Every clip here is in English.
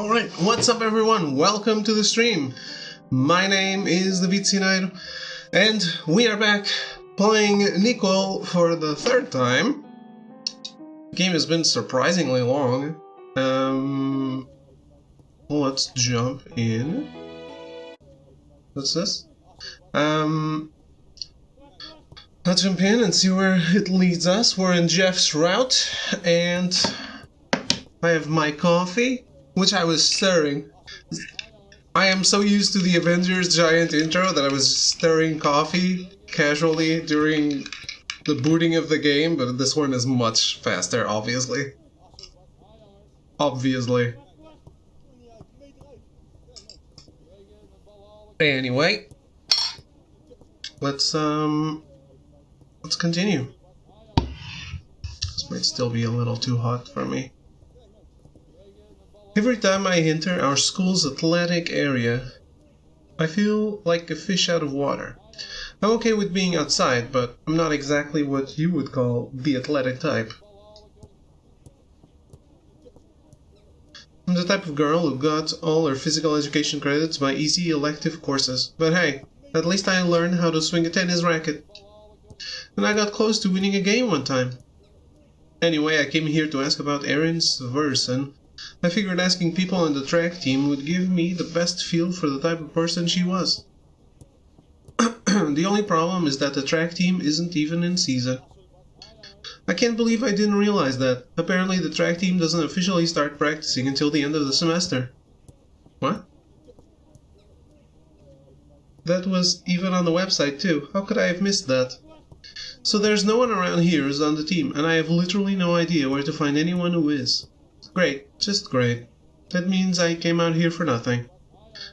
Alright, what's up everyone? Welcome to the stream. My name is the Vicinite, and we are back playing Nicole for the third time. The game has been surprisingly long. Let's jump in. What's this? Let's jump in and see where it leads us. We're in Jeff's route, and I have my coffee, which I was stirring. I am so used to the Avengers giant intro that I was stirring coffee casually during the booting of the game, but this one is much faster, obviously. Anyway, let's continue. This might still be a little too hot for me. Every time I enter our school's athletic area, I feel like a fish out of water. I'm okay with being outside, but I'm not exactly what you would call the athletic type. I'm the type of girl who got all her physical education credits by easy elective courses. But hey, at least I learned how to swing a tennis racket. And I got close to winning a game one time. Anyway, I came here to ask about Erin Sversen. I figured asking people on the track team would give me the best feel for the type of person she was. The only problem is that the track team isn't even in season. I can't believe I didn't realize that. Apparently the track team doesn't officially start practicing until the end of the semester. What? That was even on the website too. How could I have missed that? So there's no one around here who's on the team, and I have literally no idea where to find anyone who is. Great, just great. That means I came out here for nothing.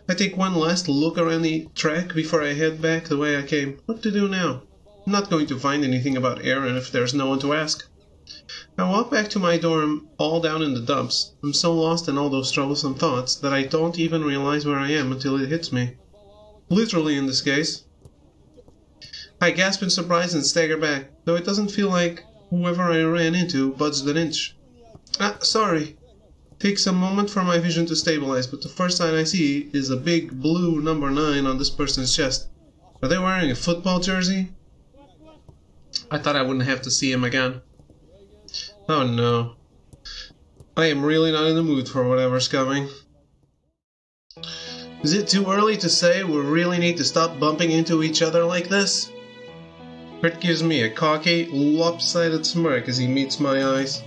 I take one last look around the track before I head back the way I came. What to do now? I'm not going to find anything about Erin if there's no one to ask. I walk back to my dorm, all down in the dumps. I'm so lost in all those troublesome thoughts that I don't even realize where I am until it hits me. Literally in this case. I gasp in surprise and stagger back, though it doesn't feel like whoever I ran into budged an inch. Sorry. Takes a moment for my vision to stabilize, but the first sign I see is a big blue number 9 on this person's chest. Are they wearing a football jersey? I thought I wouldn't have to see him again. Oh no. I am really not in the mood for whatever's coming. Is it too early to say we really need to stop bumping into each other like this? Kurt gives me a cocky, lopsided smirk as he meets my eyes.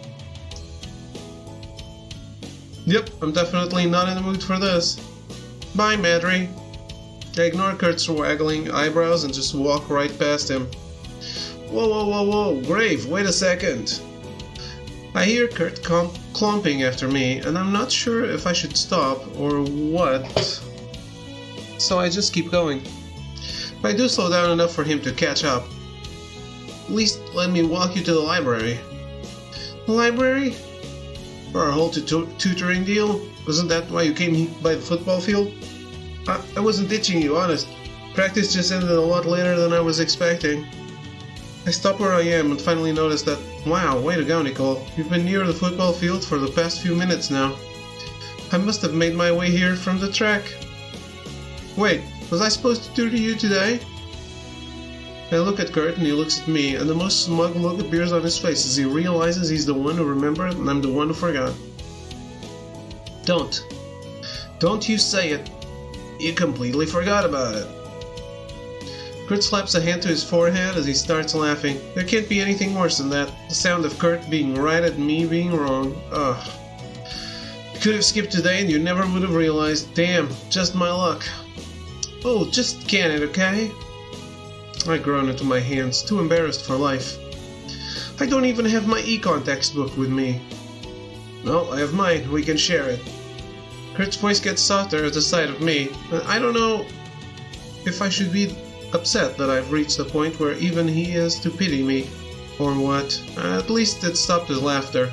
Yep, I'm definitely not in the mood for this. Bye, Madry. I ignore Kurt's waggling eyebrows and just walk right past him. Whoa, Grave, wait a second. I hear Kurt clomping after me, and I'm not sure if I should stop or what. So I just keep going. I do slow down enough for him to catch up. At least let me walk you to the library. The library? For our whole tutoring deal? Wasn't that why you came by the football field? I wasn't ditching you, honest. Practice just ended a lot later than I was expecting. I stop where I am and finally notice that, wow, way to go, Nicole. You've been near the football field for the past few minutes now. I must have made my way here from the track. Wait, was I supposed to tutor you today? I look at Kurt and he looks at me, and the most smug look appears on his face as he realizes he's the one who remembered and I'm the one who forgot. Don't you say it. You completely forgot about it. Kurt slaps a hand to his forehead as he starts laughing. There can't be anything worse than that. The sound of Kurt being right at me being wrong. Ugh. You could have skipped today and you never would have realized. Damn, just my luck. Oh, just can it, okay? I groan into my hands, too embarrassed for life. I don't even have my econ textbook with me. Well, I have mine. We can share it. Kurt's voice gets softer at the sight of me. I don't know if I should be upset that I've reached the point where even he has to pity me, or what. At least it stopped his laughter.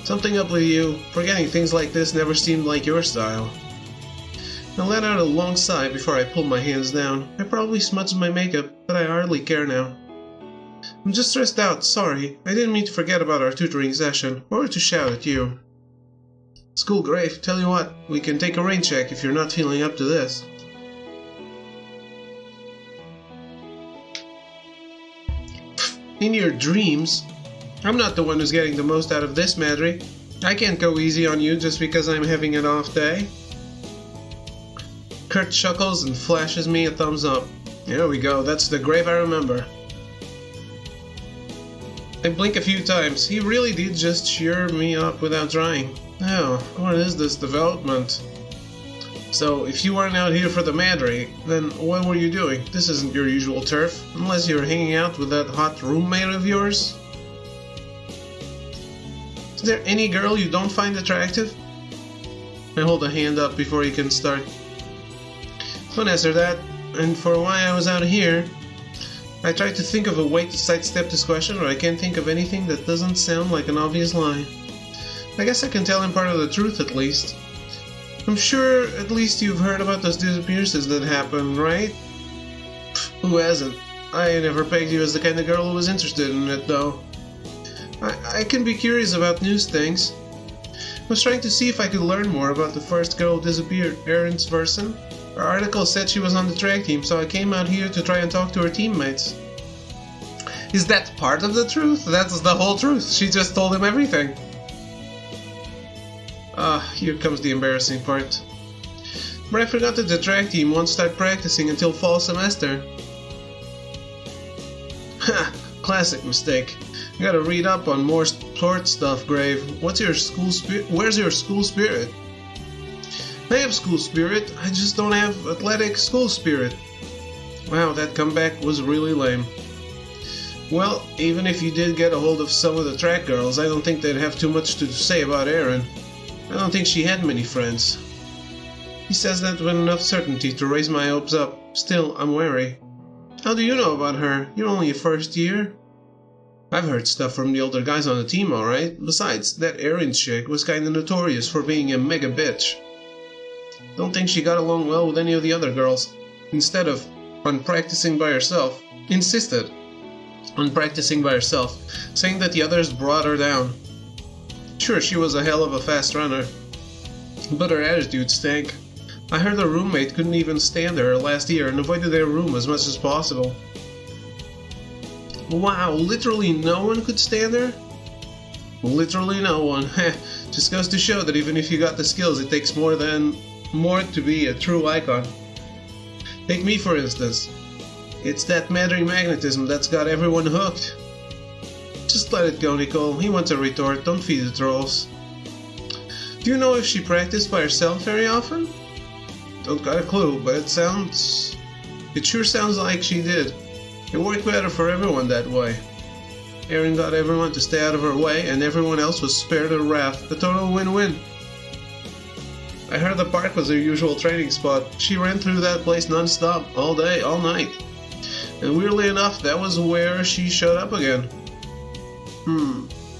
Something up with you. Forgetting things like this never seemed like your style. I let out a long sigh before I pulled my hands down. I probably smudged my makeup, but I hardly care now. I'm just stressed out, sorry. I didn't mean to forget about our tutoring session, or to shout at you. School Grave, tell you what, we can take a rain check if you're not feeling up to this. In your dreams? I'm not the one who's getting the most out of this, Madry. I can't go easy on you just because I'm having an off day. Kurt chuckles and flashes me a thumbs up. There we go, that's the Grave I remember. I blink a few times. He really did just cheer me up without trying. Oh, what is this development? So, if you weren't out here for the Madry, then what were you doing? This isn't your usual turf, unless you're hanging out with that hot roommate of yours. Is there any girl you don't find attractive? I hold a hand up before he can start. Don't answer that, and for why I was out here, I tried to think of a way to sidestep this question, but I can't think of anything that doesn't sound like an obvious lie. I guess I can tell him part of the truth at least. I'm sure at least you've heard about those disappearances that happened, right? Pfft, who hasn't? I never pegged you as the kind of girl who was interested in it, though. I can be curious about news things. I was trying to see if I could learn more about the first girl who disappeared, Erin Sversen. Her article said she was on the track team, so I came out here to try and talk to her teammates. Is that part of the truth? That's the whole truth. She just told him everything. Here comes the embarrassing part. But I forgot that the track team won't start practicing until fall semester. Ha! Classic mistake. You gotta read up on more sports stuff, Grave. What's your school spirit? Where's your school spirit? I have school spirit, I just don't have athletic school spirit. Wow, that comeback was really lame. Well, even if you did get a hold of some of the track girls, I don't think they'd have too much to say about Erin. I don't think she had many friends. He says that with enough certainty to raise my hopes up. Still, I'm wary. How do you know about her? You're only a first year. I've heard stuff from the older guys on the team, alright. Besides, that Erin chick was kinda notorious for being a mega bitch. Don't think she got along well with any of the other girls. Insisted on practicing by herself, saying that the others brought her down. Sure, she was a hell of a fast runner, but her attitude stank. I heard her roommate couldn't even stand her last year and avoided their room as much as possible. Wow, literally no one could stand her? Literally no one. Just goes to show that even if you got the skills, it takes more to be a true icon. Take me for instance. It's that Madry magnetism that's got everyone hooked. Just let it go, Nicole. He wants a retort. Don't feed the trolls. Do you know if she practiced by herself very often? Don't got a clue, but it sure sounds like she did. It worked better for everyone that way. Erin got everyone to stay out of her way, and everyone else was spared the wrath. A total win-win. I heard the park was her usual training spot. She ran through that place non-stop, all day, all night. And weirdly enough, that was where she showed up again.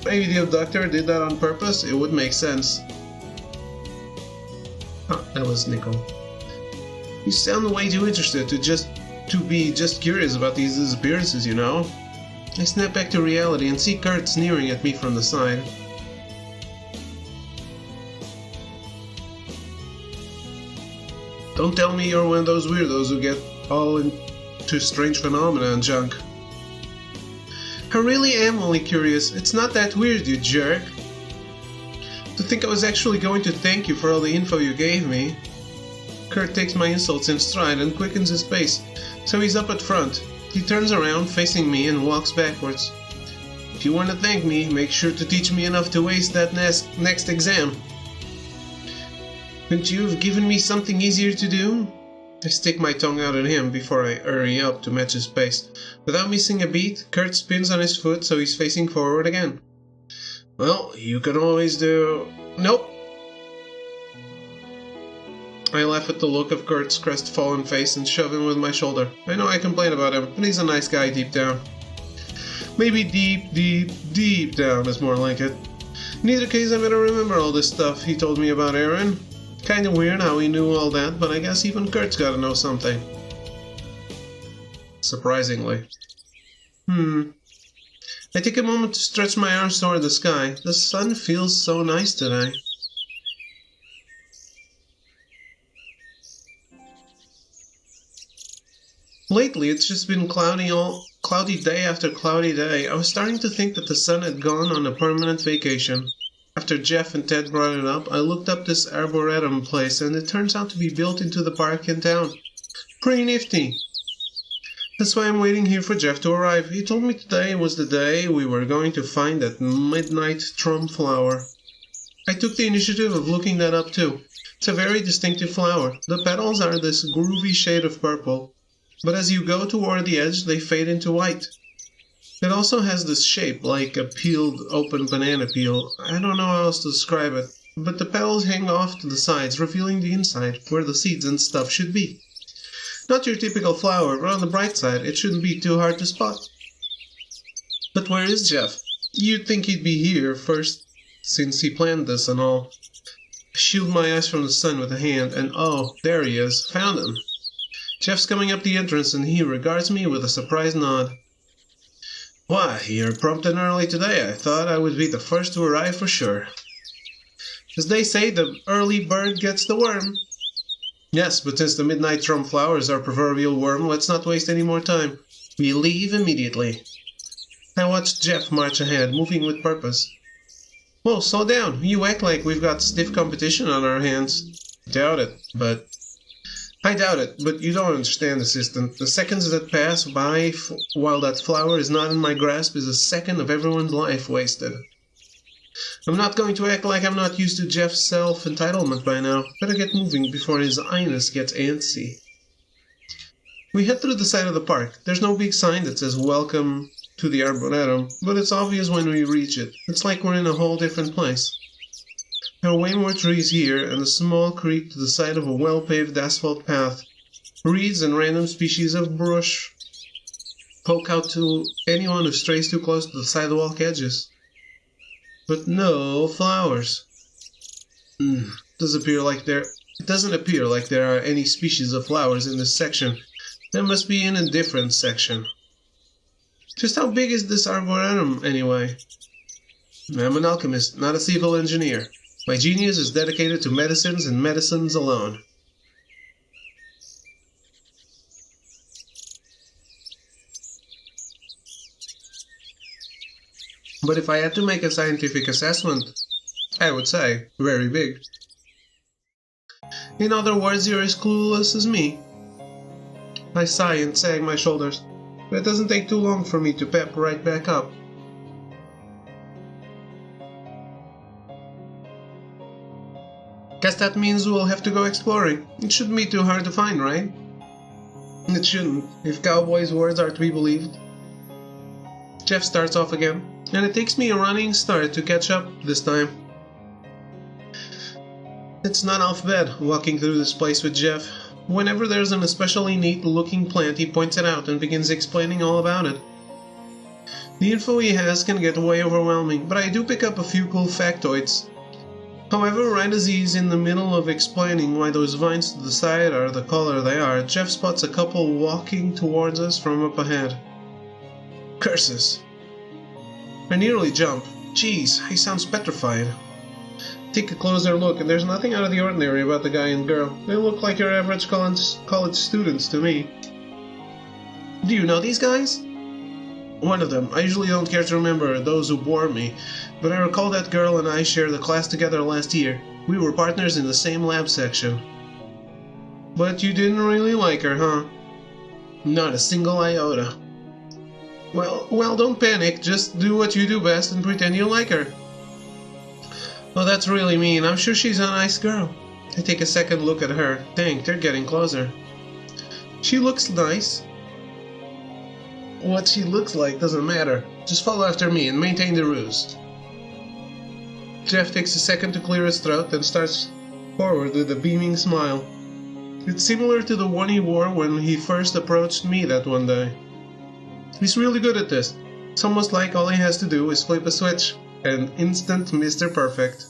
Maybe the abductor did that on purpose? It would make sense. That was Nicole. You sound way too interested to be just curious about these disappearances, you know? I snap back to reality and see Kurt sneering at me from the side. Don't tell me you're one of those weirdos who get all into strange phenomena and junk. I really am only curious. It's not that weird, you jerk. To think I was actually going to thank you for all the info you gave me. Kurt takes my insults in stride and quickens his pace, so he's up at front. He turns around, facing me, and walks backwards. If you want to thank me, make sure to teach me enough to ace that next exam. Couldn't you have given me something easier to do? I stick my tongue out at him before I hurry up to match his pace. Without missing a beat, Kurt spins on his foot so he's facing forward again. Well, you can always do... Nope. I laugh at the look of Kurt's crestfallen face and shove him with my shoulder. I know I complain about him, but he's a nice guy deep down. Maybe deep down is more like it. In either case, I better remember all this stuff he told me about Erin. Kinda weird how he knew all that, but I guess even Kurt's gotta know something. Surprisingly. I take a moment to stretch my arms toward the sky. The sun feels so nice today. Lately, it's just been cloudy day after cloudy day. I was starting to think that the sun had gone on a permanent vacation. After Jeff and Ted brought it up, I looked up this arboretum place, and it turns out to be built into the park in town. Pretty nifty. That's why I'm waiting here for Jeff to arrive. He told me today was the day we were going to find that midnight trump flower. I took the initiative of looking that up too. It's a very distinctive flower. The petals are this groovy shade of purple, but as you go toward the edge, they fade into white. It also has this shape, like a peeled open banana peel. I don't know how else to describe it, but the petals hang off to the sides, revealing the inside, where the seeds and stuff should be. Not your typical flower, but on the bright side, it shouldn't be too hard to spot. But where is Jeff? You'd think he'd be here first, since he planned this and all. I shield my eyes from the sun with a hand, and oh, there he is. Found him. Jeff's coming up the entrance, and he regards me with a surprised nod. Why, you're prompt and early today. I thought I would be the first to arrive for sure. As they say, the early bird gets the worm. Yes, but since the midnight trump flower is our proverbial worm, let's not waste any more time. We leave immediately. I watched Jeff march ahead, moving with purpose. Whoa, slow down. You act like we've got stiff competition on our hands. I doubt it, but you don't understand, assistant. The seconds that pass by while that flower is not in my grasp is a second of everyone's life wasted. I'm not going to act like I'm not used to Jeff's self-entitlement by now. Better get moving before his highness gets antsy. We head through the side of the park. There's no big sign that says welcome to the Arboretum, but it's obvious when we reach it. It's like we're in a whole different place. There are way more trees here, and a small creek to the side of a well-paved asphalt path. Reeds and random species of brush poke out to anyone who strays too close to the sidewalk edges. But no flowers. It doesn't appear like there are any species of flowers in this section. There must be in a different section. Just how big is this arboretum, anyway? I'm an alchemist, not a civil engineer. My genius is dedicated to medicines and medicines alone. But if I had to make a scientific assessment, I would say very big. In other words, you're as clueless as me. I sigh and sag my shoulders, but it doesn't take too long for me to pep right back up. Guess that means we'll have to go exploring. It shouldn't be too hard to find, right? It shouldn't, if Cowboy's words are to be believed. Jeff starts off again, and it takes me a running start to catch up this time. It's not off bad, walking through this place with Jeff. Whenever there's an especially neat-looking plant, he points it out and begins explaining all about it. The info he has can get way overwhelming, but I do pick up a few cool factoids. However, right as he's in the middle of explaining why those vines to the side are the color they are, Jeff spots a couple walking towards us from up ahead. Curses. I nearly jump. Jeez, he sounds petrified. Take a closer look, and there's nothing out of the ordinary about the guy and girl. They look like your average college students to me. Do you know these guys? One of them. I usually don't care to remember those who bore me, but I recall that girl and I shared the class together last year. We were partners in the same lab section. But you didn't really like her, huh? Not a single iota. Well, don't panic. Just do what you do best and pretend you like her. Oh, that's really mean. I'm sure she's a nice girl. I take a second look at her. Dang, they're getting closer. She looks nice. What she looks like doesn't matter. Just follow after me and maintain the ruse. Jeff takes a second to clear his throat, then starts forward with a beaming smile. It's similar to the one he wore when he first approached me that one day. He's really good at this. It's almost like all he has to do is flip a switch, and instant Mr. Perfect.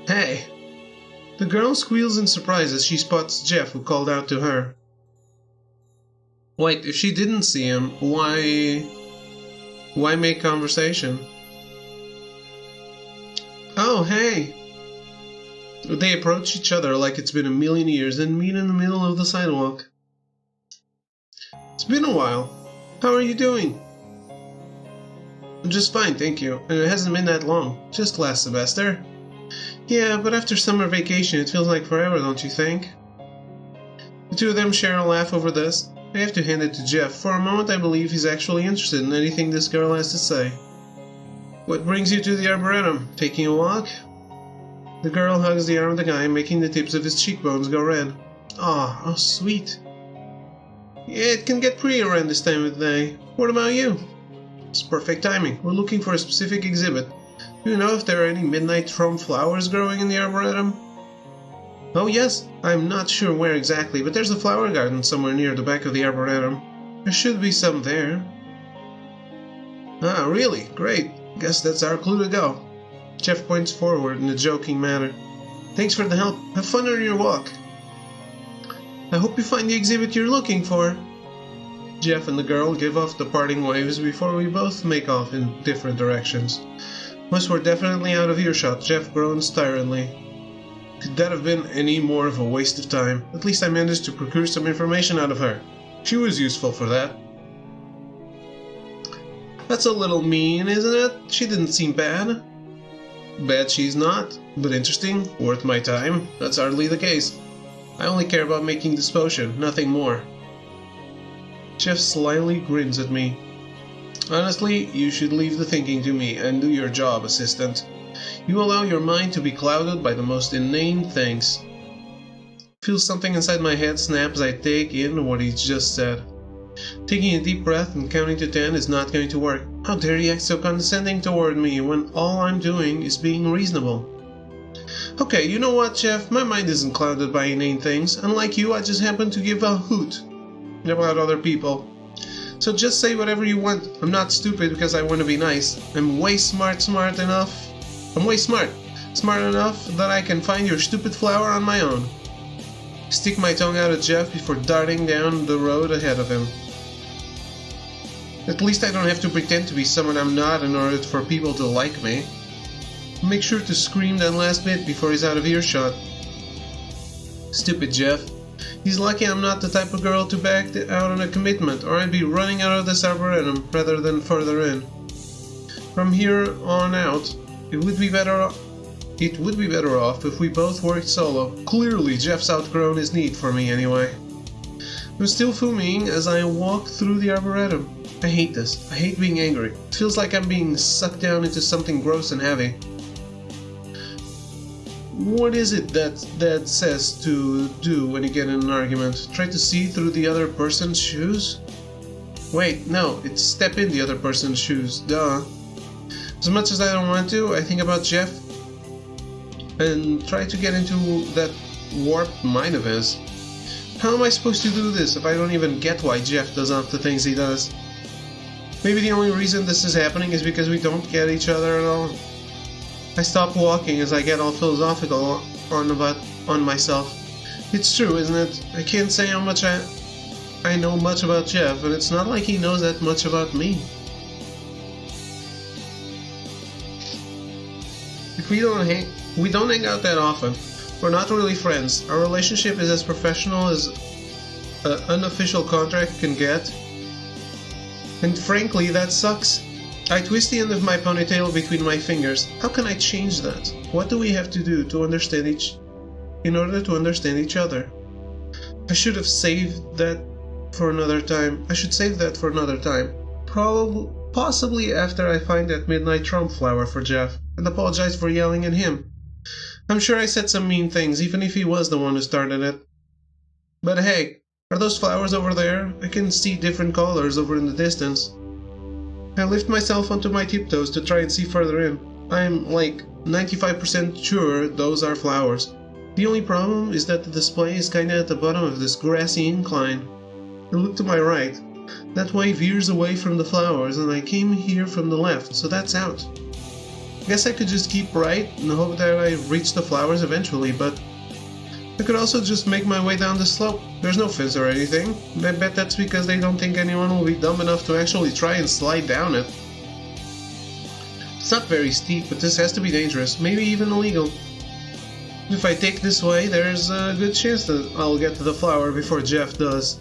Hey! The girl squeals in surprise as she spots Jeff, who called out to her. Wait, if she didn't see him, why make conversation? Oh, hey! They approach each other like it's been a million years and meet in the middle of the sidewalk. It's been a while. How are you doing? I'm just fine, thank you. And it hasn't been that long. Just last semester. Yeah, but after summer vacation it feels like forever, don't you think? The two of them share a laugh over this. I have to hand it to Jeff. For a moment I believe he's actually interested in anything this girl has to say. What brings you to the Arboretum? Taking a walk? The girl hugs the arm of the guy, making the tips of his cheekbones go red. Aw, how sweet. Yeah, it can get pretty around this time of the day. What about you? It's perfect timing. We're looking for a specific exhibit. Do you know if there are any midnight trump flowers growing in the Arboretum? Oh yes, I'm not sure where exactly, but there's a flower garden somewhere near the back of the Arboretum. There should be some there. Ah, really? Great. Guess that's our clue to go. Jeff points forward in a joking manner. Thanks for the help. Have fun on your walk. I hope you find the exhibit you're looking for. Jeff and the girl give off the parting waves before we both make off in different directions. Once we're definitely out of earshot, Jeff groans tiredly. Could that have been any more of a waste of time? At least I managed to procure some information out of her. She was useful for that. That's a little mean, isn't it? She didn't seem bad. Bad she's not, but interesting, worth my time. That's hardly the case. I only care about making this potion, nothing more. Jeff slyly grins at me. Honestly, you should leave the thinking to me and do your job, assistant. You allow your mind to be clouded by the most inane things. Feel something inside my head snap as I take in what he's just said. Taking a deep breath and counting to 10 is not going to work. How dare he act so condescending toward me when all I'm doing is being reasonable? Okay, you know what, Jeff? My mind isn't clouded by inane things. Unlike you, I just happen to give a hoot about other people. So just say whatever you want. I'm not stupid because I want to be nice. I'm way smart enough. I'm way smart enough that I can find your stupid flower on my own. Stick my tongue out at Jeff before darting down the road ahead of him. At least I don't have to pretend to be someone I'm not in order for people to like me. Make sure to scream that last bit before he's out of earshot. Stupid Jeff. He's lucky I'm not the type of girl to back out on a commitment, or I'd be running out of this Arboretum rather than further in. From here on out, it would be better off if we both worked solo. Clearly, Jeff's outgrown his need for me anyway. I'm still fuming as I walk through the Arboretum. I hate this. I hate being angry. It feels like I'm being sucked down into something gross and heavy. What is it that Dad says to do when you get in an argument? Try to see through the other person's shoes? Wait, no, it's step in the other person's shoes. Duh. As much as I don't want to, I think about Jeff and try to get into that warped mind of his. How am I supposed to do this if I don't even get why Jeff does half the things he does? Maybe the only reason this is happening is because we don't get each other at all. I stop walking as I get all philosophical on myself. It's true, isn't it? I can't say how much I know much about Jeff, and it's not like he knows that much about me. If we don't hang out that often. We're not really friends. Our relationship is as professional as an unofficial contract can get. And frankly, that sucks. I twist the end of my ponytail between my fingers. How can I change that? What do we have to do to understand in order to understand each other? I should have saved that for another time. I should save that for another time. Possibly after I find that midnight trump flower for Jeff, and apologize for yelling at him. I'm sure I said some mean things, even if he was the one who started it. But hey, are those flowers over there? I can see different colors over in the distance. I lift myself onto my tiptoes to try and see further in. I'm like 95% sure those are flowers. The only problem is that the display is kinda at the bottom of this grassy incline. I look to my right. That way veers away from the flowers, and I came here from the left, so that's out. I guess I could just keep right and hope that I reach the flowers eventually, but I could also just make my way down the slope. There's no fence or anything. I bet that's because they don't think anyone will be dumb enough to actually try and slide down it. It's not very steep, but this has to be dangerous, maybe even illegal. If I take this way, there's a good chance that I'll get to the flower before Jeff does.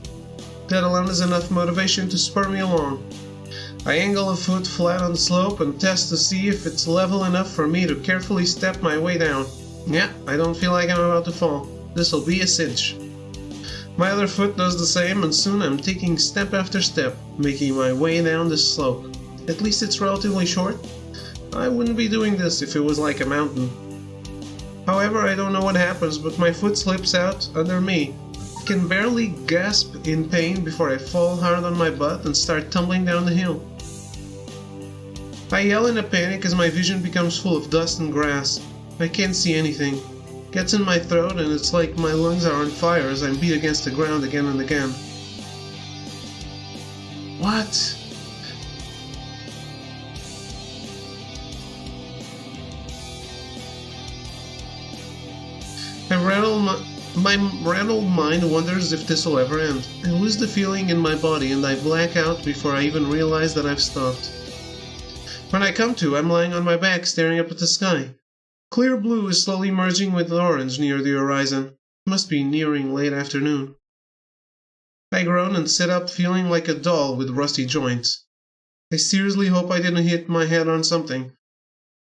That alone is enough motivation to spur me along. I angle a foot flat on the slope and test to see if it's level enough for me to carefully step my way down. Yeah, I don't feel like I'm about to fall. This'll be a cinch. My other foot does the same, and soon I'm taking step after step, making my way down the slope. At least it's relatively short. I wouldn't be doing this if it was like a mountain. However, I don't know what happens, but my foot slips out under me. I can barely gasp in pain before I fall hard on my butt and start tumbling down the hill. I yell in a panic as my vision becomes full of dust and grass. I can't see anything. It gets in my throat and it's like my lungs are on fire as I'm beat against the ground again and again. What? My rattled mind wonders if this will ever end. I lose the feeling in my body and I black out before I even realize that I've stopped. When I come to, I'm lying on my back staring up at the sky. Clear blue is slowly merging with orange near the horizon. It must be nearing late afternoon. I groan and sit up feeling like a doll with rusty joints. I seriously hope I didn't hit my head on something.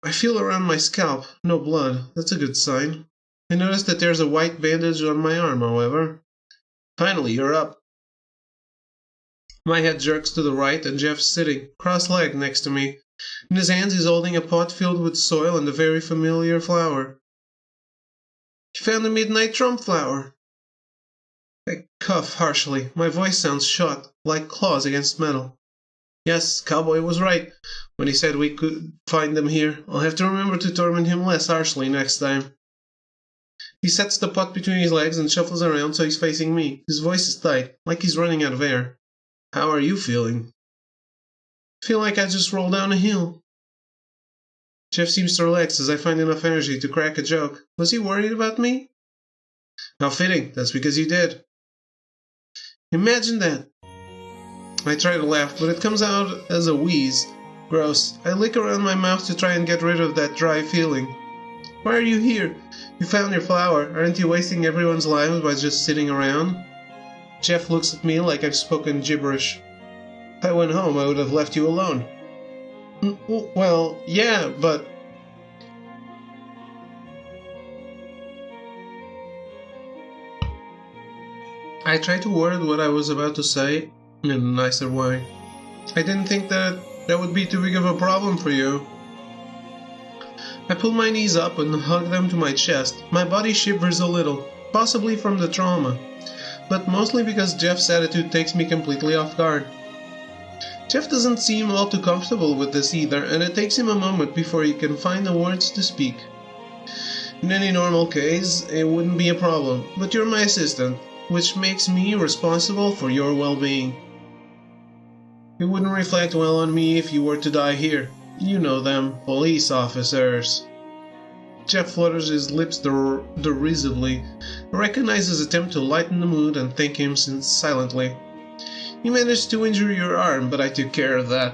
I feel around my scalp, no blood. That's a good sign. I notice that there's a white bandage on my arm, however. Finally, you're up. My head jerks to the right and Jeff's sitting, cross-legged next to me. In his hands he's holding a pot filled with soil and a very familiar flower. He found the midnight Trump flower. I cough harshly. My voice sounds shot, like claws against metal. Yes, Cowboy was right when he said we could find them here. I'll have to remember to torment him less harshly next time. He sets the pot between his legs and shuffles around so he's facing me. His voice is tight, like he's running out of air. How are you feeling? I feel like I just rolled down a hill. Jeff seems to relax as I find enough energy to crack a joke. Was he worried about me? How fitting, that's because you did. Imagine that. I try to laugh, but it comes out as a wheeze. Gross. I lick around my mouth to try and get rid of that dry feeling. Why are you here? You found your flower. Aren't you wasting everyone's lives by just sitting around? Jeff looks at me like I've spoken gibberish. If I went home, I would have left you alone. Well, yeah, but... I tried to word what I was about to say in a nicer way. I didn't think that would be too big of a problem for you. I pull my knees up and hug them to my chest. My body shivers a little, possibly from the trauma, but mostly because Jeff's attitude takes me completely off guard. Jeff doesn't seem all too comfortable with this either, and it takes him a moment before he can find the words to speak. In any normal case, it wouldn't be a problem, but you're my assistant, which makes me responsible for your well-being. It wouldn't reflect well on me if you were to die here. You know them, police officers. Jeff flutters his lips derisively. I recognize his attempt to lighten the mood and thank him silently. You managed to injure your arm, but I took care of that.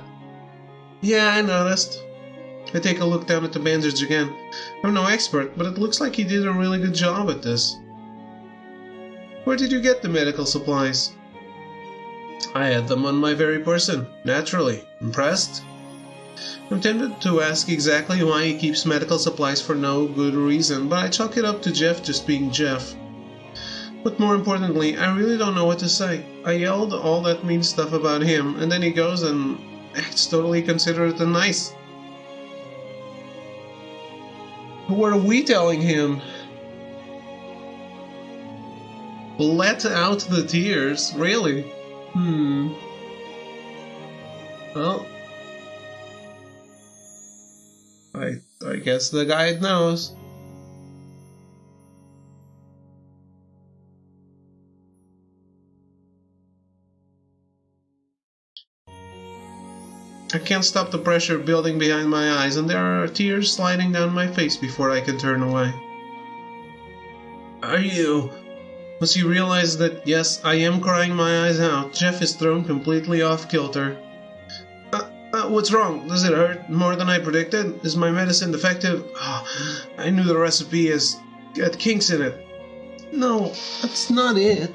Yeah, I noticed. I take a look down at the bandage again. I'm no expert, but it looks like he did a really good job at this. Where did you get the medical supplies? I had them on my very person, naturally. Impressed? I'm tempted to ask exactly why he keeps medical supplies for no good reason, but I chalk it up to Jeff just being Jeff. But more importantly, I really don't know what to say. I yelled all that mean stuff about him, and then he goes and acts totally considerate and nice. Who are we telling him? Let out the tears, really? Well, I guess the guide knows. I can't stop the pressure building behind my eyes, and there are tears sliding down my face before I can turn away. Are you... Once you realize that, yes, I am crying my eyes out, Jeff is thrown completely off kilter. What's wrong? Does it hurt more than I predicted? Is my medicine defective? Oh, I knew the recipe is... Get kinks in it. No, that's not it.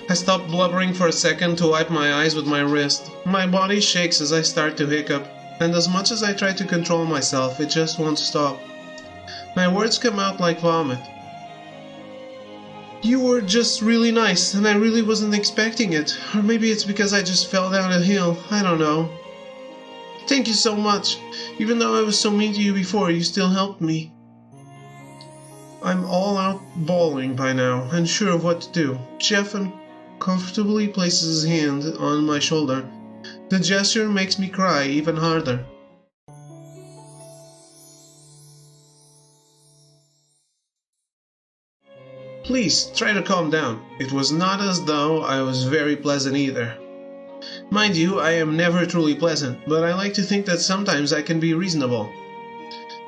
I stop blubbering for a second to wipe my eyes with my wrist. My body shakes as I start to hiccup, and as much as I try to control myself, it just won't stop. My words come out like vomit. You were just really nice, and I really wasn't expecting it. Or maybe it's because I just fell down a hill, I don't know. Thank you so much. Even though I was so mean to you before, you still helped me. I'm all out bawling by now, unsure of what to do. Jeff uncomfortably places his hand on my shoulder. The gesture makes me cry even harder. Please, try to calm down. It was not as though I was very pleasant either. Mind you, I am never truly pleasant, but I like to think that sometimes I can be reasonable.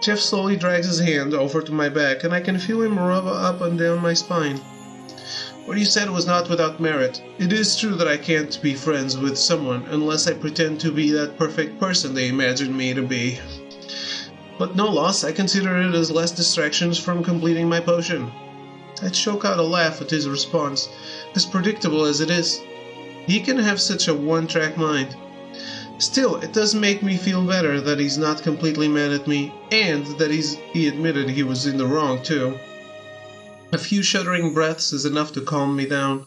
Jeff slowly drags his hand over to my back, and I can feel him rub up and down my spine. What you said was not without merit. It is true that I can't be friends with someone unless I pretend to be that perfect person they imagine me to be. But no loss, I consider it as less distractions from completing my potion. I choke out a laugh at his response, as predictable as it is. He can have such a one-track mind. Still, it does make me feel better that he's not completely mad at me, and that he admitted he was in the wrong too. A few shuddering breaths is enough to calm me down.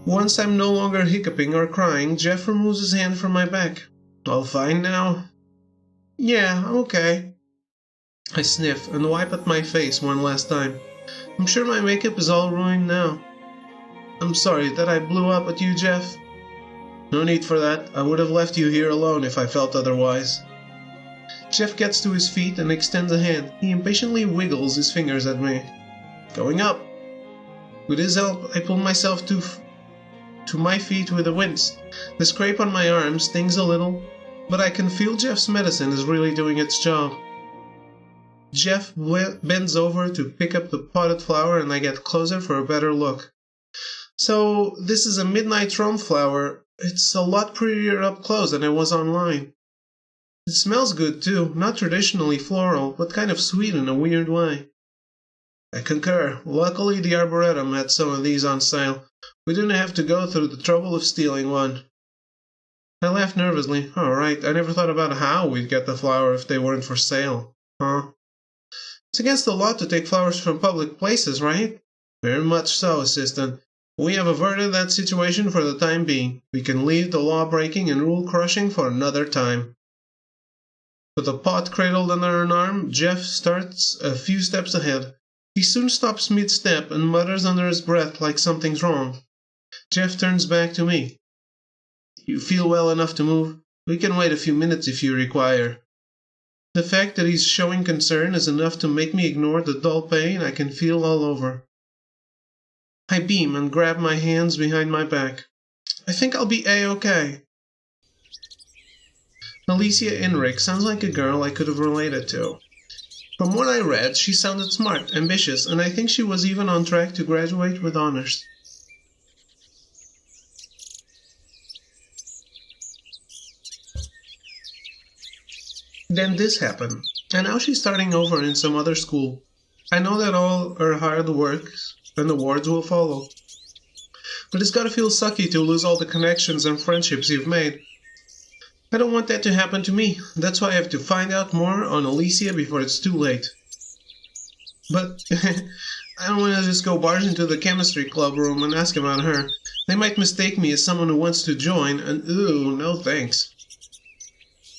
Once I'm no longer hiccuping or crying, Jeff removes his hand from my back. All fine now? Yeah, okay. I sniff and wipe at my face one last time. I'm sure my makeup is all ruined now. I'm sorry that I blew up at you, Jeff. No need for that. I would have left you here alone if I felt otherwise. Jeff gets to his feet and extends a hand. He impatiently wiggles his fingers at me. Going up. With his help, I pull myself to my feet with a wince. The scrape on my arm stings a little, but I can feel Jeff's medicine is really doing its job. Jeff bends over to pick up the potted flower, and I get closer for a better look. So, this is a midnight rum flower. It's a lot prettier up close than it was online. It smells good too, not traditionally floral, but kind of sweet in a weird way. I concur. Luckily the Arboretum had some of these on sale. We didn't have to go through the trouble of stealing one. I laughed nervously. Alright, I never thought about how we'd get the flower if they weren't for sale. Huh? It's against the law to take flowers from public places, right? Very much so, Assistant. We have averted that situation for the time being. We can leave the law-breaking and rule-crushing for another time. With a pot cradled under an arm, Jeff starts a few steps ahead. He soon stops mid-step and mutters under his breath like something's wrong. Jeff turns back to me. You feel well enough to move? We can wait a few minutes if you require. The fact that he's showing concern is enough to make me ignore the dull pain I can feel all over. I beam and grab my hands behind my back. I think I'll be A-okay. Alicia Enric sounds like a girl I could have related to. From what I read, she sounded smart, ambitious, and I think she was even on track to graduate with honors. Then this happened, and now she's starting over in some other school. I know that all her hard work and awards will follow. But it's gotta feel sucky to lose all the connections and friendships you've made. I don't want that to happen to me. That's why I have to find out more on Alicia before it's too late. But I don't want to just go barge into the chemistry club room and ask about her. They might mistake me as someone who wants to join, and ooh, no thanks.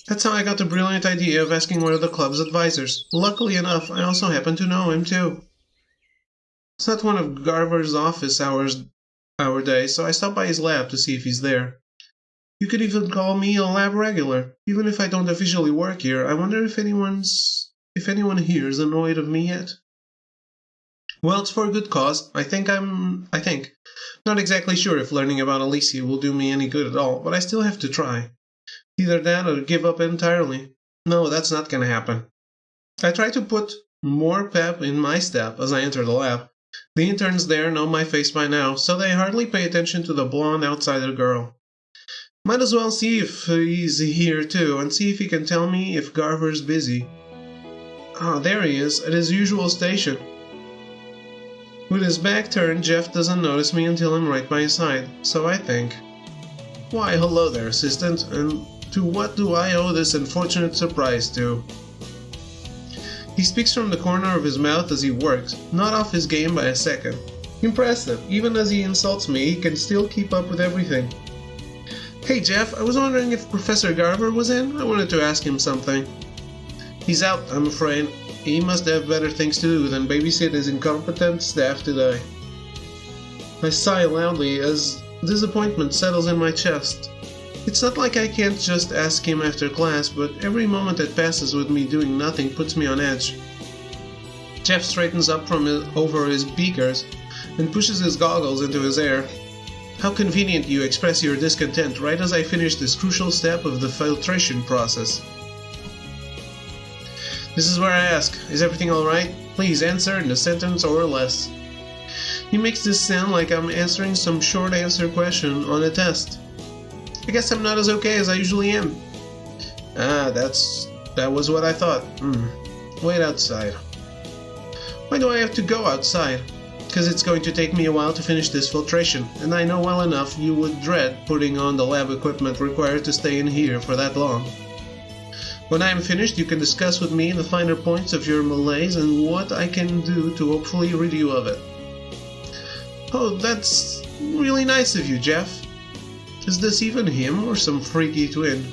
That's how I got the brilliant idea of asking one of the club's advisors. Luckily enough, I also happen to know him too. It's not one of Garver's office hours our day, so I stop by his lab to see if he's there. You could even call me a lab regular. Even if I don't officially work here, I wonder if anyone here is annoyed of me yet. Well, it's for a good cause. I think. Not exactly sure if learning about Alicia will do me any good at all, but I still have to try. Either that or give up entirely. No, that's not gonna happen. I try to put more pep in my step as I enter the lab. The interns there know my face by now, so they hardly pay attention to the blonde outsider girl. Might as well see if he's here too, and see if he can tell me if Garver's busy. Ah, there he is, at his usual station. With his back turned, Jeff doesn't notice me until I'm right by his side, so I think. Why, hello there, assistant, and to what do I owe this unfortunate surprise to? He speaks from the corner of his mouth as he works, not off his game by a second. Impressive, even as he insults me, he can still keep up with everything. Hey Jeff, I was wondering if Professor Garver was in. I wanted to ask him something. He's out, I'm afraid. He must have better things to do than babysit his incompetent staff today. I sigh loudly as disappointment settles in my chest. It's not like I can't just ask him after class, but every moment that passes with me doing nothing puts me on edge. Jeff straightens up from over his beakers and pushes his goggles into his hair. How convenient you express your discontent right as I finish this crucial step of the filtration process. This is where I ask, is everything alright? Please answer in a sentence or less. He makes this sound like I'm answering some short answer question on a test. I guess I'm not as okay as I usually am. Ah, that was what I thought. Wait outside. Why do I have to go outside? Because it's going to take me a while to finish this filtration, and I know well enough you would dread putting on the lab equipment required to stay in here for that long. When I am finished, you can discuss with me the finer points of your malaise and what I can do to hopefully rid you of it. Oh, that's really nice of you, Jeff. Is this even him or some freaky twin?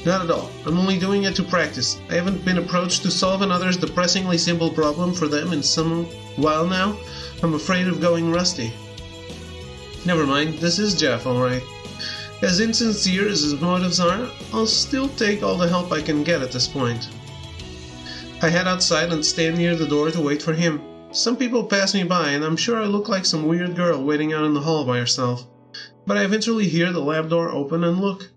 Not at all. I'm only doing it to practice. I haven't been approached to solve another's depressingly simple problem for them in some while now. I'm afraid of going rusty. Never mind, this is Jeff, alright. As insincere as his motives are, I'll still take all the help I can get at this point. I head outside and stand near the door to wait for him. Some people pass me by, and I'm sure I look like some weird girl waiting out in the hall by herself. But I eventually hear the lab door open and look.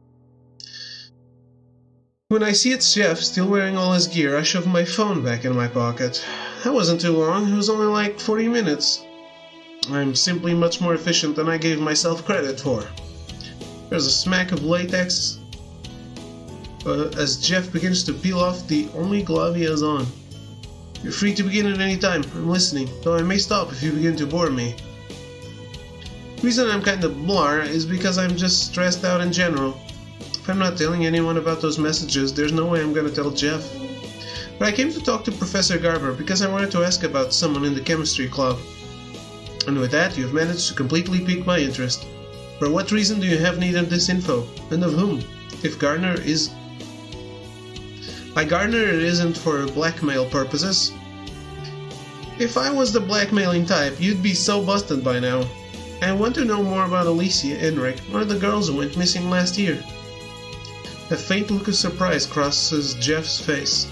When I see it's Jeff, still wearing all his gear, I shove my phone back in my pocket. That wasn't too long, it was only like 40 minutes. I'm simply much more efficient than I gave myself credit for. There's a smack of latex as Jeff begins to peel off the only glove he has on. You're free to begin at any time, I'm listening, though I may stop if you begin to bore me. The reason I'm kinda blah is because I'm just stressed out in general. If I'm not telling anyone about those messages, there's no way I'm gonna tell Jeff. But I came to talk to Professor Garver because I wanted to ask about someone in the chemistry club. And with that, you've managed to completely pique my interest. For what reason do you have need of this info? And of whom? If Garner is... By Garner it isn't for blackmail purposes. If I was the blackmailing type, you'd be so busted by now. I want to know more about Alicia, Enric, or the girls who went missing last year. A faint look of surprise crosses Jeff's face.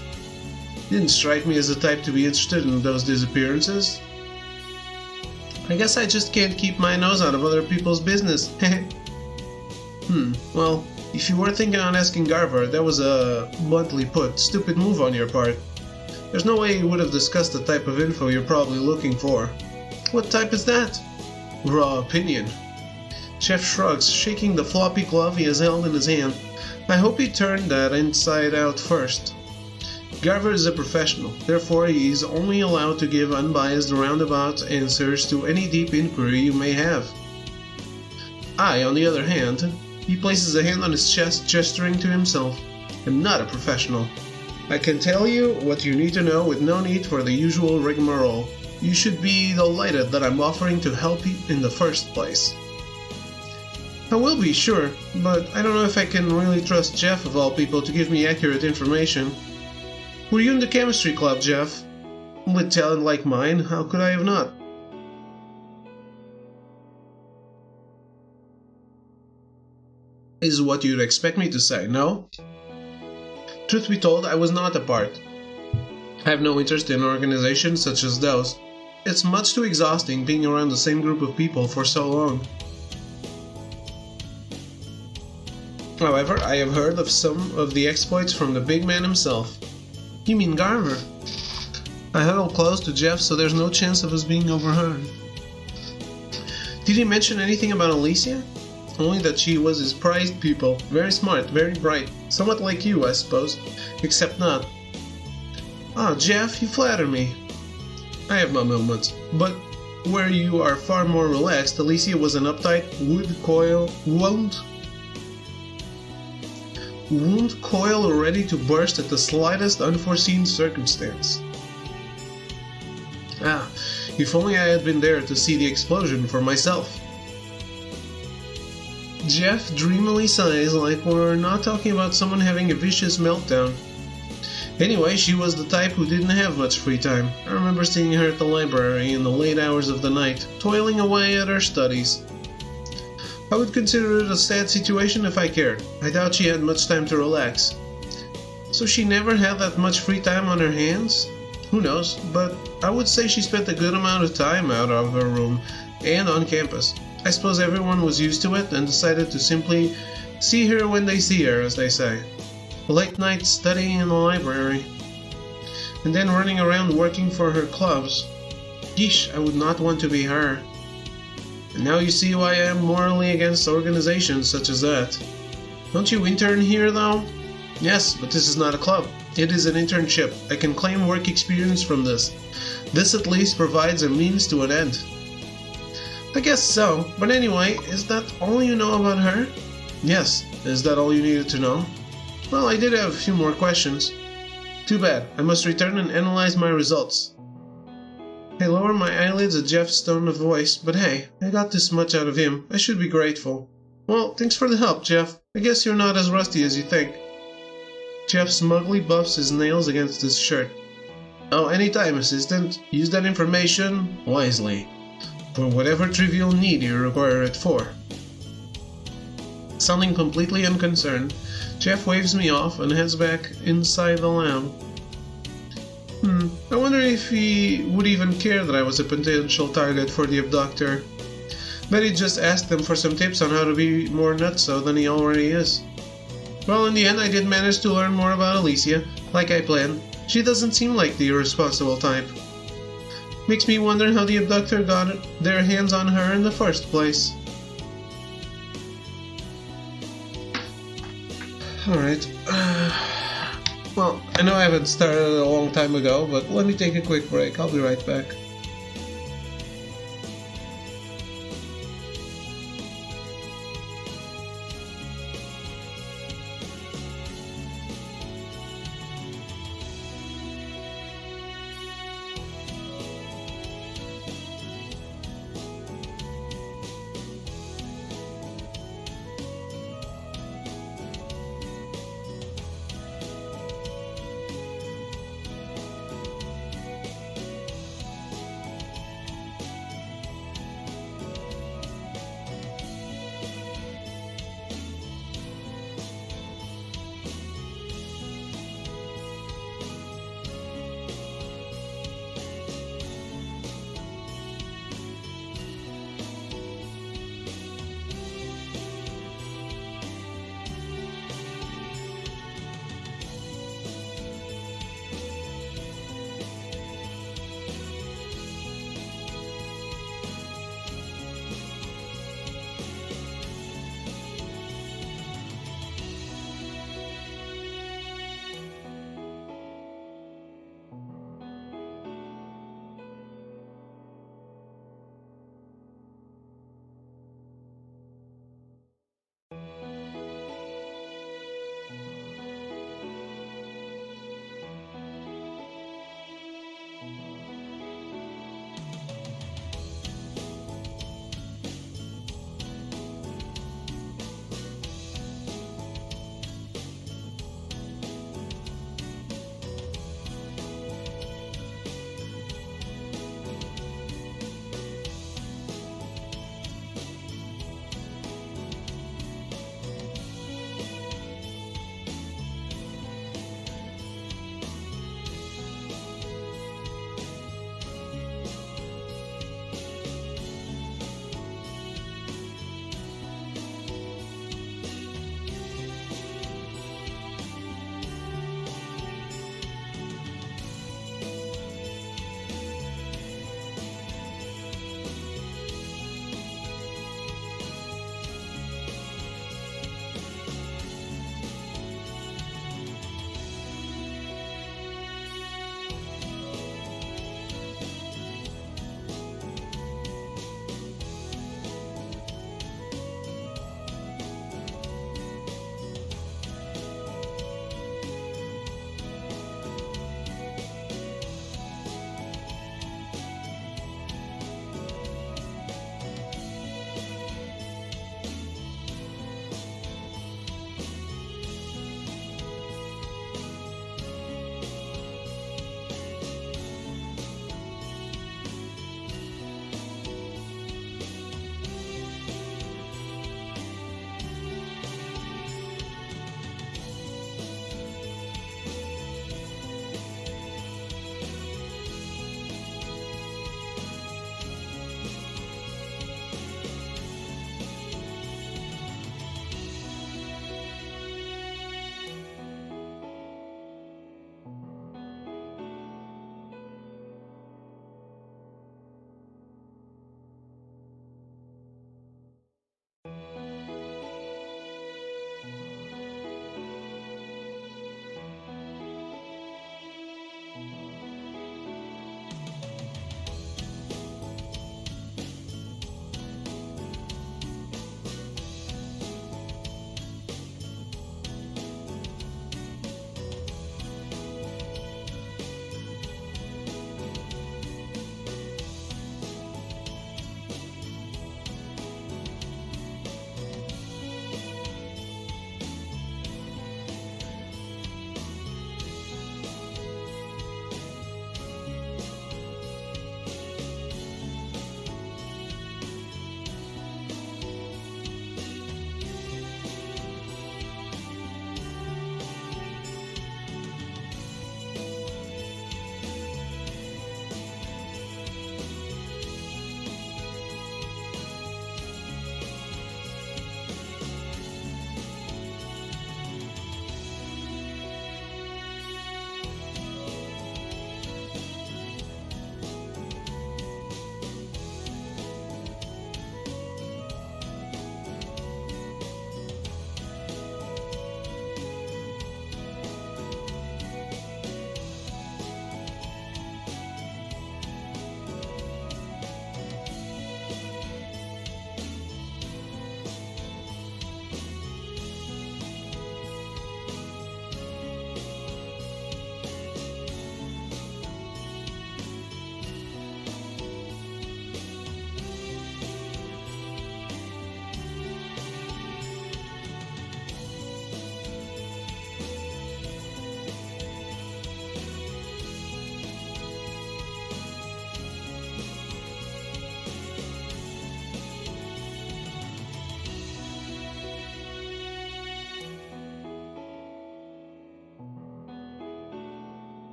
Didn't strike me as the type to be interested in those disappearances. I guess I just can't keep my nose out of other people's business. Well, if you were thinking on asking Garver, that was a, bluntly put, stupid move on your part. There's no way you would have discussed the type of info you're probably looking for. What type is that? Raw opinion. Jeff shrugs, shaking the floppy glove he has held in his hand. I hope he turned that inside out first. Garver is a professional, therefore he is only allowed to give unbiased roundabout answers to any deep inquiry you may have. I, on the other hand, he places a hand on his chest, gesturing to himself, am not a professional. I can tell you what you need to know with no need for the usual rigmarole. You should be delighted that I'm offering to help you in the first place. I will be, sure, but I don't know if I can really trust Jeff of all people to give me accurate information. Were you in the chemistry club, Jeff? With talent like mine, how could I have not? Is what you'd expect me to say, no? Truth be told, I was not a part. I have no interest in organizations such as those. It's much too exhausting being around the same group of people for so long. However, I have heard of some of the exploits from the big man himself. You mean Garver? I huddled close to Jeff so there's no chance of us being overheard. Did he mention anything about Alicia? Only that she was his prized pupil, very smart, very bright, somewhat like you, I suppose, except not. Ah, Jeff, you flatter me. I have my moments, but where you are far more relaxed, Alicia was an uptight, wound coil ready to burst at the slightest unforeseen circumstance. Ah, if only I had been there to see the explosion for myself. Jeff dreamily sighs like we're not talking about someone having a vicious meltdown. Anyway, she was the type who didn't have much free time. I remember seeing her at the library in the late hours of the night, toiling away at her studies. I would consider it a sad situation if I cared. I doubt she had much time to relax. So she never had that much free time on her hands? Who knows, but I would say she spent a good amount of time out of her room and on campus. I suppose everyone was used to it and decided to simply see her when they see her, as they say. Late nights studying in the library, and then running around working for her clubs. Yeesh, I would not want to be her. And now you see why I am morally against organizations such as that. Don't you intern here, though? Yes, but this is not a club. It is an internship. I can claim work experience from this. This at least provides a means to an end. I guess so, but anyway, is that all you know about her? Yes, is that all you needed to know? Well, I did have a few more questions. Too bad, I must return and analyze my results. I lower my eyelids at Jeff's tone of voice, but hey, I got this much out of him, I should be grateful. Well, thanks for the help, Jeff. I guess you're not as rusty as you think. Jeff smugly buffs his nails against his shirt. Oh, anytime, assistant. Use that information wisely. For whatever trivial need you require it for. Sounding completely unconcerned, Jeff waves me off and heads back inside the lab. I wonder if he would even care that I was a potential target for the abductor. Bet he just asked them for some tips on how to be more nutso than he already is. Well, in the end I did manage to learn more about Alicia, like I planned. She doesn't seem like the irresponsible type. Makes me wonder how the abductor got their hands on her in the first place. Alright. Well, I know I haven't started a long time ago, but let me take a quick break. I'll be right back.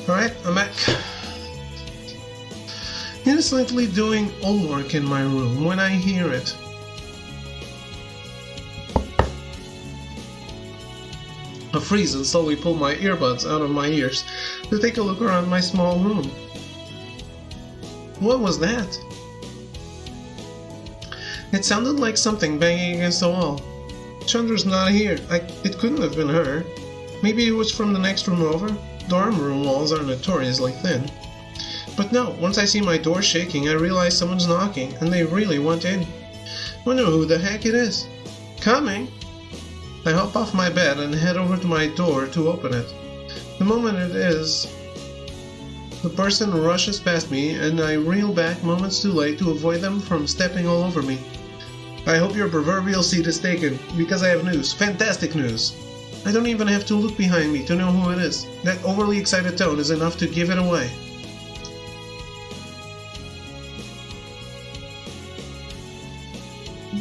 Alright, I'm back. Innocently doing homework in my room when I hear it. I freeze and slowly pull my earbuds out of my ears to take a look around my small room. What was that? It sounded like something banging against the wall. Chandra's not here. It couldn't have been her. Maybe it was from the next room over? Dorm room walls are notoriously thin. But no, once I see my door shaking, I realize someone's knocking, and they really want in. Wonder who the heck it is. Coming! I hop off my bed and head over to my door to open it. The moment it is, the person rushes past me, and I reel back moments too late to avoid them from stepping all over me. I hope your proverbial seat is taken, because I have news. Fantastic news! I don't even have to look behind me to know who it is. That overly excited tone is enough to give it away.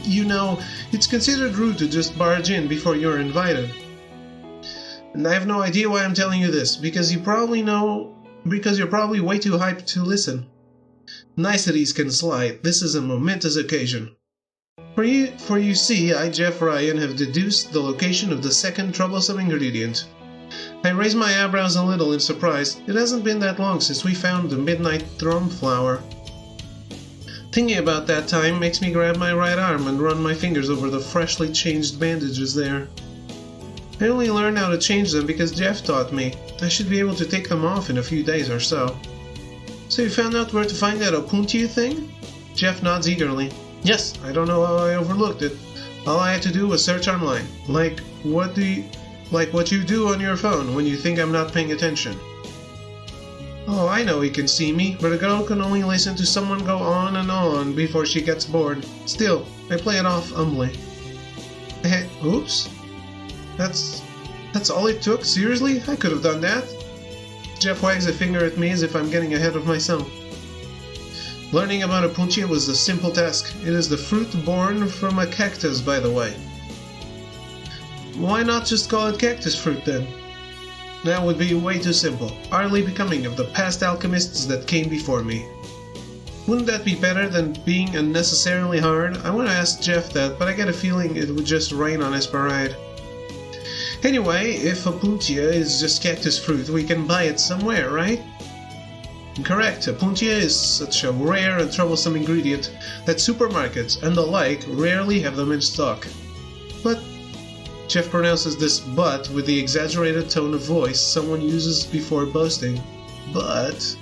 You know, it's considered rude to just barge in before you're invited. And I have no idea why I'm telling you this, because you're probably way too hyped to listen. Niceties can slide. This is a momentous occasion. For you see, I, Jeff Ryan, have deduced the location of the second troublesome ingredient. I raise my eyebrows a little in surprise. It hasn't been that long since we found the midnight thrum flower. Thinking about that time makes me grab my right arm and run my fingers over the freshly changed bandages there. I only learned how to change them because Jeff taught me. I should be able to take them off in a few days or so. So you found out where to find that Opuntia thing? Jeff nods eagerly. Yes, I don't know how I overlooked it. All I had to do was search online. Like what you do on your phone when you think I'm not paying attention. Oh, I know he can see me, but a girl can only listen to someone go on and on before she gets bored. Still, I play it off humbly. Oops. That's all it took? Seriously? I could have done that. Jeff wags a finger at me as if I'm getting ahead of myself. Learning about Opuntia was a simple task. It is the fruit born from a cactus, by the way. Why not just call it cactus fruit then? That would be way too simple, hardly becoming of the past alchemists that came before me. Wouldn't that be better than being unnecessarily hard? I want to ask Jeff that, but I get a feeling it would just rain on his parade. Anyway, if Opuntia is just cactus fruit, we can buy it somewhere, right? Correct, Opuntia is such a rare and troublesome ingredient that supermarkets and the like rarely have them in stock. But Jeff pronounces this "but" with the exaggerated tone of voice someone uses before boasting. But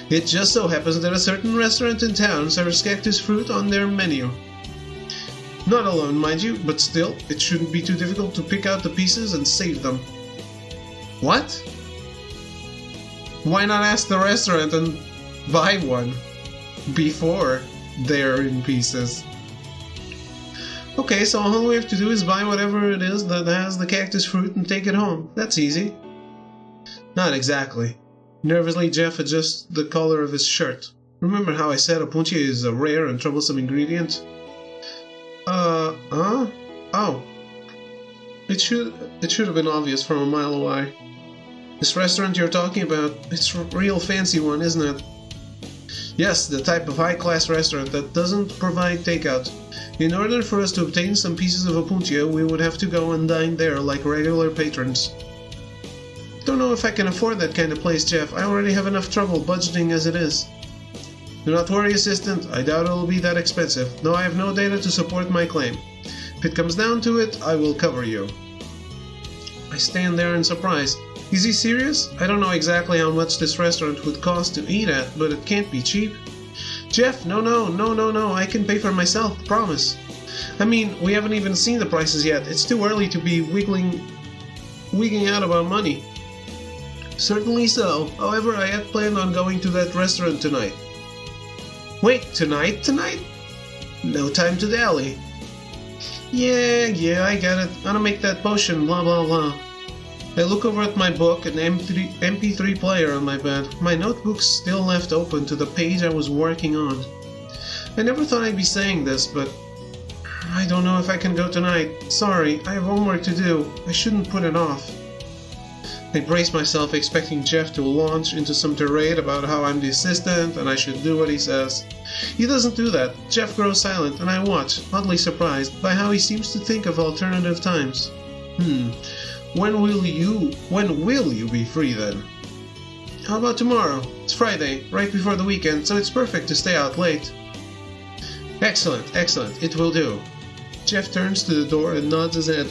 it just so happens that a certain restaurant in town serves cactus fruit on their menu. Not alone, mind you, but still, it shouldn't be too difficult to pick out the pieces and save them. What? Why not ask the restaurant and buy one before they're in pieces? Okay, so all we have to do is buy whatever it is that has the cactus fruit and take it home. That's easy. Not exactly. Nervously, Jeff adjusts the collar of his shirt. Remember how I said Opuntia is a rare and troublesome ingredient? Oh. It should have been obvious from a mile away. This restaurant you're talking about, it's a real fancy one, isn't it? Yes, the type of high-class restaurant that doesn't provide takeout. In order for us to obtain some pieces of Opuntia, we would have to go and dine there like regular patrons. Don't know if I can afford that kind of place, Jeff. I already have enough trouble budgeting as it is. Do not worry, assistant. I doubt it'll be that expensive, though I have no data to support my claim. If it comes down to it, I will cover you. I stand there in surprise. Is he serious? I don't know exactly how much this restaurant would cost to eat at, but it can't be cheap. Jeff, no, I can pay for myself, promise. I mean, we haven't even seen the prices yet. It's too early to be wigging out about money. Certainly so. However, I had planned on going to that restaurant tonight. Wait, tonight? No time to dally. Yeah, I get it. Gonna make that potion, blah blah blah. I look over at my book, an MP3 player on my bed. My notebook's still left open to the page I was working on. I never thought I'd be saying this, but I don't know if I can go tonight. Sorry, I have homework to do. I shouldn't put it off. I brace myself expecting Jeff to launch into some tirade about how I'm the assistant and I should do what he says. He doesn't do that. Jeff grows silent and I watch, oddly surprised by how he seems to think of alternative times. When will you be free then? How about tomorrow? It's Friday, right before the weekend, so it's perfect to stay out late. Excellent, it will do. Jeff turns to the door and nods his head.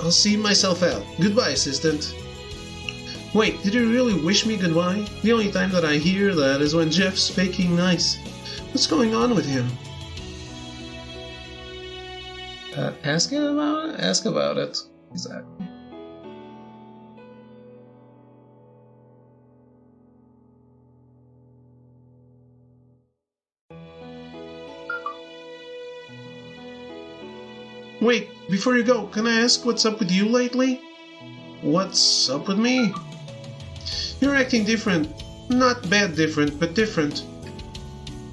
I'll see myself out. Goodbye, assistant. Wait, did you really wish me goodbye? The only time that I hear that is when Jeff's faking nice. What's going on with him? Ask about it. Exactly. Wait, before you go, can I ask what's up with you lately? What's up with me? You're acting different. Not bad different, but different.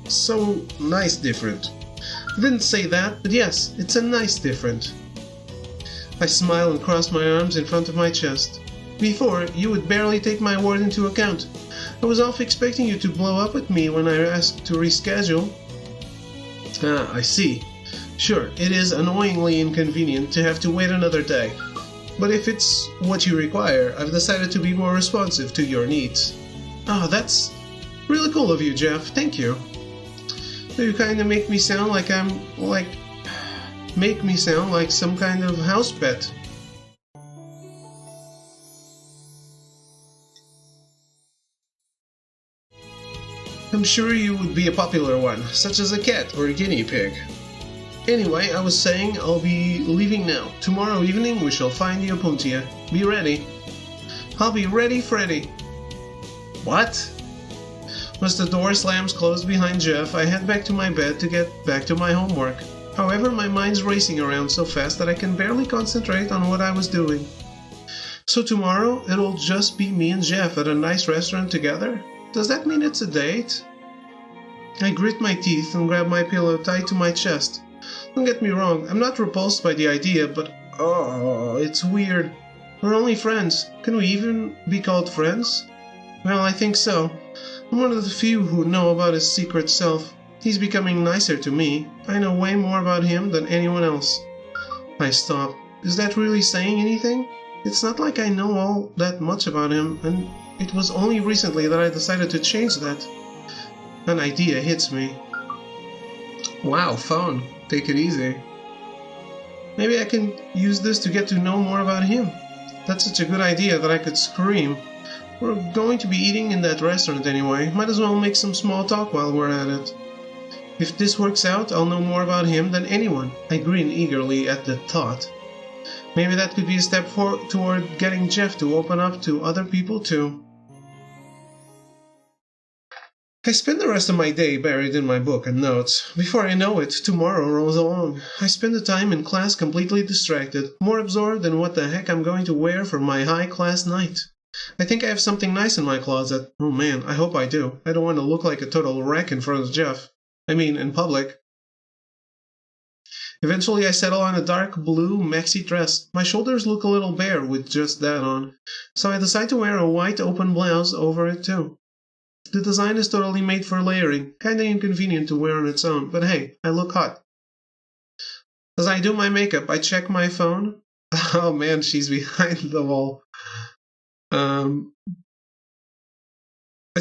So nice different. I didn't say that, but yes, it's a nice different. I smile and cross my arms in front of my chest. Before, you would barely take my word into account. I was off expecting you to blow up at me when I asked to reschedule. Ah, I see. Sure, it is annoyingly inconvenient to have to wait another day. But if it's what you require, I've decided to be more responsive to your needs. Oh, that's really cool of you, Jeff. Thank you. You kinda make me sound like some kind of house pet. I'm sure you would be a popular one, such as a cat or a guinea pig. Anyway, I was saying I'll be leaving now. Tomorrow evening we shall find the Opuntia. Be ready. I'll be ready, Freddy. What? Once the door slams closed behind Jeff, I head back to my bed to get back to my homework. However, my mind's racing around so fast that I can barely concentrate on what I was doing. So tomorrow, it'll just be me and Jeff at a nice restaurant together? Does that mean it's a date? I grit my teeth and grab my pillow tight to my chest. Don't get me wrong, I'm not repulsed by the idea, but it's weird. We're only friends. Can we even be called friends? Well, I think so. I'm one of the few who know about his secret self. He's becoming nicer to me. I know way more about him than anyone else. I stop. Is that really saying anything? It's not like I know all that much about him, and it was only recently that I decided to change that. An idea hits me. Wow, phone. Take it easy. Maybe I can use this to get to know more about him. That's such a good idea that I could scream. We're going to be eating in that restaurant anyway. Might as well make some small talk while we're at it. If this works out, I'll know more about him than anyone. I grin eagerly at the thought. Maybe that could be a step toward getting Jeff to open up to other people too. I spend the rest of my day buried in my book and notes. Before I know it, tomorrow rolls along. I spend the time in class completely distracted, more absorbed in what the heck I'm going to wear for my high-class night. I think I have something nice in my closet. Oh man, I hope I do. I don't want to look like a total wreck in front of Jeff. I mean, in public. Eventually I settle on a dark blue maxi dress. My shoulders look a little bare with just that on, so I decide to wear a white open blouse over it too. The design is totally made for layering, kinda inconvenient to wear on its own, but hey, I look hot. As I do my makeup, I check my phone. Oh man, she's behind the wall. I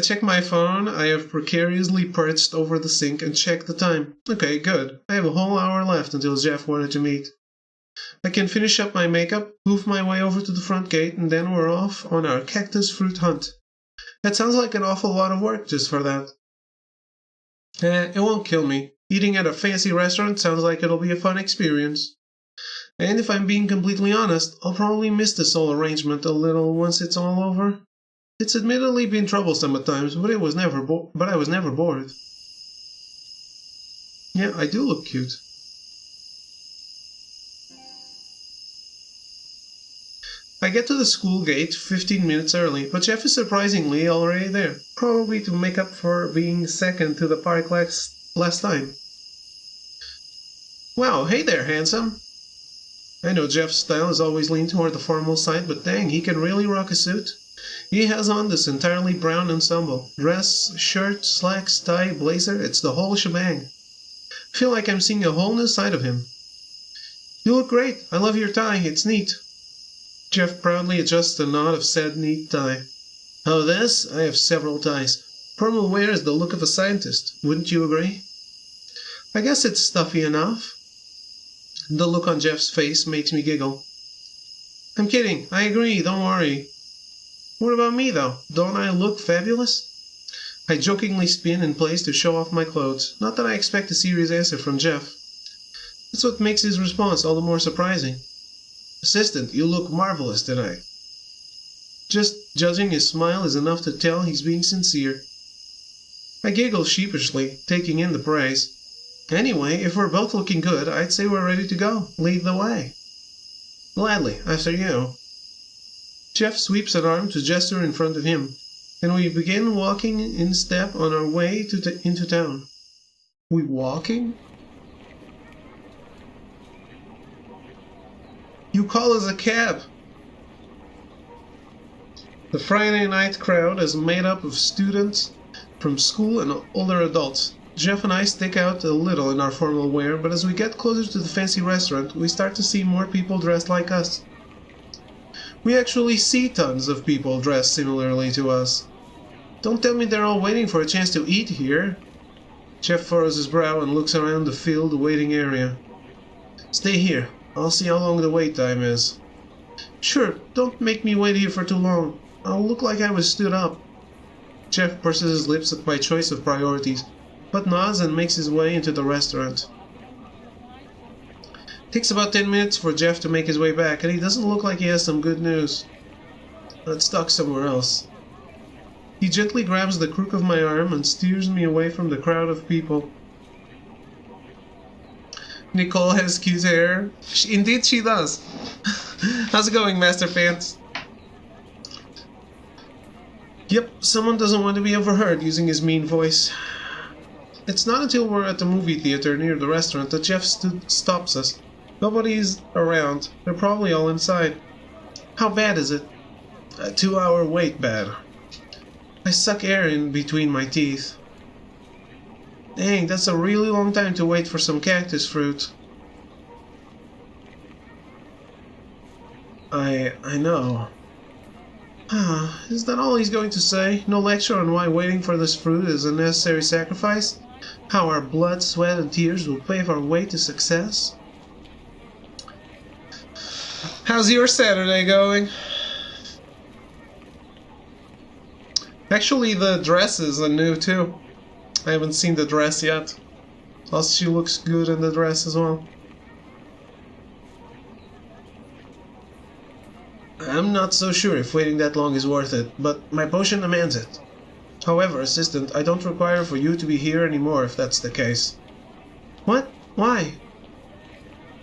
check my phone. I have precariously perched over the sink and check the time. Okay, good. I have a whole hour left until Jeff wanted to meet. I can finish up my makeup, move my way over to the front gate, and then we're off on our cactus fruit hunt. That sounds like an awful lot of work just for that. It won't kill me. Eating at a fancy restaurant sounds like it'll be a fun experience. And if I'm being completely honest, I'll probably miss this whole arrangement a little once it's all over. It's admittedly been troublesome at times, but I was never bored. Yeah, I do look cute. I get to the school gate 15 minutes early, but Jeff is surprisingly already there, probably to make up for being second to the park last time. Wow, hey there, handsome. I know Jeff's style has always leaned toward the formal side, but dang, he can really rock a suit. He has on this entirely brown ensemble. Dress, shirt, slacks, tie, blazer, it's the whole shebang. I feel like I'm seeing a whole new side of him. You look great. I love your tie. It's neat. Jeff proudly adjusts the knot of said neat tie. Oh, this? I have several ties. Formal wear is the look of a scientist. Wouldn't you agree? I guess it's stuffy enough. The look on Jeff's face makes me giggle. I'm kidding. I agree. Don't worry. What about me, though? Don't I look fabulous? I jokingly spin in place to show off my clothes. Not that I expect a serious answer from Jeff. That's what makes his response all the more surprising. Assistant, you look marvelous tonight. Just judging his smile is enough to tell he's being sincere. I giggle sheepishly, taking in the praise. Anyway, if we're both looking good, I'd say we're ready to go. Lead the way. Gladly, after you. Jeff sweeps an arm to gesture in front of him, and we begin walking in step on our way into town. We walking? You call us a cab. The Friday night crowd is made up of students from school and older adults. Jeff and I stick out a little in our formal wear, but as we get closer to the fancy restaurant, we start to see more people dressed like us. We actually see tons of people dressed similarly to us. Don't tell me they're all waiting for a chance to eat here. Jeff furrows his brow and looks around the filled waiting area. Stay here. I'll see how long the wait time is. Sure, don't make me wait here for too long. I'll look like I was stood up. Jeff purses his lips at my choice of priorities, but nods and makes his way into the restaurant. It takes about 10 minutes for Jeff to make his way back, and he doesn't look like he has some good news. Let's talk somewhere else. He gently grabs the crook of my arm and steers me away from the crowd of people. Nicole has cute hair. Indeed she does. How's it going, Master Pants? Yep, someone doesn't want to be overheard using his mean voice. It's not until we're at the movie theater near the restaurant that Jeff stops us. Nobody's around. They're probably all inside. How bad is it? A 2-hour wait bad. I suck air in between my teeth. Dang, that's a really long time to wait for some cactus fruit. I know. Is that all he's going to say? No lecture on why waiting for this fruit is a necessary sacrifice? How our blood, sweat, and tears will pave our way to success? How's your Saturday going? Actually, the dresses are new too. I haven't seen the dress yet. Plus, she looks good in the dress as well. I'm not so sure if waiting that long is worth it, but my potion demands it. However, Assistant, I don't require for you to be here anymore if that's the case. What? Why?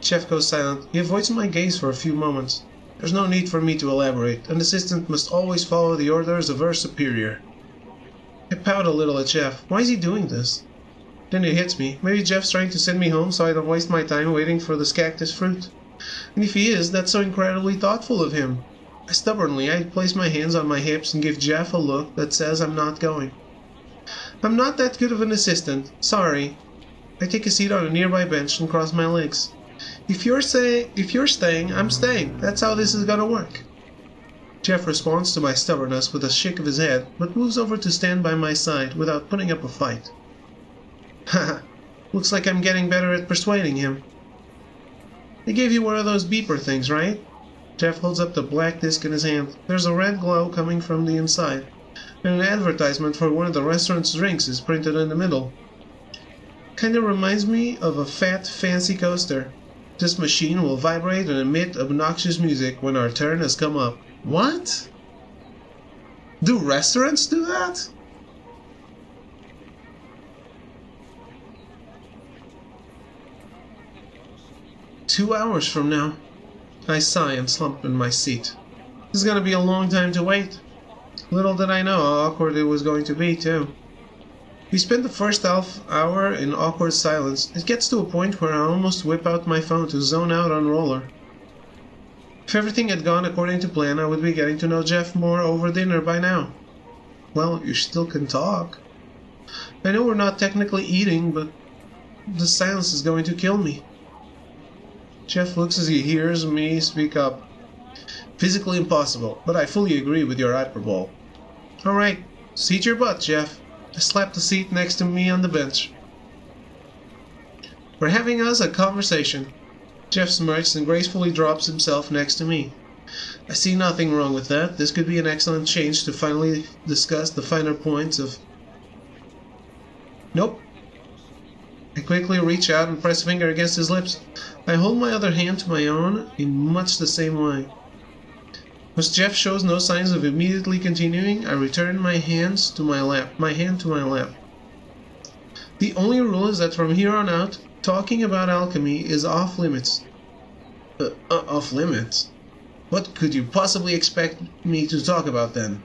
Chef goes silent. He avoids my gaze for a few moments. There's no need for me to elaborate. An assistant must always follow the orders of her superior. I pout a little at Jeff. Why is he doing this? Then it hits me. Maybe Jeff's trying to send me home so I don't waste my time waiting for this cactus fruit. And if he is, that's so incredibly thoughtful of him. Stubbornly, I place my hands on my hips and give Jeff a look that says I'm not going. I'm not that good of an assistant. Sorry. I take a seat on a nearby bench and cross my legs. If you're staying, I'm staying. That's how this is gonna work. Jeff responds to my stubbornness with a shake of his head, but moves over to stand by my side without putting up a fight. Haha, looks like I'm getting better at persuading him. They gave you one of those beeper things, right? Jeff holds up the black disc in his hand. There's a red glow coming from the inside, and an advertisement for one of the restaurant's drinks is printed in the middle. Kinda reminds me of a fat, fancy coaster. This machine will vibrate and emit obnoxious music when our turn has come up. What? Do restaurants do that? "2 hours from now." I sigh and slump in my seat. This is gonna be a long time to wait. Little did I know how awkward it was going to be, too. We spent the first half hour in awkward silence. It gets to a point where I almost whip out my phone to zone out on Roller. If everything had gone according to plan, I would be getting to know Jeff more over dinner by now. Well, you still can talk. I know we're not technically eating, but the silence is going to kill me. Jeff looks as he hears me speak up. Physically impossible, but I fully agree with your hyperbole. Alright, seat your butt, Jeff. I slapped the seat next to me on the bench. We're having us a conversation. Jeff smirks and gracefully drops himself next to me. I see nothing wrong with that. This could be an excellent change to finally discuss the finer points of... Nope. I quickly reach out and press a finger against his lips. I hold my other hand to my own in much the same way. As Jeff shows no signs of immediately continuing, I return my hand to my lap. The only rule is that from here on out, talking about alchemy is off limits. Off limits? What could you possibly expect me to talk about then?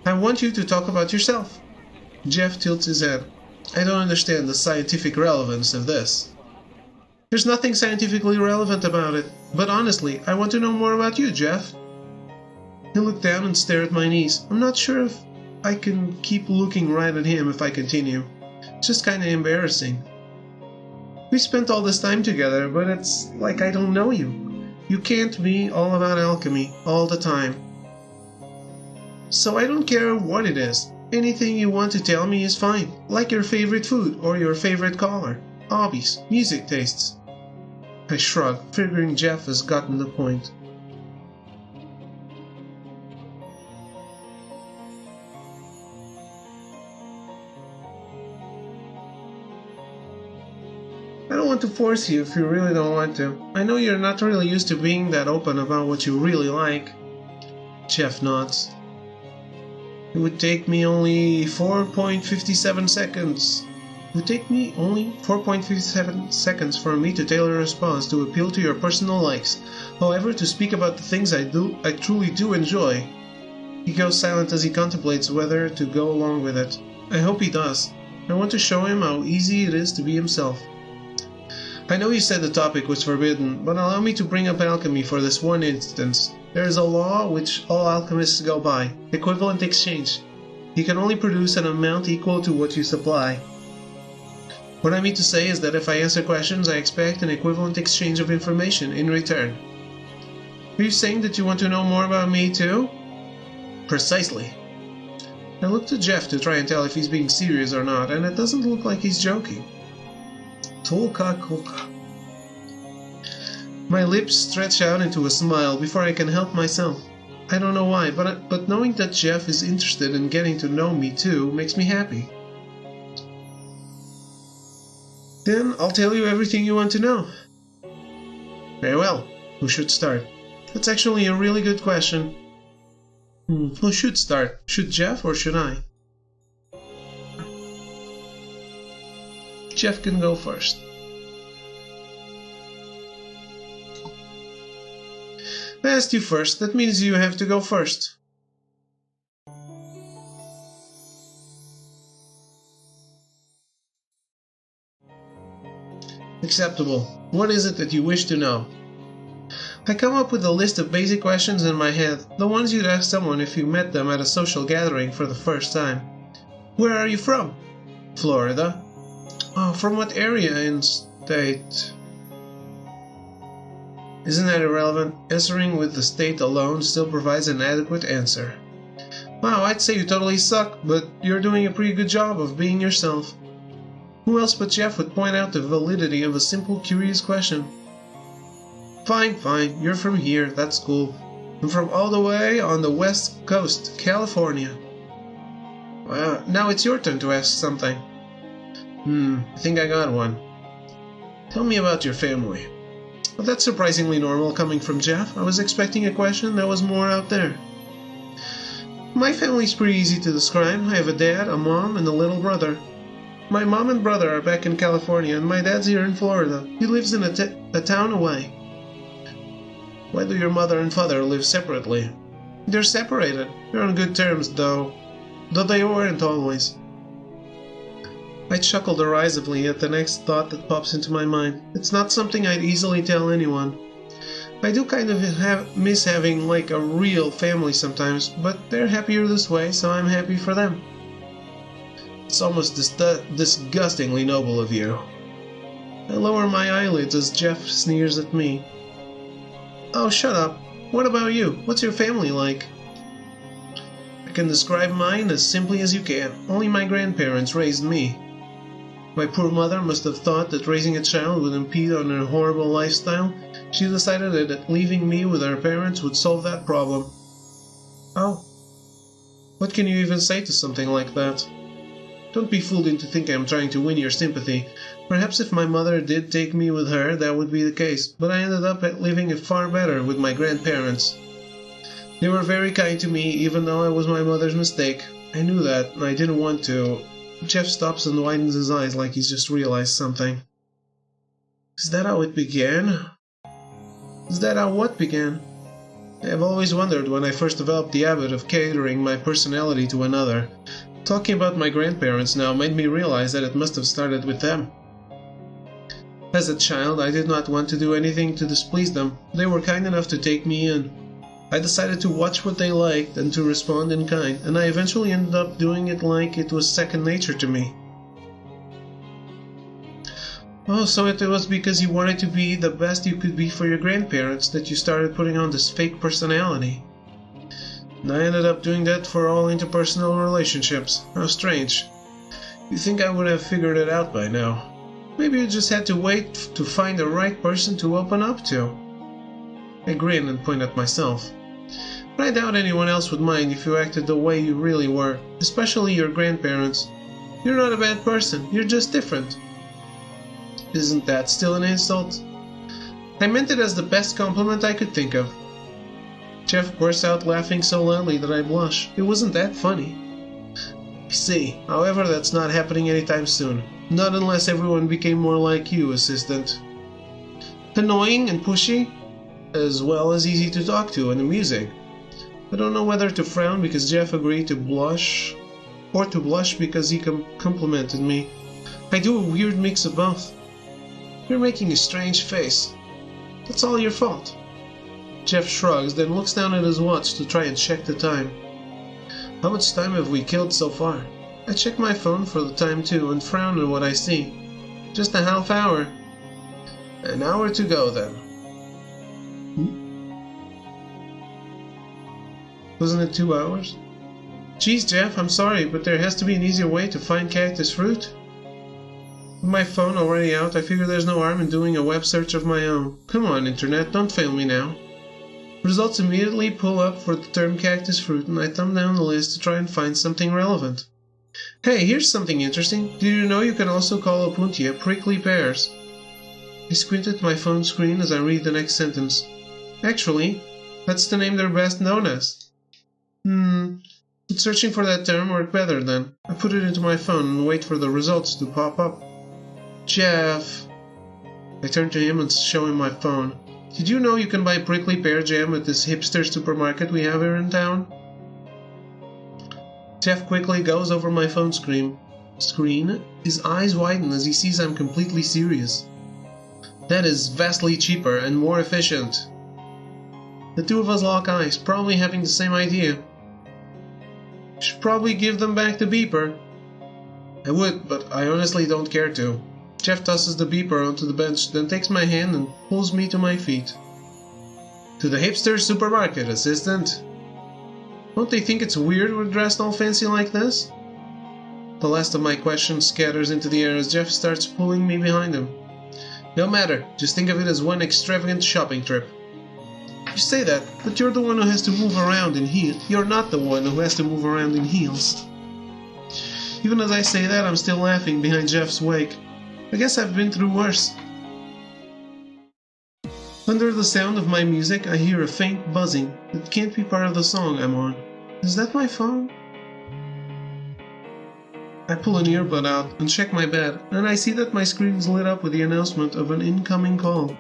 I want you to talk about yourself. Jeff tilts his head. I don't understand the scientific relevance of this. There's nothing scientifically relevant about it, but honestly, I want to know more about you, Jeff. He looked down and stared at my knees. I'm not sure if I can keep looking right at him if I continue. It's just kinda embarrassing. We spent all this time together, but it's like I don't know you. You can't be all about alchemy all the time. So I don't care what it is. Anything you want to tell me is fine, like your favorite food or your favorite color, hobbies, music tastes. I shrug, figuring Jeff has gotten the point. I don't want to force you if you really don't want to. I know you're not really used to being that open about what you really like. Jeff nods. It would take me only 4.57 seconds. It would take me only 4.57 seconds for me to tailor a response to appeal to your personal likes. However, to speak about the things I truly do enjoy. He goes silent as he contemplates whether to go along with it. I hope he does. I want to show him how easy it is to be himself. I know you said the topic was forbidden, but allow me to bring up alchemy for this one instance. There is a law which all alchemists go by, equivalent exchange. You can only produce an amount equal to what you supply. What I mean to say is that if I answer questions, I expect an equivalent exchange of information in return. Are you saying that you want to know more about me too? Precisely. I look to Jeff to try and tell if he's being serious or not, and it doesn't look like he's joking. Tolka Kolka. My lips stretch out into a smile before I can help myself. I don't know why, but knowing that Jeff is interested in getting to know me too makes me happy. Then I'll tell you everything you want to know. Very well. Who should start? That's actually a really good question. Who should start? Should Jeff or should I? Jeff can go first. I asked you first, that means you have to go first. Acceptable. What is it that you wish to know? I come up with a list of basic questions in my head, the ones you'd ask someone if you met them at a social gathering for the first time. Where are you from? Florida. Oh, from what area in state? Isn't that irrelevant? Answering with the state alone still provides an adequate answer. Wow, I'd say you totally suck, but you're doing a pretty good job of being yourself. Who else but Jeff would point out the validity of a simple, curious question? Fine, you're from here, that's cool. I'm from all the way on the west coast, California. Well, now it's your turn to ask something. I think I got one. Tell me about your family. Well, that's surprisingly normal coming from Jeff. I was expecting a question that was more out there. My family's pretty easy to describe. I have a dad, a mom, and a little brother. My mom and brother are back in California, and my dad's here in Florida. He lives in a town away. Why do your mother and father live separately? They're separated. They're on good terms, though they weren't always. I chuckle derisively at the next thought that pops into my mind. It's not something I'd easily tell anyone. I do kind of miss having like a real family sometimes, but they're happier this way, so I'm happy for them. It's almost disgustingly noble of you. I lower my eyelids as Jeff sneers at me. Oh, shut up. What about you? What's your family like? I can describe mine as simply as you can. Only my grandparents raised me. My poor mother must have thought that raising a child would impede on her horrible lifestyle. She decided that leaving me with her parents would solve that problem. Oh. What can you even say to something like that? Don't be fooled into thinking I'm trying to win your sympathy. Perhaps if my mother did take me with her, that would be the case, but I ended up living far better with my grandparents. They were very kind to me, even though it was my mother's mistake. I knew that, and I didn't want to. Jeff stops and widens his eyes like he's just realized something. Is that how it began? Is that how what began? I have always wondered when I first developed the habit of catering my personality to another. Talking about my grandparents now made me realize that it must have started with them. As a child, I did not want to do anything to displease them. They were kind enough to take me in. I decided to watch what they liked and to respond in kind, and I eventually ended up doing it like it was second nature to me. Oh, so it was because you wanted to be the best you could be for your grandparents that you started putting on this fake personality. And I ended up doing that for all interpersonal relationships. How strange. You'd think I would have figured it out by now. Maybe you just had to wait to find the right person to open up to. I grin and point at myself. But I doubt anyone else would mind if you acted the way you really were, especially your grandparents. You're not a bad person, you're just different. Isn't that still an insult? I meant it as the best compliment I could think of. Jeff bursts out laughing so loudly that I blush. It wasn't that funny. I see. However, that's not happening anytime soon. Not unless everyone became more like you, assistant. Annoying and pushy, as well as easy to talk to and amusing. I don't know whether to frown because Jeff agreed to blush, or to blush because he complimented me. I do a weird mix of both. You're making a strange face. That's all your fault. Jeff shrugs, then looks down at his watch to try and check the time. How much time have we killed so far? I check my phone for the time too and frown at what I see. Just a half hour. An hour to go then. Wasn't it 2 hours? Geez, Jeff, I'm sorry, but there has to be an easier way to find cactus fruit. With my phone already out, I figure there's no harm in doing a web search of my own. Come on, Internet, don't fail me now. Results immediately pull up for the term cactus fruit, and I thumb down the list to try and find something relevant. Hey, here's something interesting. Did you know you can also call opuntia prickly pears? I squint at my phone screen as I read the next sentence. Actually, that's the name they're best known as. Would searching for that term work better then? I put it into my phone and wait for the results to pop up. Jeff. I turn to him and show him my phone. Did you know you can buy prickly pear jam at this hipster supermarket we have here in town? Jeff quickly goes over my phone screen. His eyes widen as he sees I'm completely serious. That is vastly cheaper and more efficient. The two of us lock eyes, probably having the same idea. Should probably give them back the beeper. I would, but I honestly don't care to. Jeff tosses the beeper onto the bench, then takes my hand and pulls me to my feet. To the hipster supermarket, assistant. Don't they think it's weird we're dressed all fancy like this? The last of my questions scatters into the air as Jeff starts pulling me behind him. No matter, just think of it as one extravagant shopping trip. You say that, but you're the one who has to move around in heels. You're not the one who has to move around in heels. Even as I say that, I'm still laughing behind Jeff's wake. I guess I've been through worse. Under the sound of my music, I hear a faint buzzing that can't be part of the song I'm on. Is that my phone? I pull an earbud out and check my bed, and I see that my screen is lit up with the announcement of an incoming call.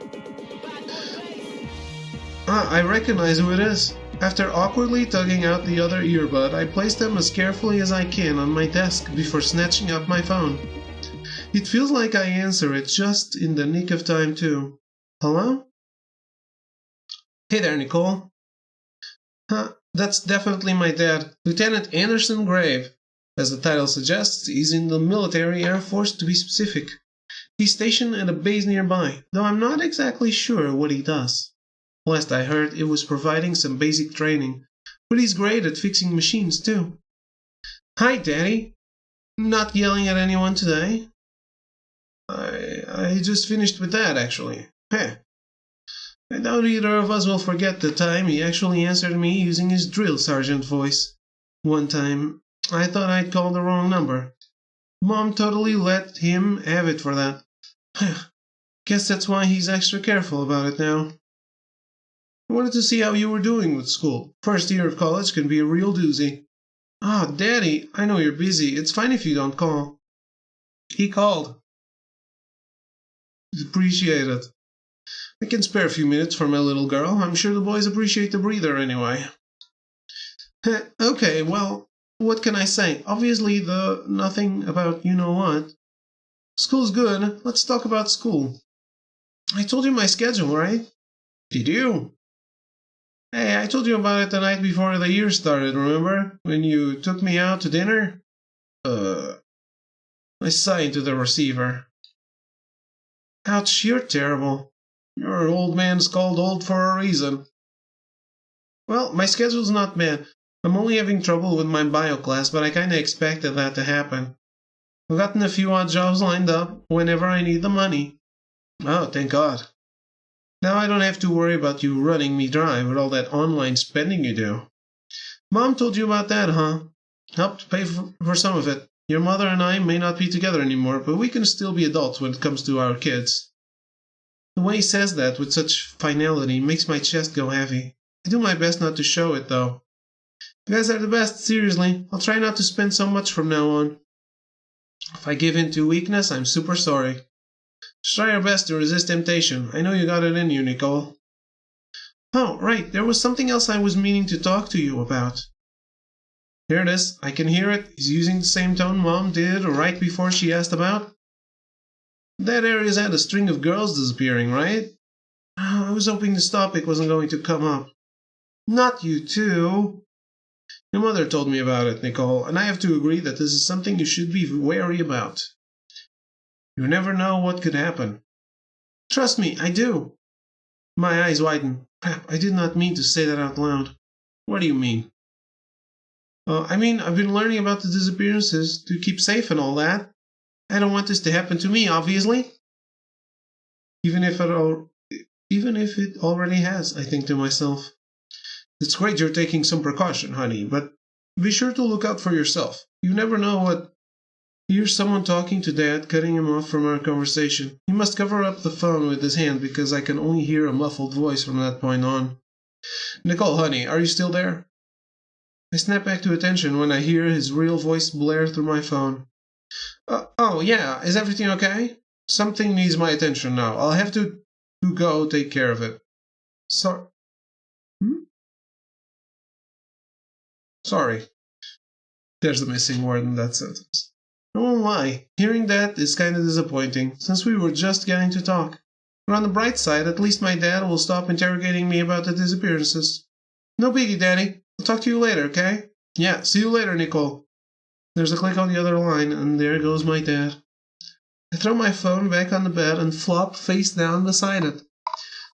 I recognize who it is. After awkwardly tugging out the other earbud, I place them as carefully as I can on my desk before snatching up my phone. It feels like I answer it just in the nick of time too. Hello? Hey there, Nicole. Huh, that's definitely my dad, Lieutenant Anderson Grave. As the title suggests, he's in the military Air Force to be specific. He's stationed at a base nearby, though I'm not exactly sure what he does. Last I heard, it was providing some basic training, but he's great at fixing machines too. Hi, Daddy. Not yelling at anyone today? I just finished with that, actually. Heh. I doubt either of us will forget the time he actually answered me using his drill sergeant voice. One time, I thought I'd called the wrong number. Mom totally let him have it for that. Guess that's why he's extra careful about it now. I wanted to see how you were doing with school. First year of college can be a real doozy. Ah, Daddy, I know you're busy. It's fine if you don't call. He called. Appreciate it. I can spare a few minutes for my little girl. I'm sure the boys appreciate the breather anyway. Okay, well, what can I say? Obviously, nothing about you know what. School's good. Let's talk about school. I told you my schedule, right? Did you? Hey, I told you about it the night before the year started, remember? When you took me out to dinner? I signed to the receiver. Ouch, you're terrible. Your old man's called old for a reason. Well, my schedule's not bad. I'm only having trouble with my bio class, but I kinda expected that to happen. I've gotten a few odd jobs lined up whenever I need the money. Oh, thank God. Now I don't have to worry about you running me dry with all that online spending you do. Mom told you about that, huh? Helped pay for some of it. Your mother and I may not be together anymore, but we can still be adults when it comes to our kids. The way he says that with such finality makes my chest go heavy. I do my best not to show it, though. You guys are the best, seriously. I'll try not to spend so much from now on. If I give in to weakness, I'm super sorry. Just try your best to resist temptation. I know you got it in you, Nicole. Oh, right, there was something else I was meaning to talk to you about. Here it is. I can hear it. He's using the same tone Mom did right before she asked about. That area's had a string of girls disappearing, right? I was hoping this topic wasn't going to come up. Not you too. Your mother told me about it, Nicole, and I have to agree that this is something you should be wary about. You never know what could happen. Trust me, I do. My eyes widen. Crap, I did not mean to say that out loud. What do you mean? I mean, I've been learning about the disappearances to keep safe and all that. I don't want this to happen to me, obviously. Even if it already has, I think to myself. It's great you're taking some precaution, honey, but be sure to look out for yourself. You never know what... Here's someone talking to Dad, cutting him off from our conversation. He must cover up the phone with his hand because I can only hear a muffled voice from that point on. Nicole, honey, are you still there? I snap back to attention when I hear his real voice blare through my phone. Oh, yeah, is everything okay? Something needs my attention now. I'll have to go take care of it. Sorry. Sorry. There's a missing word in that sentence. I won't lie, hearing that is kinda disappointing, since we were just getting to talk. But on the bright side, at least my dad will stop interrogating me about the disappearances. No biggie, Daddy. I'll talk to you later, okay? Yeah, see you later, Nicole. There's a click on the other line, and there goes my dad. I throw my phone back on the bed and flop face down beside it.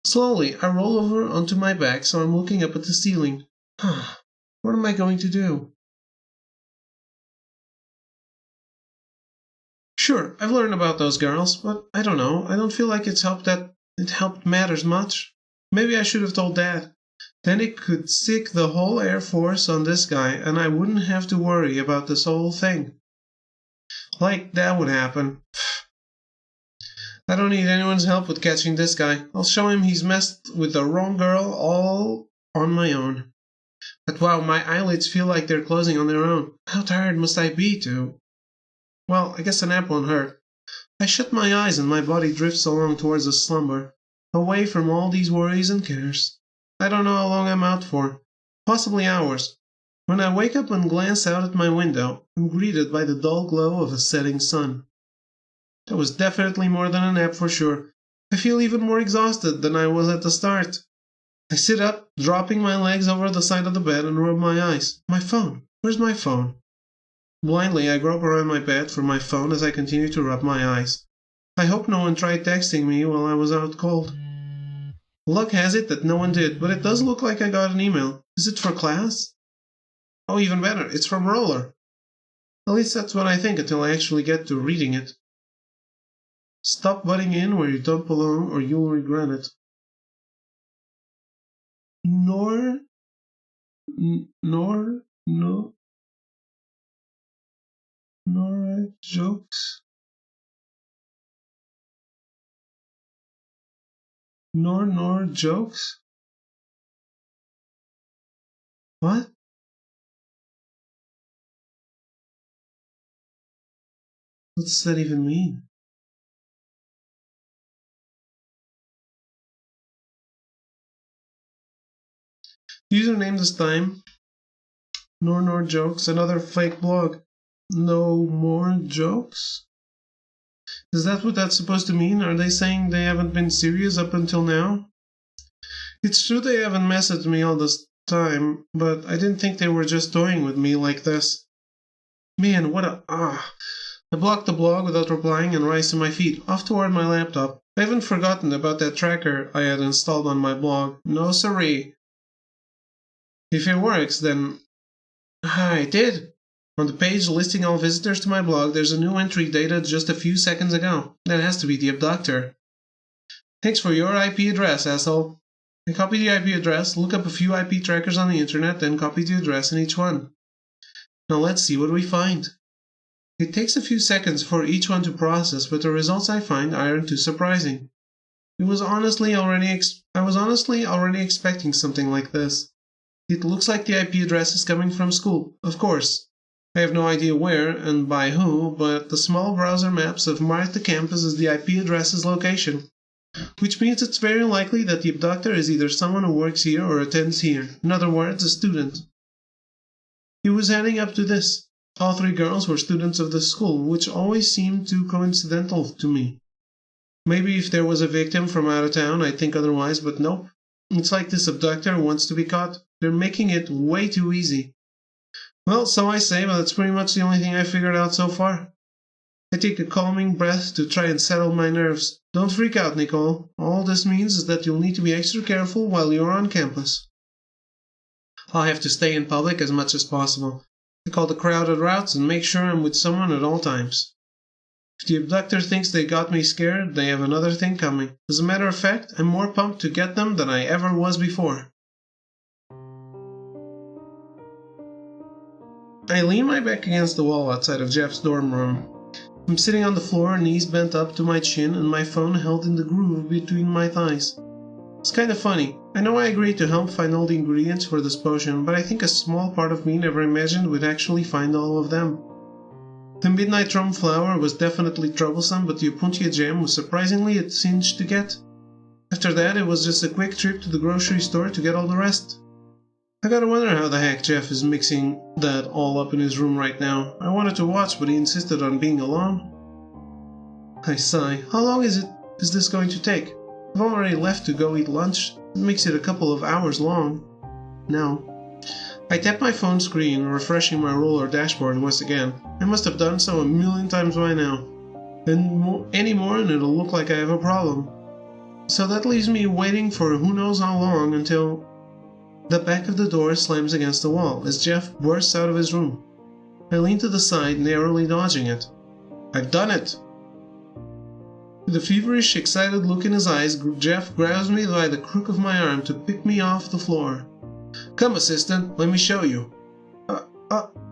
Slowly, I roll over onto my back so I'm looking up at the ceiling. What am I going to do? Sure, I've learned about those girls, but I don't know. I don't feel like it helped matters much. Maybe I should have told Dad. Then it could sick the whole Air Force on this guy, and I wouldn't have to worry about this whole thing. Like, that would happen. I don't need anyone's help with catching this guy. I'll show him he's messed with the wrong girl all on my own. But wow, my eyelids feel like they're closing on their own. How tired must I be to... Well, I guess a nap won't hurt. I shut my eyes and my body drifts along towards a slumber, away from all these worries and cares. I don't know how long I'm out for. Possibly hours. When I wake up and glance out at my window, I'm greeted by the dull glow of a setting sun. That was definitely more than a nap for sure. I feel even more exhausted than I was at the start. I sit up, dropping my legs over the side of the bed and rub my eyes. My phone. Where's my phone? Blindly, I grope around my bed for my phone as I continue to rub my eyes. I hope no one tried texting me while I was out cold. Luck has it that no one did, but it does look like I got an email. Is it for class? Oh, even better, it's from Roller. At least that's what I think until I actually get to reading it. Stop butting in where you don't belong or you'll regret it. Nor jokes. Nor jokes? What? What does that even mean? Username this time. Nor jokes. Another fake blog. No more jokes? Is that what that's supposed to mean? Are they saying they haven't been serious up until now? It's true they haven't messaged me all this time, but I didn't think they were just toying with me like this. Man, what a... I blocked the blog without replying and rise to my feet, off toward my laptop. I haven't forgotten about that tracker I had installed on my blog. No siree. If it works, then... I did! On the page listing all visitors to my blog, there's a new entry dated just a few seconds ago. That has to be the abductor. Thanks for your IP address, asshole. I copy the IP address, look up a few IP trackers on the internet, then copy the address in each one. Now let's see what we find. It takes a few seconds for each one to process, but the results I find aren't too surprising. I was honestly already expecting something like this. It looks like the IP address is coming from school, of course. I have no idea where and by who, but the small browser maps have marked the campus as the IP address's location, which means it's very likely that the abductor is either someone who works here or attends here, in other words, a student. He was heading up to this. All three girls were students of the school, which always seemed too coincidental to me. Maybe if there was a victim from out of town, I'd think otherwise, but nope. It's like this abductor wants to be caught. They're making it way too easy. Well, so I say, but that's pretty much the only thing I figured out so far. I take a calming breath to try and settle my nerves. Don't freak out, Nicole. All this means is that you'll need to be extra careful while you're on campus. I'll have to stay in public as much as possible. I call the crowded routes and make sure I'm with someone at all times. If the abductor thinks they got me scared, they have another thing coming. As a matter of fact, I'm more pumped to get them than I ever was before. I lean my back against the wall outside of Jeff's dorm room. I'm sitting on the floor, knees bent up to my chin and my phone held in the groove between my thighs. It's kind of funny. I know I agreed to help find all the ingredients for this potion, but I think a small part of me never imagined we'd actually find all of them. The midnight rum flower was definitely troublesome, but the opuntia gem was surprisingly a cinch to get. After that, it was just a quick trip to the grocery store to get all the rest. I gotta wonder how the heck Jeff is mixing that all up in his room right now. I wanted to watch, but he insisted on being alone. I sigh. How long is this going to take? I've already left to go eat lunch. It makes it a couple of hours long. Now. I tap my phone screen, refreshing my roller dashboard once again. I must have done so a million times by now. Any more and it'll look like I have a problem. So that leaves me waiting for who knows how long until... The back of the door slams against the wall as Jeff bursts out of his room. I lean to the side, narrowly dodging it. I've done it! With a feverish, excited look in his eyes, Jeff grabs me by the crook of my arm to pick me off the floor. Come, assistant, let me show you.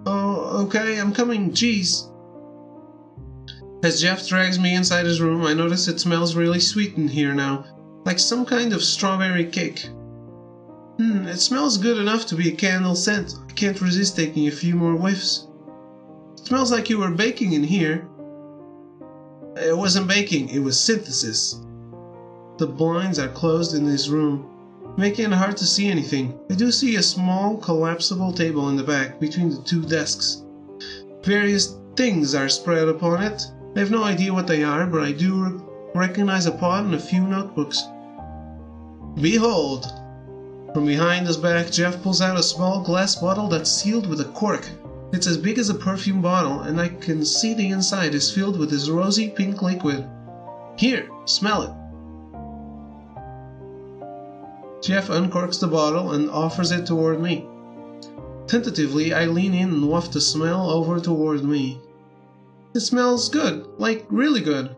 Okay, I'm coming, jeez. As Jeff drags me inside his room, I notice it smells really sweet in here now, like some kind of strawberry cake. It smells good enough to be a candle scent. I can't resist taking a few more whiffs. It smells like you were baking in here. It wasn't baking, it was synthesis. The blinds are closed in this room, making it hard to see anything. I do see a small, collapsible table in the back, between the two desks. Various things are spread upon it. I have no idea what they are, but I do recognize a pot and a few notebooks. Behold! From behind his back, Jeff pulls out a small glass bottle that's sealed with a cork. It's as big as a perfume bottle, and I can see the inside is filled with this rosy pink liquid. Here, smell it. Jeff uncorks the bottle and offers it toward me. Tentatively, I lean in and waft the smell over toward me. It smells good, like really good.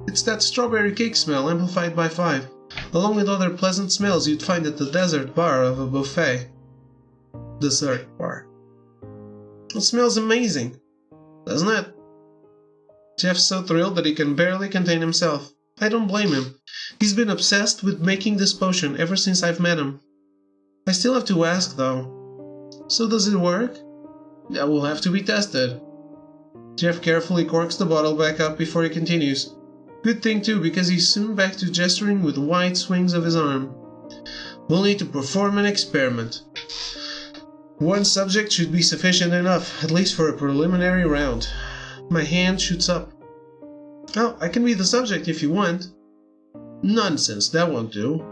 It's that strawberry cake smell amplified by 5, along with other pleasant smells you'd find at the dessert bar of a buffet. Dessert bar. It smells amazing, doesn't it? Jeff's so thrilled that he can barely contain himself. I don't blame him. He's been obsessed with making this potion ever since I've met him. I still have to ask though. So does it work? That will have to be tested. Jeff carefully corks the bottle back up before he continues. Good thing too, because he's soon back to gesturing with wide swings of his arm. We'll need to perform an experiment. One subject should be sufficient enough, at least for a preliminary round. My hand shoots up. Oh, I can be the subject if you want. Nonsense, that won't do.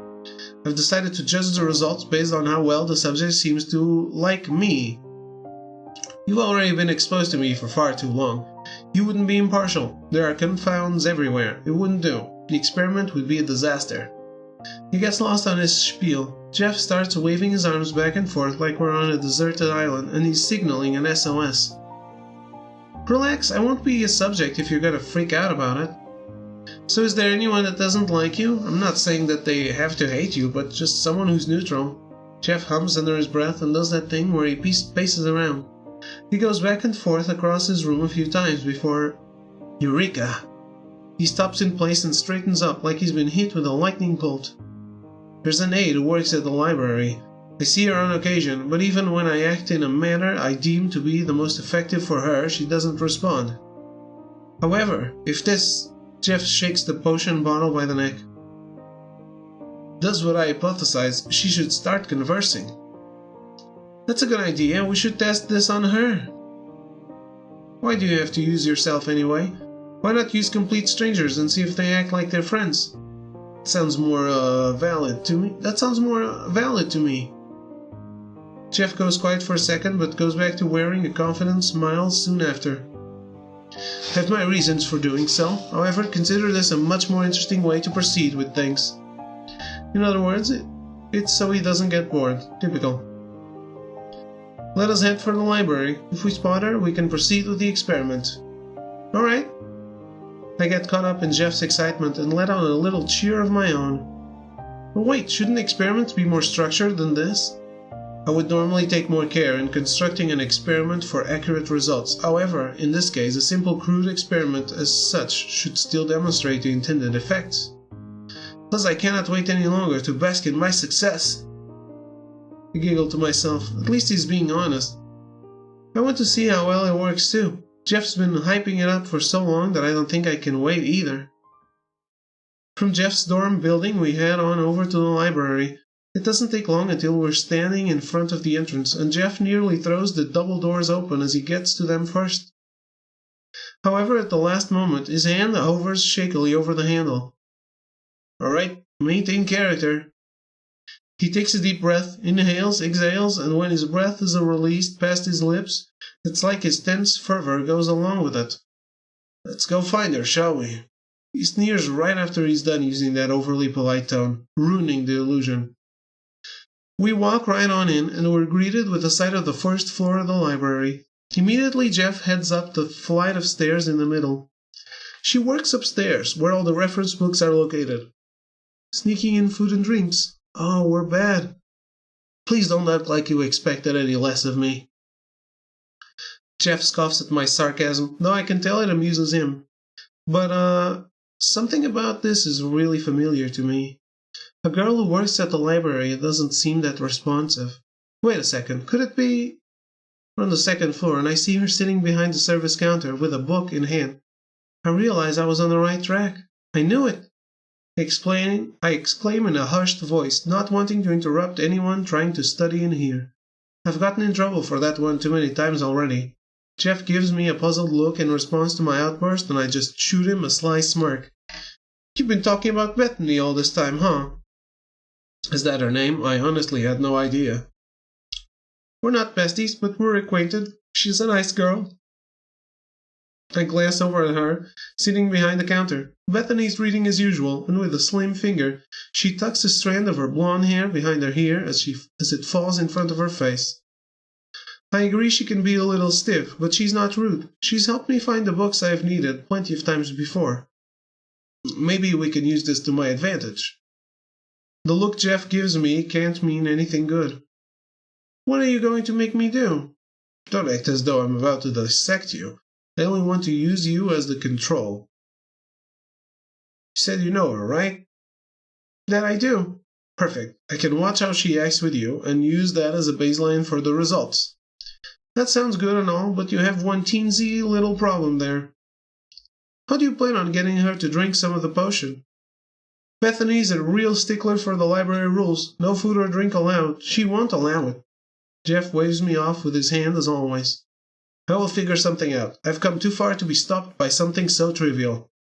I've decided to judge the results based on how well the subject seems to like me. You've already been exposed to me for far too long. You wouldn't be impartial. There are confounds everywhere. It wouldn't do. The experiment would be a disaster. He gets lost on his spiel. Jeff starts waving his arms back and forth like we're on a deserted island, and he's signaling an SOS. Relax, I won't be a subject if you're gonna freak out about it. So is there anyone that doesn't like you? I'm not saying that they have to hate you, but just someone who's neutral. Jeff hums under his breath and does that thing where he paces around. He goes back and forth across his room a few times before... Eureka! He stops in place and straightens up like he's been hit with a lightning bolt. There's an aide who works at the library. I see her on occasion, but even when I act in a manner I deem to be the most effective for her, she doesn't respond. However, if this... Jeff shakes the potion bottle by the neck. Does what I hypothesize, she should start conversing. That's a good idea, we should test this on her. Why do you have to use yourself anyway? Why not use complete strangers and see if they act like they're friends? That sounds more valid to me. Jeff goes quiet for a second, but goes back to wearing a confident smile soon after. I have my reasons for doing so, however, consider this a much more interesting way to proceed with things. In other words, it's so he doesn't get bored. Typical. Let us head for the library. If we spot her, we can proceed with the experiment. Alright. I get caught up in Jeff's excitement and let out a little cheer of my own. But wait, shouldn't experiments be more structured than this? I would normally take more care in constructing an experiment for accurate results. However, in this case, a simple crude experiment as such should still demonstrate the intended effects. Plus, I cannot wait any longer to bask in my success. I giggle to myself. At least he's being honest. I want to see how well it works too. Jeff's been hyping it up for so long that I don't think I can wait either. From Jeff's dorm building, we head on over to the library. It doesn't take long until we're standing in front of the entrance, and Jeff nearly throws the double doors open as he gets to them first. However, at the last moment, his hand hovers shakily over the handle. Alright, maintain character. He takes a deep breath, inhales, exhales, and when his breath is released past his lips, it's like his tense fervor goes along with it. Let's go find her, shall we? He sneers right after he's done using that overly polite tone, ruining the illusion. We walk right on in, and we're greeted with a sight of the first floor of the library. Immediately, Jeff heads up the flight of stairs in the middle. She works upstairs, where all the reference books are located. Sneaking in food and drinks. Oh, we're bad. Please don't act like you expected any less of me. Jeff scoffs at my sarcasm, though I can tell it amuses him. But, something about this is really familiar to me. A girl who works at the library doesn't seem that responsive. Wait a second, could it be... We're on the second floor, and I see her sitting behind the service counter with a book in hand. I realize I was on the right track. I knew it! I exclaim in a hushed voice, not wanting to interrupt anyone trying to study in here. I've gotten in trouble for that one too many times already. Jeff gives me a puzzled look in response to my outburst, and I just shoot him a sly smirk. You've been talking about Bethany all this time, huh? Is that her name? I honestly had no idea. We're not besties, but we're acquainted. She's a nice girl. I glance over at her, sitting behind the counter. Bethany's reading as usual, and with a slim finger, she tucks a strand of her blonde hair behind her ear as it falls in front of her face. I agree she can be a little stiff, but she's not rude. She's helped me find the books I've needed plenty of times before. Maybe we can use this to my advantage. The look Jeff gives me can't mean anything good. What are you going to make me do? Don't act as though I'm about to dissect you. I only want to use you as the control. You said you know her, right? That I do. Perfect. I can watch how she acts with you and use that as a baseline for the results. That sounds good and all, but you have one teensy little problem there. How do you plan on getting her to drink some of the potion? Bethany's a real stickler for the library rules. No food or drink allowed. She won't allow it. Jeff waves me off with his hand as always. I will figure something out. I've come too far to be stopped by something so trivial.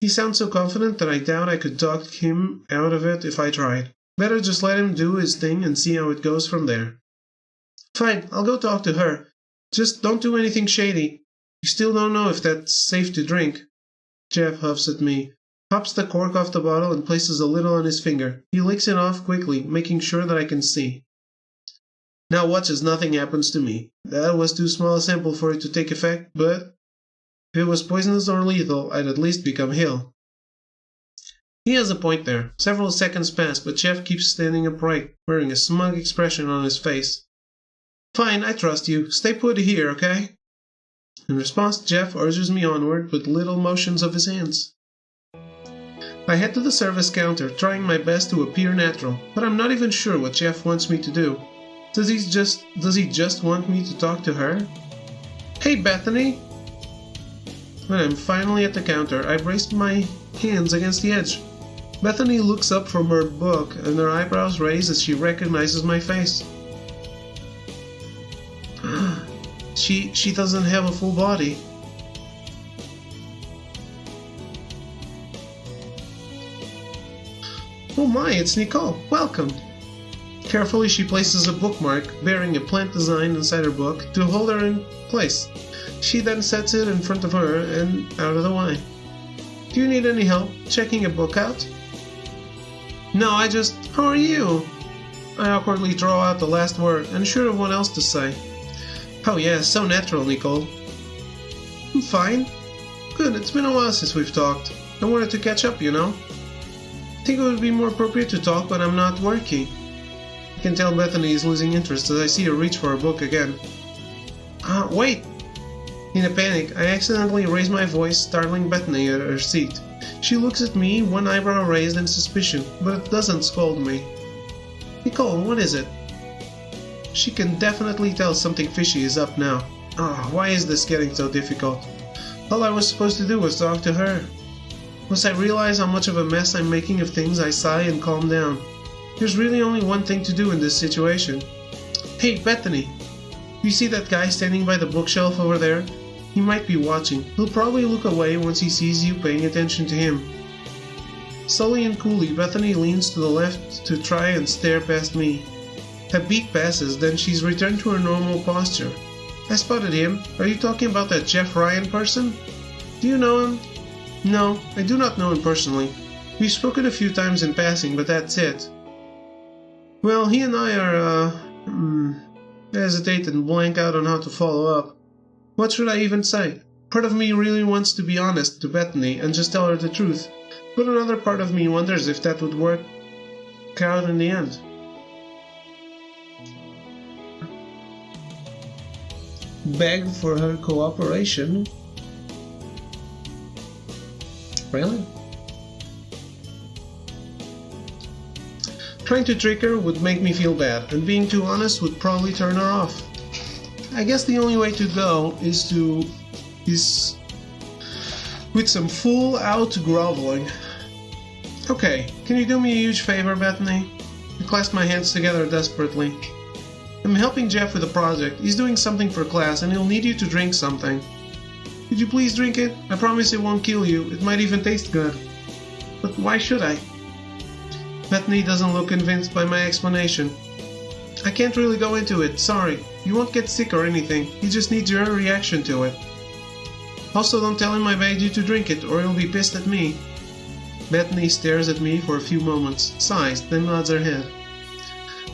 He sounds so confident that I doubt I could talk him out of it if I tried. Better just let him do his thing and see how it goes from there. Fine, I'll go talk to her. Just don't do anything shady. You still don't know if that's safe to drink. Jeff huffs at me, pops the cork off the bottle and places a little on his finger. He licks it off quickly, making sure that I can see. Now watch as nothing happens to me. That was too small a sample for it to take effect, but if it was poisonous or lethal, I'd at least become ill. He has a point there. Several seconds pass, but Jeff keeps standing upright, wearing a smug expression on his face. Fine, I trust you. Stay put here, okay? In response, Jeff urges me onward with little motions of his hands. I head to the service counter, trying my best to appear natural, but I'm not even sure what Jeff wants me to do. Does he just want me to talk to her? Hey, Bethany! When I'm finally at the counter, I brace my hands against the edge. Bethany looks up from her book, and her eyebrows raise as she recognizes my face. She doesn't have a full body. Oh my, it's Nicole. Welcome! Carefully, she places a bookmark bearing a plant design inside her book to hold her in place. She then sets it in front of her and out of the way. Do you need any help checking a book out? No, how are you? I awkwardly draw out the last word, unsure of what else to say. Oh yeah, so natural, Nicole. I'm fine. Good, it's been a while since we've talked. I wanted to catch up, you know. I think it would be more appropriate to talk when I'm not working. I can tell Bethany is losing interest as I see her reach for her book again. Wait! In a panic, I accidentally raise my voice, startling Bethany at her seat. She looks at me, one eyebrow raised in suspicion, but it doesn't scold me. Nicole, what is it? She can definitely tell something fishy is up now. Why is this getting so difficult? All I was supposed to do was talk to her. Once I realize how much of a mess I'm making of things, I sigh and calm down. There's really only one thing to do in this situation. Hey, Bethany! You see that guy standing by the bookshelf over there? He might be watching. He'll probably look away once he sees you paying attention to him. Slowly and coolly, Bethany leans to the left to try and stare past me. A beat passes, then she's returned to her normal posture. I spotted him. Are you talking about that Jeff Ryan person? Do you know him? No, I do not know him personally. We've spoken a few times in passing, but that's it. Well, he and I are, hesitate and blank out on how to follow up. What should I even say? Part of me really wants to be honest to Bethany and just tell her the truth, but another part of me wonders if that would work out in the end. Beg for her cooperation? Really? Trying to trick her would make me feel bad, and being too honest would probably turn her off. I guess the only way to go is with some full-out groveling. Okay, can you do me a huge favor, Bethany? I clasp my hands together desperately. I'm helping Jeff with a project. He's doing something for class, and he'll need you to drink something. Could you please drink it? I promise it won't kill you. It might even taste good. But why should I? Bethany doesn't look convinced by my explanation. I can't really go into it, sorry. You won't get sick or anything, he just needs your reaction to it. Also, don't tell him I begged you to drink it, or he'll be pissed at me. Bethany stares at me for a few moments, sighs, then nods her head.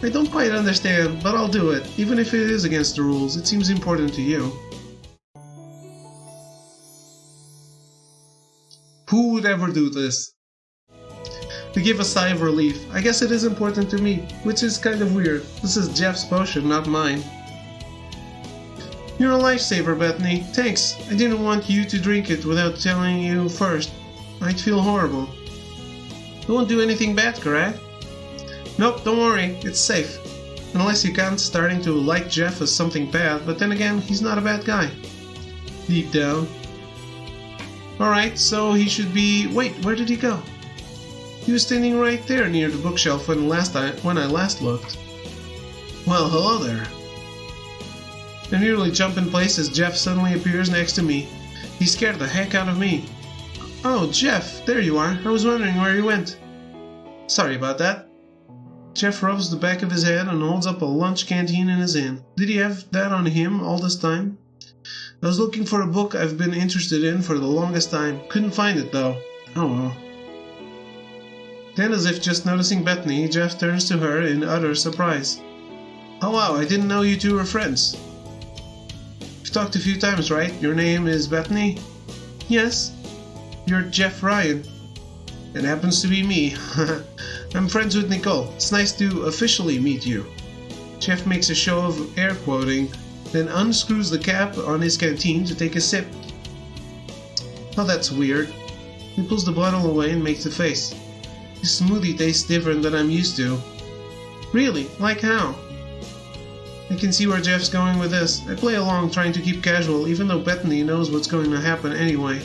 I don't quite understand, but I'll do it, even if it is against the rules. It seems important to you. Who would ever do this? We give a sigh of relief. I guess it is important to me, which is kind of weird. This is Jeff's potion, not mine. You're a lifesaver, Bethany. Thanks. I didn't want you to drink it without telling you first. I'd feel horrible. It won't do anything bad, correct? Nope, don't worry. It's safe. Unless you can't starting to like Jeff as something bad, but then again, he's not a bad guy. Deep down. Alright, so he should be... Wait, where did he go? He was standing right there near the bookshelf when I last looked. Well, hello there. I nearly jump in place as Jeff suddenly appears next to me. He scared the heck out of me. Oh, Jeff, there you are. I was wondering where you went. Sorry about that. Jeff rubs the back of his head and holds up a lunch canteen in his hand. Did he have that on him all this time? I was looking for a book I've been interested in for the longest time. Couldn't find it though. Oh well. Then, as if just noticing Bethany, Jeff turns to her in utter surprise. Oh wow, I didn't know you two were friends. We've talked a few times, right? Your name is Bethany? Yes. You're Jeff Ryan. It happens to be me. I'm friends with Nicole. It's nice to officially meet you. Jeff makes a show of air quoting, then unscrews the cap on his canteen to take a sip. Oh, that's weird. He pulls the bottle away and makes a face. His smoothie tastes different than I'm used to. Really? Like how? I can see where Jeff's going with this. I play along trying to keep casual, even though Bethany knows what's going to happen anyway.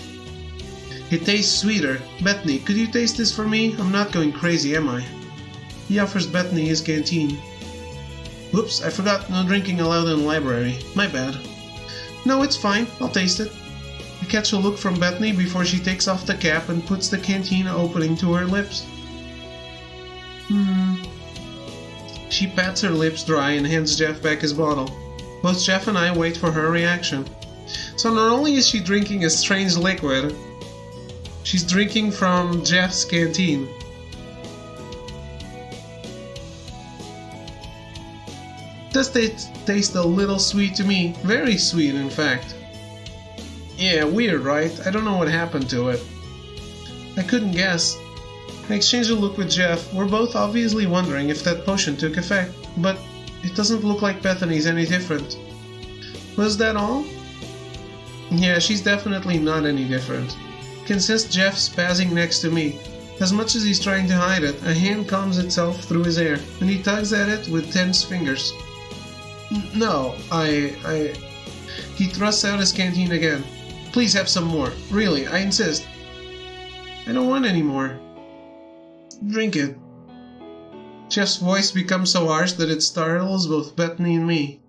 It tastes sweeter. Bethany, could you taste this for me? I'm not going crazy, am I? He offers Bethany his canteen. Whoops, I forgot, no drinking allowed in the library. My bad. No, it's fine. I'll taste it. I catch a look from Bethany before she takes off the cap and puts the canteen opening to her lips. She pats her lips dry and hands Jeff back his bottle. Both Jeff and I wait for her reaction. So not only is she drinking a strange liquid, she's drinking from Jeff's canteen. Does taste a little sweet to me. Very sweet, in fact. Yeah, weird, right? I don't know what happened to it. I couldn't guess. I exchange a look with Jeff. We're both obviously wondering if that potion took effect, but it doesn't look like Bethany's any different. Was that all? Yeah, she's definitely not any different. I can sense Jeff spazzing next to me. As much as he's trying to hide it, a hand combs itself through his hair, and he tugs at it with tense fingers. No, He thrusts out his canteen again. Please have some more. Really, I insist. I don't want any more. Drink it. Jeff's voice becomes so harsh that it startles both Bethany and me.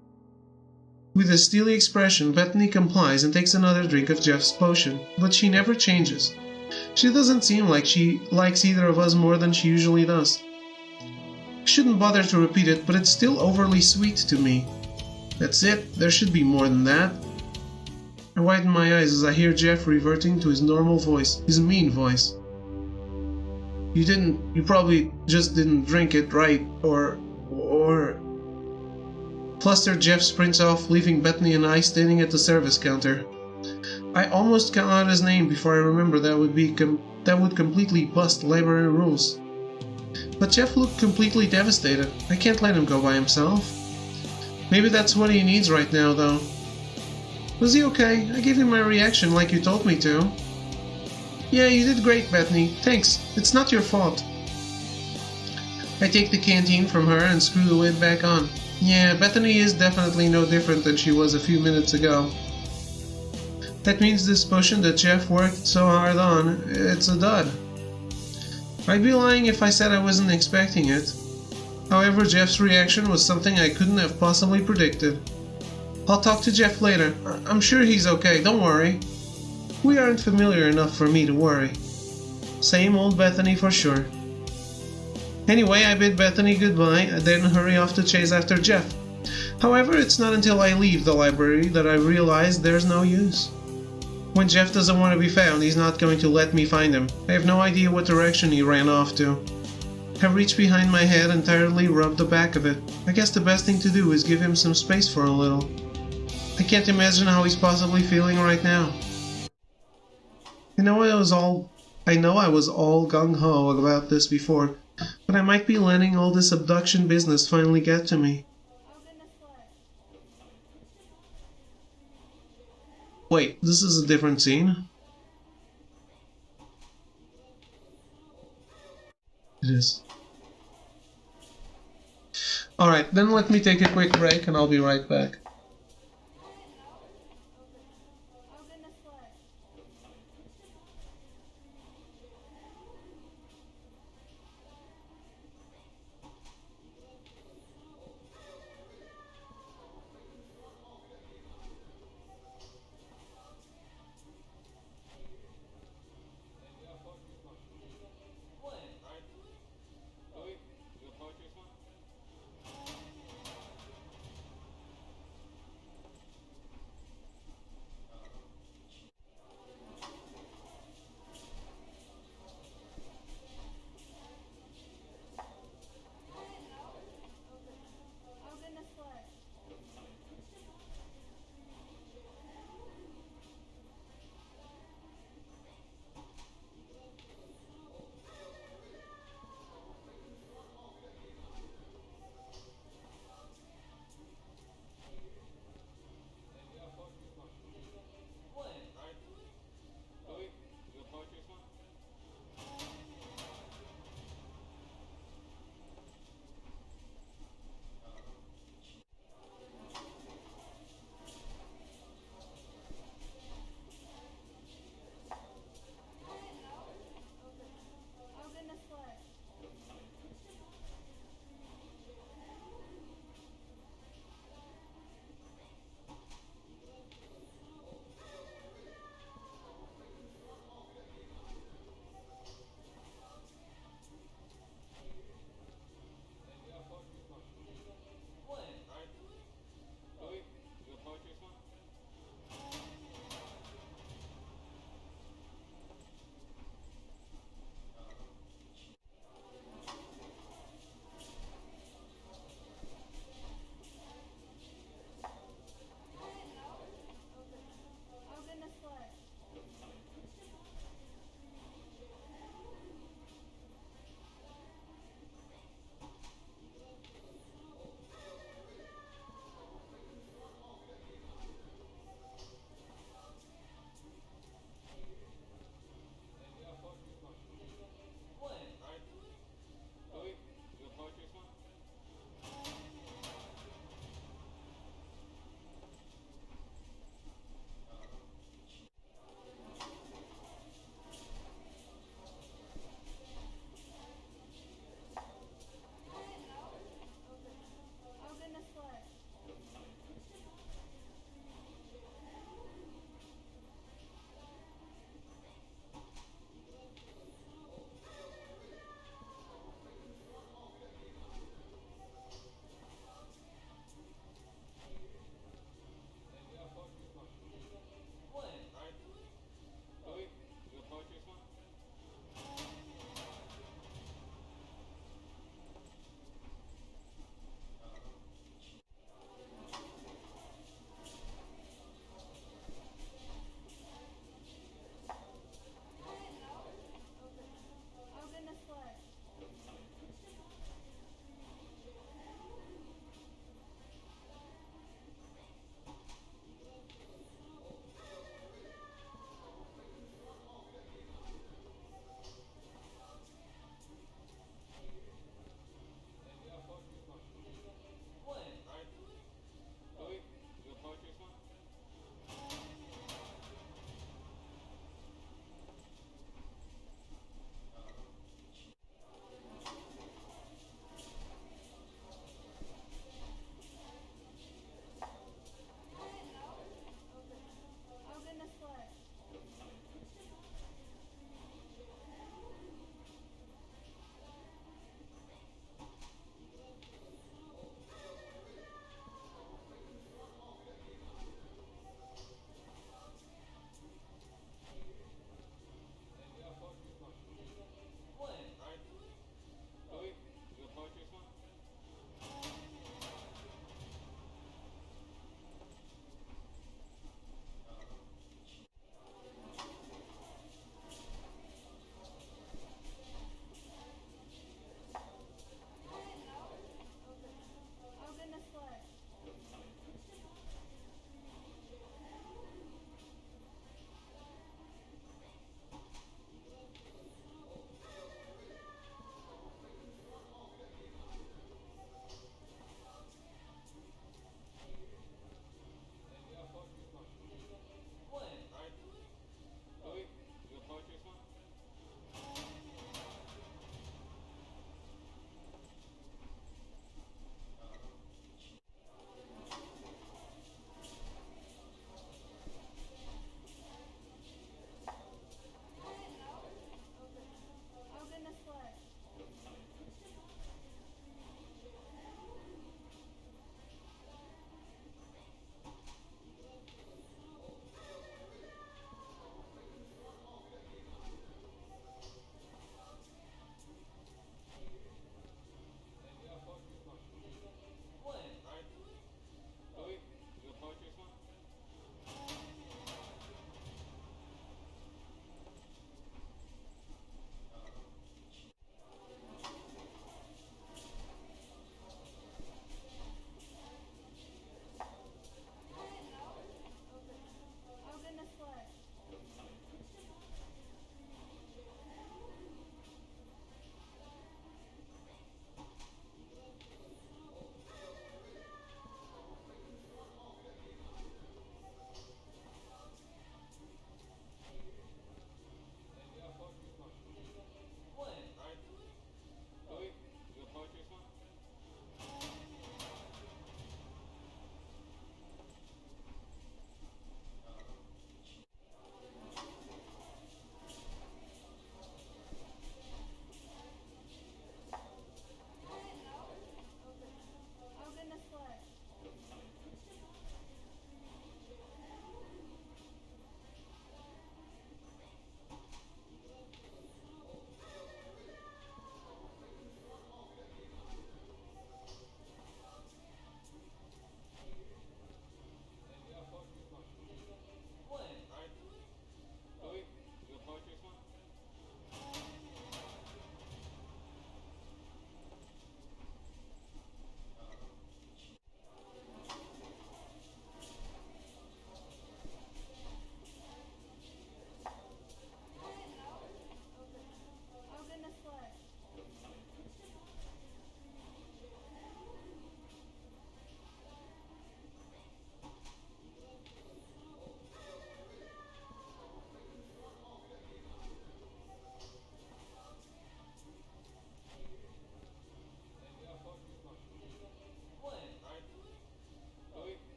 With a steely expression, Bethany complies and takes another drink of Jeff's potion, but she never changes. She doesn't seem like she likes either of us more than she usually does. I shouldn't bother to repeat it, but it's still overly sweet to me. That's it, there should be more than that. I widen my eyes as I hear Jeff reverting to his normal voice, his mean voice. You probably just didn't drink it right, or... Flustered, Jeff sprints off, leaving Bethany and I standing at the service counter. I almost call out his name before I remember that would completely bust library rules. But Jeff looked completely devastated. I can't let him go by himself. Maybe that's what he needs right now, though. Was he okay? I gave him my reaction like you told me to. Yeah, you did great, Bethany. Thanks. It's not your fault. I take the canteen from her and screw the lid back on. Yeah, Bethany is definitely no different than she was a few minutes ago. That means this potion that Jeff worked so hard on, it's a dud. I'd be lying if I said I wasn't expecting it. However, Jeff's reaction was something I couldn't have possibly predicted. I'll talk to Jeff later. I'm sure he's okay, don't worry. We aren't familiar enough for me to worry. Same old Bethany for sure. Anyway, I bid Bethany goodbye and then hurry off to chase after Jeff. However, it's not until I leave the library that I realize there's no use. When Jeff doesn't want to be found, he's not going to let me find him. I have no idea what direction he ran off to. I reach behind my head and tiredly rub the back of it. I guess the best thing to do is give him some space for a little. I can't imagine how he's possibly feeling right now. I know I was all gung-ho about this before, but I might be letting all this abduction business finally get to me. Wait, this is a different scene? It is. Alright, then let me take a quick break and I'll be right back.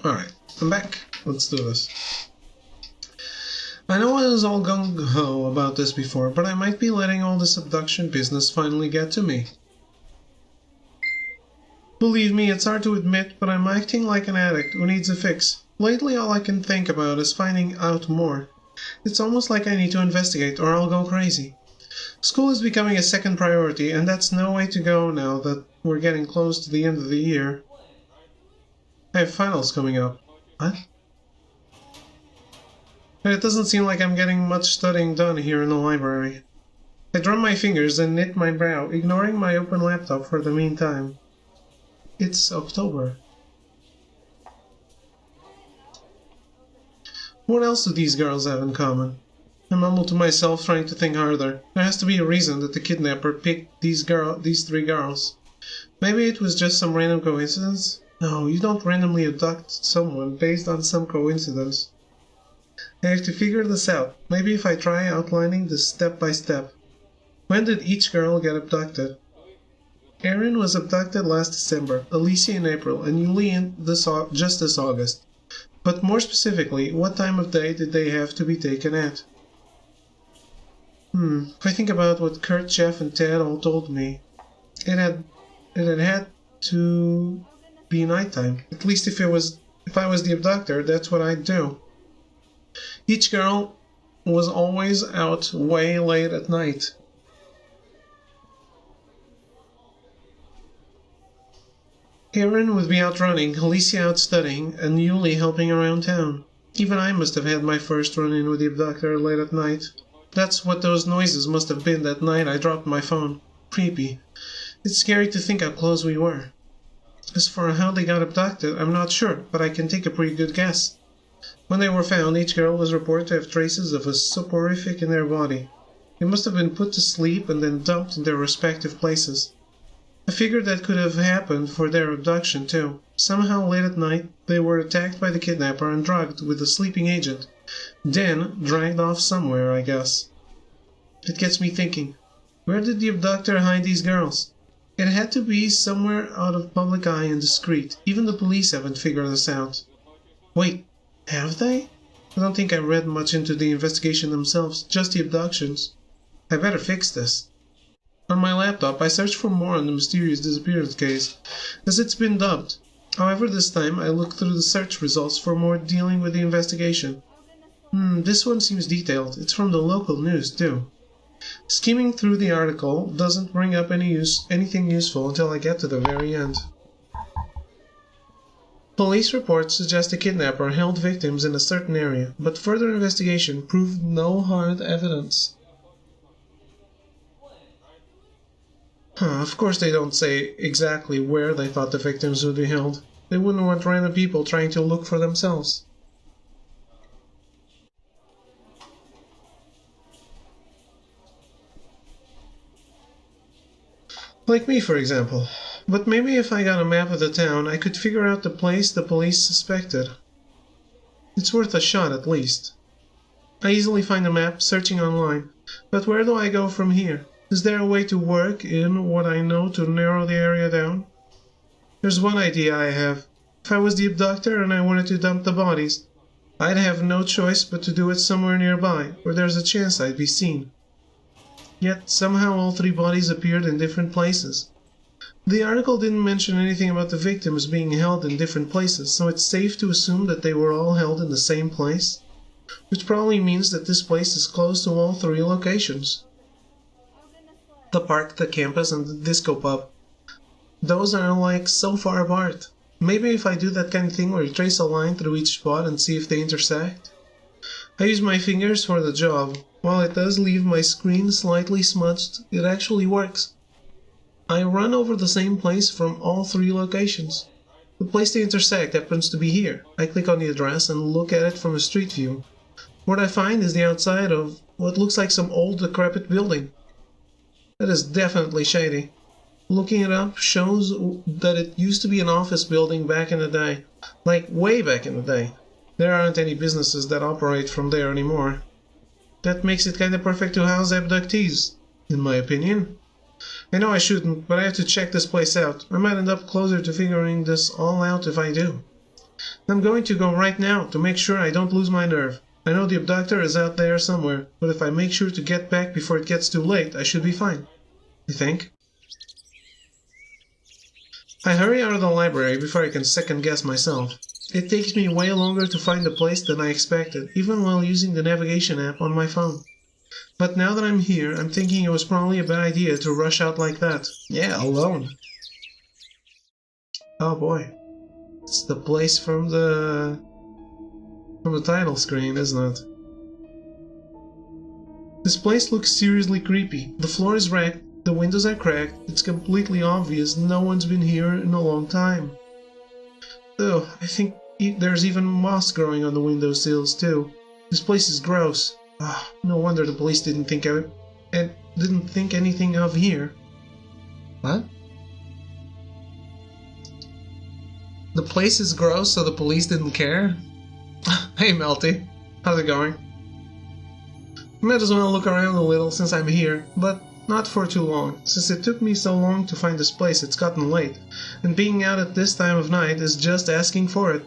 Alright, I'm back. Let's do this. I know I was all gung-ho about this before, but I might be letting all this abduction business finally get to me. Believe me, it's hard to admit, but I'm acting like an addict who needs a fix. Lately, all I can think about is finding out more. It's almost like I need to investigate or I'll go crazy. School is becoming a second priority, and that's no way to go now that we're getting close to the end of the year. I have finals coming up. What? But it doesn't seem like I'm getting much studying done here in the library. I drum my fingers and knit my brow, ignoring my open laptop for the meantime. It's October. What else do these girls have in common? I mumble to myself, trying to think harder. There has to be a reason that the kidnapper picked these three girls. Maybe it was just some random coincidence? No, you don't randomly abduct someone based on some coincidence. I have to figure this out. Maybe if I try outlining this step by step. When did each girl get abducted? Erin was abducted last December, Alicia in April, and Yulia just this August. But more specifically, what time of day did they have to be taken at? If I think about what Kurt, Jeff, and Ted all told me, it had to be nighttime. At least if I was the abductor, that's what I'd do. Each girl was always out way late at night. Erin would be out running, Alicia out studying, and Yuli helping around town. Even I must have had my first run-in with the abductor late at night. That's what those noises must have been that night I dropped my phone. Creepy. It's scary to think how close we were. As for how they got abducted, I'm not sure, but I can take a pretty good guess. When they were found, each girl was reported to have traces of a soporific in their body. They must have been put to sleep and then dumped in their respective places. I figured that could have happened for their abduction too. Somehow late at night, they were attacked by the kidnapper and drugged with a sleeping agent. Then dragged off somewhere, I guess. It gets me thinking, where did the abductor hide these girls? It had to be somewhere out of public eye and discreet. Even the police haven't figured this out. Wait, have they? I don't think I read much into the investigation themselves, just the abductions. I better fix this. On my laptop, I searched for more on the mysterious disappearance case, as it's been dubbed. However, this time I looked through the search results for more dealing with the investigation. This one seems detailed. It's from the local news, too. Skimming through the article doesn't bring up anything useful until I get to the very end. Police reports suggest the kidnapper held victims in a certain area, but further investigation proved no hard evidence. Of course they don't say exactly where they thought the victims would be held. They wouldn't want random people trying to look for themselves. Like me, for example. But maybe if I got a map of the town, I could figure out the place the police suspected. It's worth a shot at least. I easily find a map searching online, but where do I go from here? Is there a way to work in what I know to narrow the area down? There's one idea I have. If I was the abductor and I wanted to dump the bodies, I'd have no choice but to do it somewhere nearby, where there's a chance I'd be seen. Yet somehow all three bodies appeared in different places. The article didn't mention anything about the victims being held in different places, so it's safe to assume that they were all held in the same place, which probably means that this place is close to all three locations. The park, the campus, and the disco pub. Those are like so far apart. Maybe if I do that kind of thing where you trace a line through each spot and see if they intersect. I use my fingers for the job. While it does leave my screen slightly smudged, it actually works. I run over the same place from all three locations. The place they intersect happens to be here. I click on the address and look at it from a street view. What I find is the outside of what looks like some old decrepit building. That is definitely shady. Looking it up shows that it used to be an office building back in the day. Like way back in the day. There aren't any businesses that operate from there anymore. That makes it kinda perfect to house abductees, in my opinion. I know I shouldn't, but I have to check this place out. I might end up closer to figuring this all out if I do. I'm going to go right now to make sure I don't lose my nerve. I know the abductor is out there somewhere, but if I make sure to get back before it gets too late, I should be fine. You think? I hurry out of the library before I can second guess myself. It takes me way longer to find the place than I expected, even while using the navigation app on my phone. But now that I'm here, I'm thinking it was probably a bad idea to rush out like that. Yeah, alone. Oh boy. It's the place from the title screen, isn't it? This place looks seriously creepy. The floor is wrecked, the windows are cracked, it's completely obvious no one's been here in a long time. Ugh, I think there's even moss growing on the windowsills too. This place is gross. No wonder the police didn't think anything of here. What? The place is gross, so the police didn't care? Hey Melty, how's it going? Might as well look around a little since I'm here, but not for too long. Since it took me so long to find this place, it's gotten late, and being out at this time of night is just asking for it.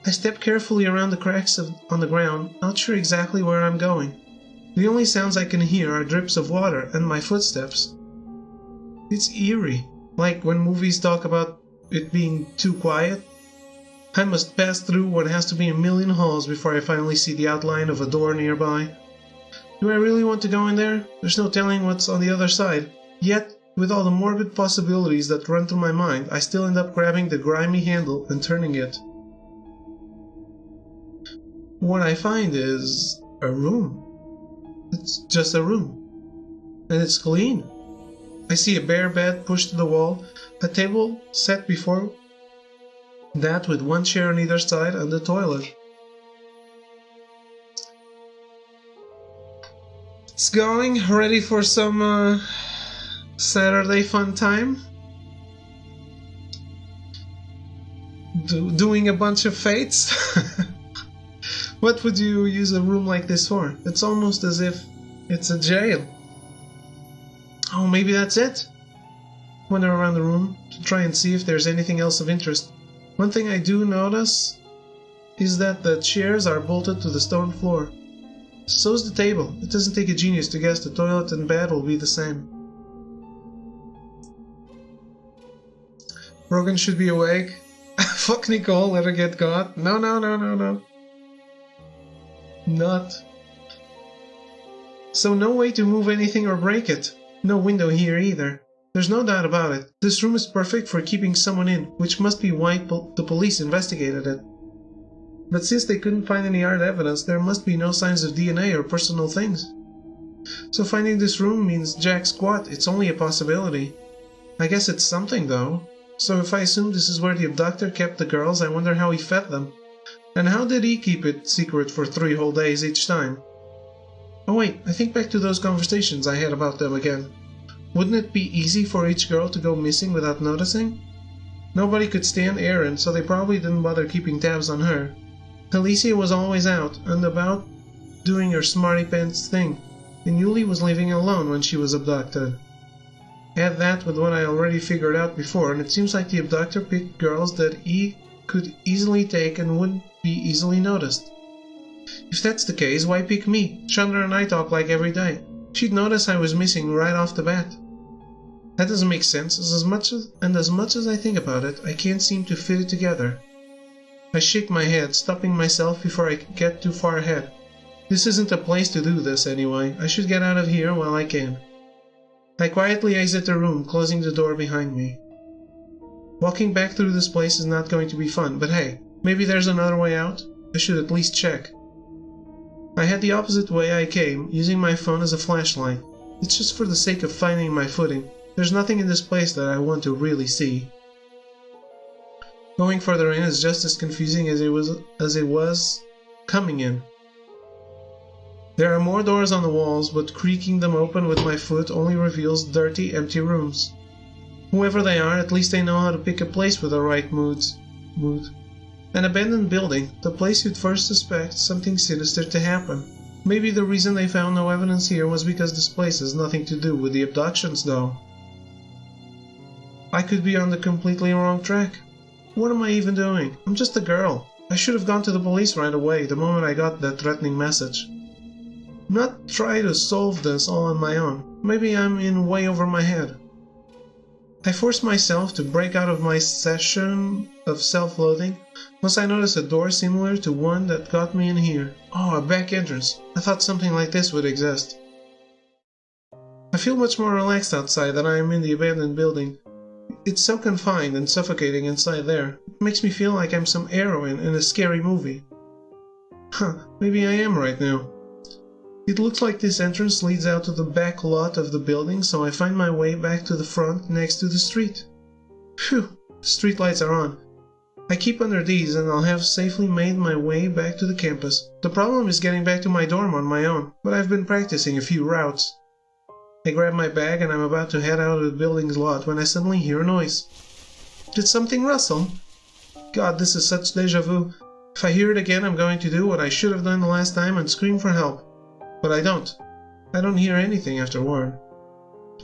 I step carefully around the cracks on the ground, not sure exactly where I'm going. The only sounds I can hear are drips of water and my footsteps. It's eerie, like when movies talk about it being too quiet. I must pass through what has to be a million halls before I finally see the outline of a door nearby. Do I really want to go in there? There's no telling what's on the other side. Yet, with all the morbid possibilities that run through my mind, I still end up grabbing the grimy handle and turning it. What I find is a room. It's just a room. And it's clean. I see a bare bed pushed to the wall, a table set before that with one chair on either side, and the toilet. It's going, ready for some Saturday fun time? Doing a bunch of fates? What would you use a room like this for? It's almost as if it's a jail. Oh, maybe that's it? Wander around the room to try and see if there's anything else of interest. One thing I do notice is that the chairs are bolted to the stone floor. So's the table. It doesn't take a genius to guess the toilet and bed will be the same. Rogan should be awake. Fuck Nicole, let her get caught. No. Not. So no way to move anything or break it. No window here either. There's no doubt about it. This room is perfect for keeping someone in, which must be why the police investigated it. But since they couldn't find any hard evidence, there must be no signs of DNA or personal things. So finding this room means jack squat. It's only a possibility. I guess it's something though. So if I assume this is where the abductor kept the girls, I wonder how he fed them. And how did he keep it secret for 3 whole days each time? Oh wait, I think back to those conversations I had about them again. Wouldn't it be easy for each girl to go missing without noticing? Nobody could stand Erin, so they probably didn't bother keeping tabs on her. Alicia was always out and about doing her smarty pants thing, and Yuli was living alone when she was abducted. Add that with what I already figured out before, and it seems like the abductor picked girls that he could easily take and wouldn't be easily noticed. If that's the case, why pick me? Chandra and I talk like every day. She'd notice I was missing right off the bat. That doesn't make sense, as much as I think about it, I can't seem to fit it together. I shake my head, stopping myself before I get too far ahead. This isn't a place to do this anyway. I should get out of here while I can. I quietly exit the room, closing the door behind me. Walking back through this place is not going to be fun, but hey, maybe there's another way out? I should at least check. I head the opposite way I came, using my phone as a flashlight. It's just for the sake of finding my footing. There's nothing in this place that I want to really see. Going further in is just as confusing as it was coming in. There are more doors on the walls, but creaking them open with my foot only reveals dirty, empty rooms. Whoever they are, at least they know how to pick a place with the right mood. An abandoned building, the place you'd first suspect something sinister to happen. Maybe the reason they found no evidence here was because this place has nothing to do with the abductions though. I could be on the completely wrong track. What am I even doing? I'm just a girl. I should have gone to the police right away the moment I got that threatening message. I'm not trying to solve this all on my own. Maybe I'm in way over my head. I forced myself to break out of my session of self-loathing once I noticed a door similar to one that got me in here. Oh, a back entrance. I thought something like this would exist. I feel much more relaxed outside than I am in the abandoned building. It's so confined and suffocating inside there. It makes me feel like I'm some heroine in a scary movie. Maybe I am right now. It looks like this entrance leads out to the back lot of the building, so I find my way back to the front next to the street. Phew, the street lights are on. I keep under these and I'll have safely made my way back to the campus. The problem is getting back to my dorm on my own, but I've been practicing a few routes. I grab my bag and I'm about to head out of the building's lot when I suddenly hear a noise. Did something rustle? God, this is such deja vu. If I hear it again, I'm going to do what I should have done the last time and scream for help. But I don't. I don't hear anything afterward.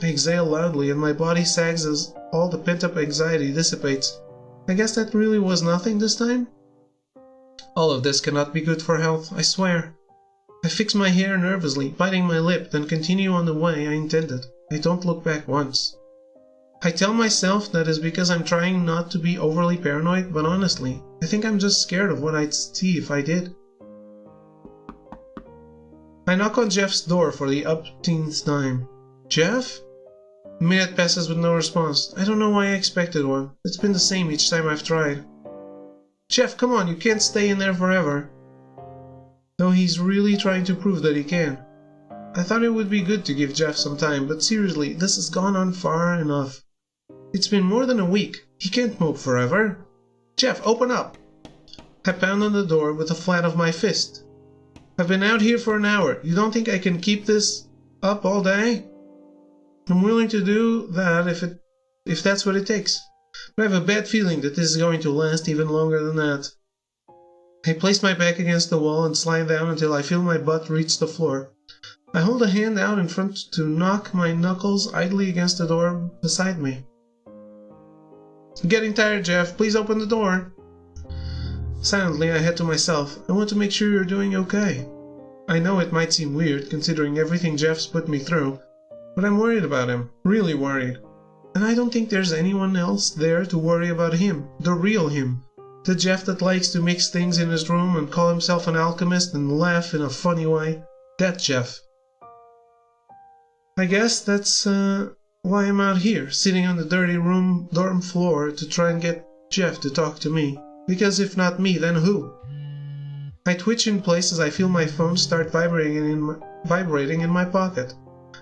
I exhale loudly and my body sags as all the pent-up anxiety dissipates. I guess that really was nothing this time? All of this cannot be good for health, I swear. I fix my hair nervously, biting my lip, then continue on the way I intended. I don't look back once. I tell myself that is because I'm trying not to be overly paranoid, but honestly, I think I'm just scared of what I'd see if I did. I knock on Jeff's door for the umpteenth time. Jeff? A minute passes with no response. I don't know why I expected one. It's been the same each time I've tried. Jeff, come on, you can't stay in there forever. Though he's really trying to prove that he can. I thought it would be good to give Jeff some time, but seriously, this has gone on far enough. It's been more than a week. He can't mope forever. Jeff, open up! I pound on the door with the flat of my fist. I've been out here for an hour. You don't think I can keep this up all day? I'm willing to do that if that's what it takes. But I have a bad feeling that this is going to last even longer than that. I place my back against the wall and slide down until I feel my butt reach the floor. I hold a hand out in front to knock my knuckles idly against the door beside me. I'm getting tired, Jeff. Please open the door. Silently, I head to myself. I want to make sure you're doing okay. I know it might seem weird, considering everything Jeff's put me through, but I'm worried about him. Really worried. And I don't think there's anyone else there to worry about him. The real him. The Jeff that likes to mix things in his room and call himself an alchemist and laugh in a funny way. That Jeff. I guess that's why I'm out here, sitting on the dirty dorm floor to try and get Jeff to talk to me. Because if not me, then who? I twitch in place as I feel my phone start vibrating in my pocket.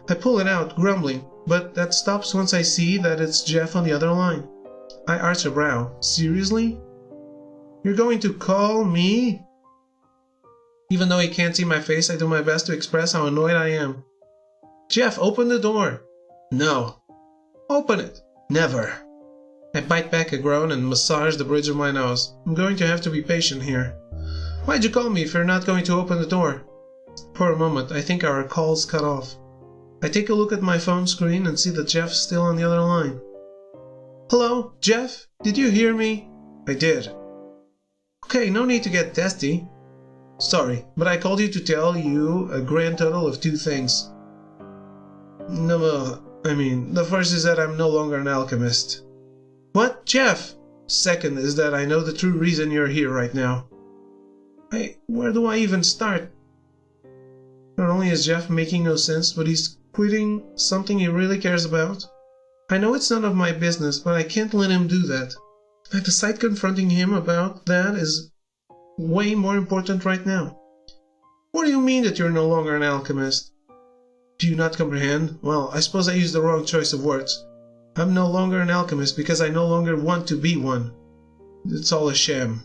I pull it out, grumbling, but that stops once I see that it's Jeff on the other line. I arch a brow. Seriously? You're going to call me? Even though he can't see my face, I do my best to express how annoyed I am. Jeff, open the door. No. Open it. Never. I bite back a groan and massage the bridge of my nose. I'm going to have to be patient here. Why'd you call me if you're not going to open the door? For a moment, I think our call's cut off. I take a look at my phone screen and see that Jeff's still on the other line. Hello, Jeff? Did you hear me? I did. Okay, no need to get testy. Sorry, but I called you to tell you a grand total of 2 things. The first is that I'm no longer an alchemist. What, Jeff? Second is that I know the true reason you're here right now. Where do I even start? Not only is Jeff making no sense, but he's quitting something he really cares about. I know it's none of my business, but I can't let him do that. I decide confronting him about that is way more important right now. What do you mean that you're no longer an alchemist? Do you not comprehend? Well, I suppose I used the wrong choice of words. I'm no longer an alchemist because I no longer want to be one. It's all a sham.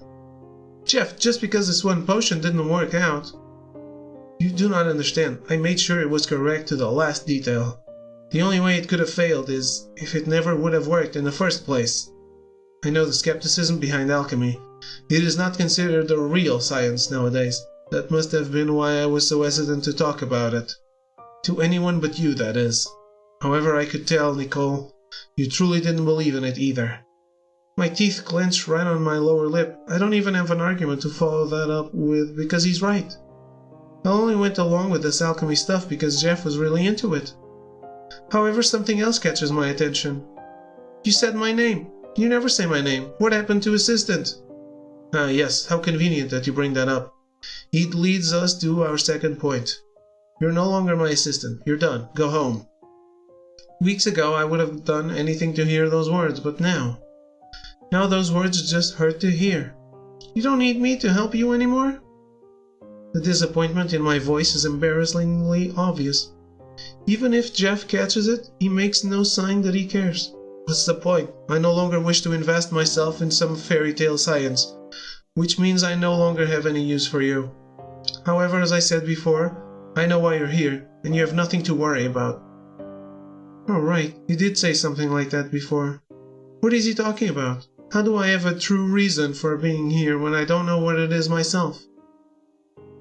Jeff, just because this one potion didn't work out. You do not understand. I made sure it was correct to the last detail. The only way it could have failed is if it never would have worked in the first place. I know the skepticism behind alchemy. It is not considered a real science nowadays. That must have been why I was so hesitant to talk about it. To anyone but you, that is. However, I could tell, Nicole, you truly didn't believe in it either. My teeth clench right on my lower lip. I don't even have an argument to follow that up with because he's right. I only went along with this alchemy stuff because Jeff was really into it. However, something else catches my attention. You said my name. You never say my name. What happened to assistant? Ah, yes, how convenient that you bring that up. It leads us to our second point. You're no longer my assistant. You're done. Go home. Weeks ago, I would have done anything to hear those words, but now those words just hurt to hear. You don't need me to help you anymore? The disappointment in my voice is embarrassingly obvious. Even if Jeff catches it, he makes no sign that he cares. What's the point? I no longer wish to invest myself in some fairy tale science, which means I no longer have any use for you. However, as I said before, I know why you're here, and you have nothing to worry about. Oh right, you did say something like that before. What is he talking about? How do I have a true reason for being here when I don't know what it is myself?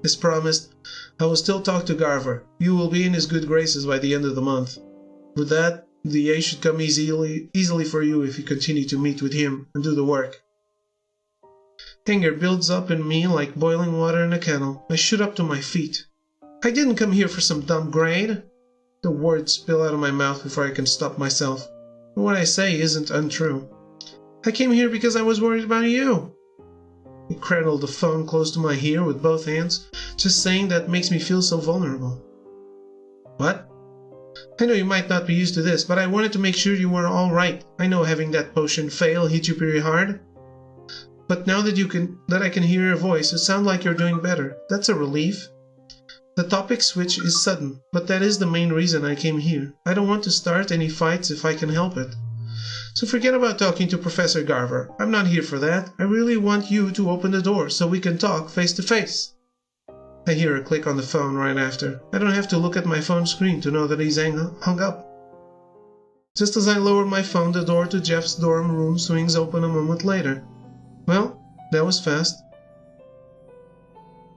As promised, I will still talk to Garver. You will be in his good graces by the end of the month. With that, the A should come easily for you if you continue to meet with him and do the work. Anger builds up in me like boiling water in a kettle. I shoot up to my feet. I didn't come here for some dumb grade. The words spill out of my mouth before I can stop myself. But what I say isn't untrue. I came here because I was worried about you. I cradled the phone close to my ear with both hands. Just saying that makes me feel so vulnerable. What? I know you might not be used to this, but I wanted to make sure you were all right. I know having that potion fail hit you pretty hard. But now that I can hear your voice, it sounds like you're doing better. That's a relief. The topic switch is sudden, but that is the main reason I came here. I don't want to start any fights if I can help it. So forget about talking to Professor Garver. I'm not here for that. I really want you to open the door so we can talk face to face. I hear a click on the phone right after. I don't have to look at my phone screen to know that he's hung up. Just as I lower my phone, the door to Jeff's dorm room swings open a moment later. Well, that was fast.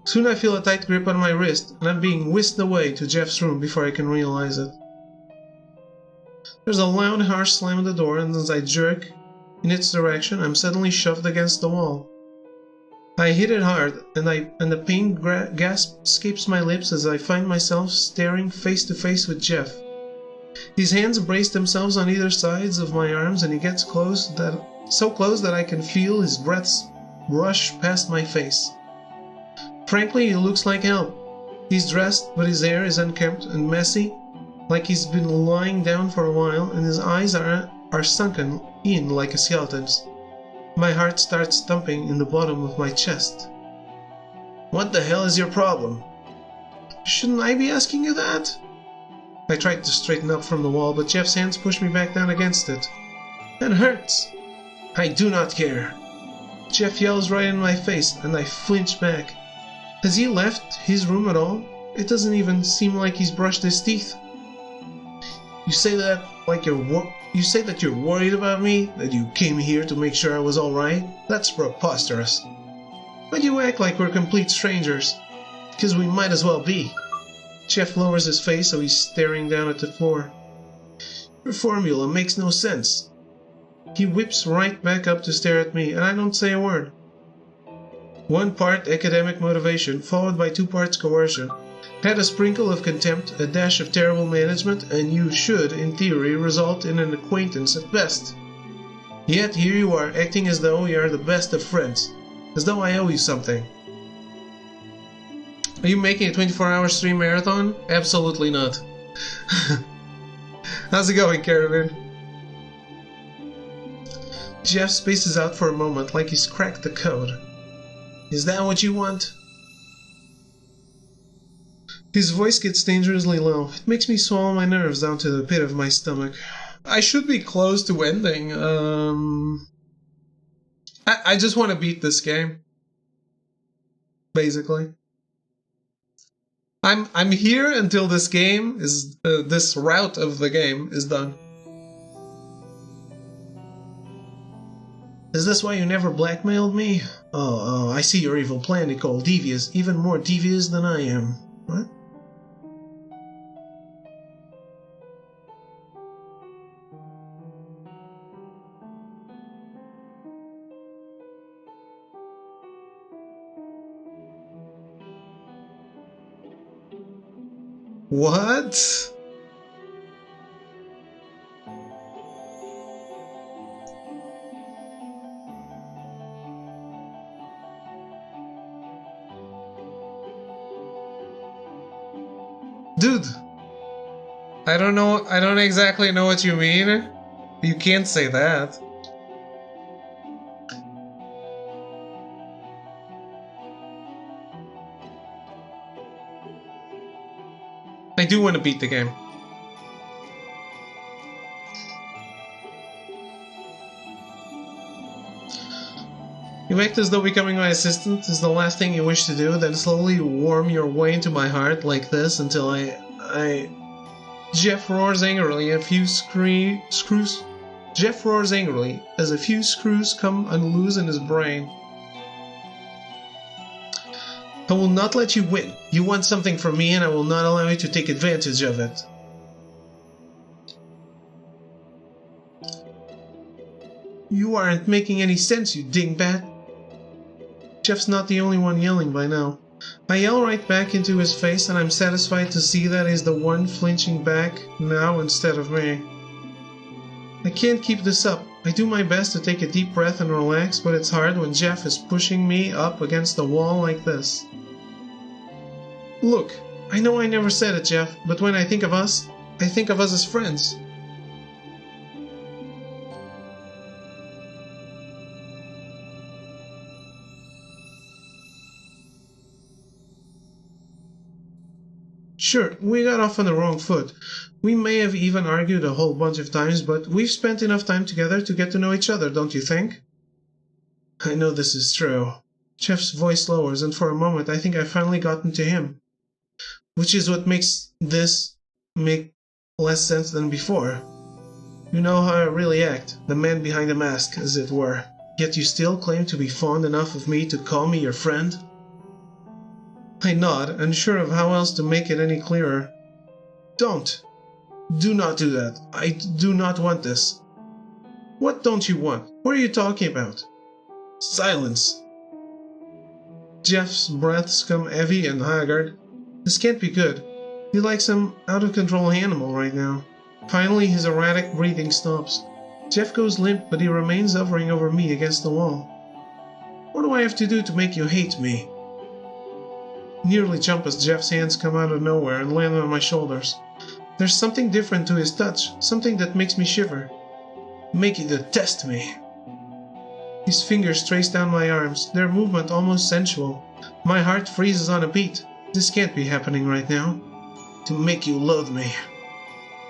Soon I feel a tight grip on my wrist, and I'm being whisked away to Jeff's room before I can realize it. There's a loud, harsh slam on the door, and as I jerk in its direction, I'm suddenly shoved against the wall. I hit it hard, and the pain gasp escapes my lips as I find myself staring face to face with Jeff. His hands brace themselves on either sides of my arms, and he gets so close that I can feel his breaths rush past my face. Frankly, he looks like hell. He's dressed, but his hair is unkempt and messy, like he's been lying down for a while, and his eyes are sunken in like a skeleton's. My heart starts thumping in the bottom of my chest. What the hell is your problem? Shouldn't I be asking you that? I tried to straighten up from the wall, but Jeff's hands pushed me back down against it. That hurts. I do not care. Jeff yells right in my face, and I flinch back. Has he left his room at all? It doesn't even seem like he's brushed his teeth. You say that you're worried about me? That you came here to make sure I was alright? That's preposterous. Why do you act like we're complete strangers? Because we might as well be. Jeff lowers his face so he's staring down at the floor. Your formula makes no sense. He whips right back up to stare at me, and I don't say a word. 1 part academic motivation, followed by 2 parts coercion. Add a sprinkle of contempt, a dash of terrible management, and you should, in theory, result in an acquaintance at best. Yet here you are, acting as though we are the best of friends, as though I owe you something. Are you making a 24-hour stream marathon? Absolutely not. How's it going, Caravan? Jeff spaces out for a moment like he's cracked the code. Is that what you want? His voice gets dangerously low. It makes me swallow my nerves down to the pit of my stomach. I should be close to ending. I just want to beat this game. Basically. I'm here until this game is this route of the game is done. Is this why you never blackmailed me? Oh, I see your evil plan, Nicole. Devious. Even more devious than I am. What? What? Dude, I don't know, I don't exactly know what you mean. You can't say that. I do want to beat the game. You act as though becoming my assistant is the last thing you wish to do, then slowly worm your way into my heart like this until Jeff roars angrily Jeff roars angrily as a few screws come unloose in his brain. I will not let you win. You want something from me and I will not allow you to take advantage of it. You aren't making any sense, you dingbat. Jeff's not the only one yelling by now. I yell right back into his face and I'm satisfied to see that he's the one flinching back now instead of me. I can't keep this up. I do my best to take a deep breath and relax, but it's hard when Jeff is pushing me up against the wall like this. Look, I know I never said it, Jeff, but when I think of us as friends. Sure, we got off on the wrong foot. We may have even argued a whole bunch of times, but we've spent enough time together to get to know each other, don't you think? I know this is true. Jeff's voice lowers, and for a moment I think I've finally gotten to him. Which is what makes this make less sense than before. You know how I really act, the man behind the mask, as it were. Yet you still claim to be fond enough of me to call me your friend? I nod, unsure of how else to make it any clearer. Don't. Do not do that. I do not want this. What don't you want? What are you talking about? Silence. Jeff's breaths come heavy and haggard. This can't be good. He's like some out-of-control animal right now. Finally, his erratic breathing stops. Jeff goes limp, but he remains hovering over me against the wall. What do I have to do to make you hate me? Nearly jump as Jeff's hands come out of nowhere and land on my shoulders. There's something different to his touch, something that makes me shiver. Make you detest me. His fingers trace down my arms, their movement almost sensual. My heart freezes on a beat. This can't be happening right now. To make you loathe me.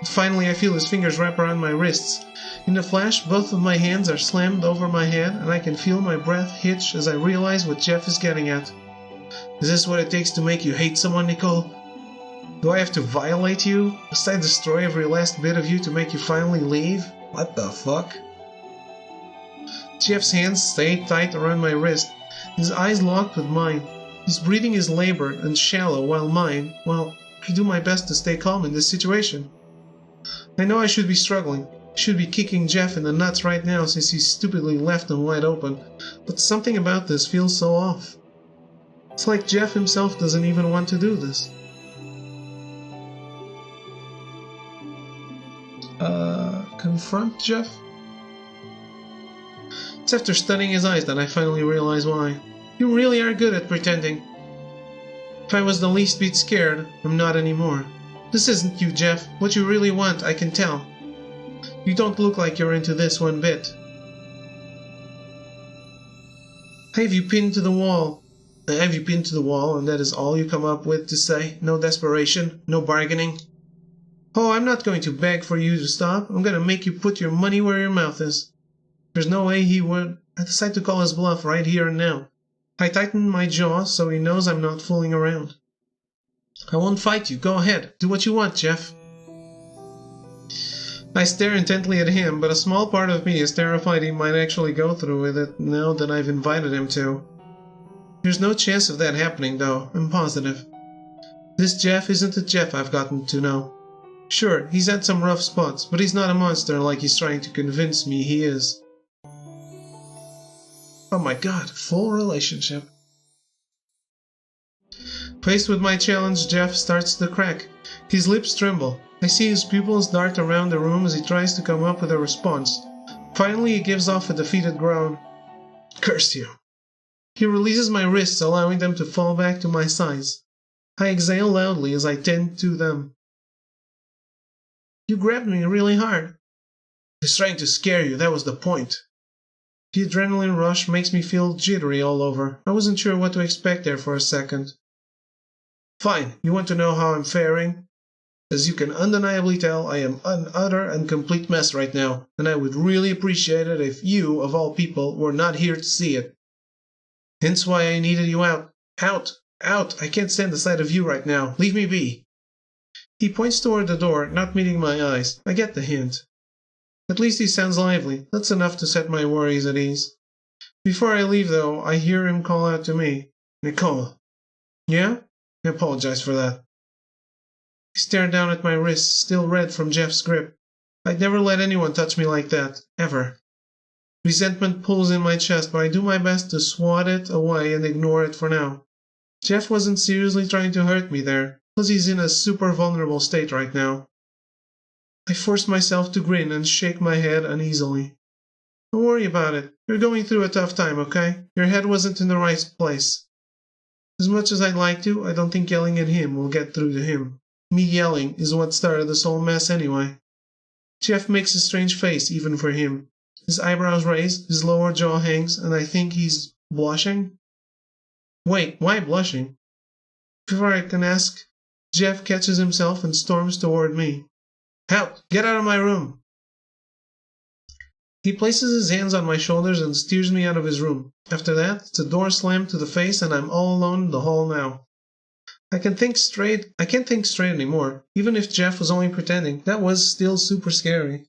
But finally I feel his fingers wrap around my wrists. In a flash, both of my hands are slammed over my head and I can feel my breath hitch as I realize what Jeff is getting at. Is this what it takes to make you hate someone, Nicole? Do I have to violate you? Must I destroy every last bit of you to make you finally leave? What the fuck? Jeff's hands stay tight around my wrist, his eyes locked with mine. His breathing is labored and shallow while mine, well, I do my best to stay calm in this situation. I know I should be struggling. I should be kicking Jeff in the nuts right now since he stupidly left them wide open, but something about this feels so off. It's like Jeff himself doesn't even want to do this. Confront Jeff? It's after studying his eyes that I finally realize why. You really are good at pretending. If I was the least bit scared, I'm not anymore. This isn't you, Jeff. What you really want, I can tell. You don't look like you're into this one bit. I have you pinned to the wall. And that is all you come up with to say? No desperation? No bargaining? Oh, I'm not going to beg for you to stop. I'm going to make you put your money where your mouth is. There's no way he would. I decide to call his bluff right here and now. I tighten my jaw so he knows I'm not fooling around. I won't fight you. Go ahead. Do what you want, Jeff. I stare intently at him, but a small part of me is terrified he might actually go through with it now that I've invited him to. There's no chance of that happening, though. I'm positive. This Jeff isn't the Jeff I've gotten to know. Sure, he's had some rough spots, but he's not a monster like he's trying to convince me he is. Oh my god, full relationship. If Faced with my challenge, Jeff starts to crack. His lips tremble. I see his pupils dart around the room as he tries to come up with a response. Finally, he gives off a defeated groan. Curse you. He releases my wrists, allowing them to fall back to my sides. I exhale loudly as I tend to them. You grabbed me really hard. I was trying to scare you, that was the point. The adrenaline rush makes me feel jittery all over. I wasn't sure what to expect there for a second. Fine, you want to know how I'm faring? As you can undeniably tell, I am an utter and complete mess right now, and I would really appreciate it if you, of all people, were not here to see it. Hence why I needed you out. Out! Out! I can't stand the sight of you right now. Leave me be. He points toward the door, not meeting my eyes. I get the hint. At least he sounds lively. That's enough to set my worries at ease. Before I leave, though, I hear him call out to me. Nicole. Yeah? I apologize for that. I stare down at my wrists, still red from Jeff's grip. I'd never let anyone touch me like that. Ever. Resentment pulls in my chest, but I do my best to swat it away and ignore it for now. Jeff wasn't seriously trying to hurt me there, plus he's in a super vulnerable state right now. I force myself to grin and shake my head uneasily. Don't worry about it. You're going through a tough time, okay? Your head wasn't in the right place. As much as I'd like to, I don't think yelling at him will get through to him. Me yelling is what started this whole mess anyway. Jeff makes a strange face even for him. His eyebrows raise, his lower jaw hangs, and I think he's blushing. Wait, why blushing? Before I can ask, Jeff catches himself and storms toward me. Help! Get out of my room! He places his hands on my shoulders and steers me out of his room. After that, it's a door slammed to the face and I'm all alone in the hall now. I can't think straight anymore. Even if Jeff was only pretending, that was still super scary.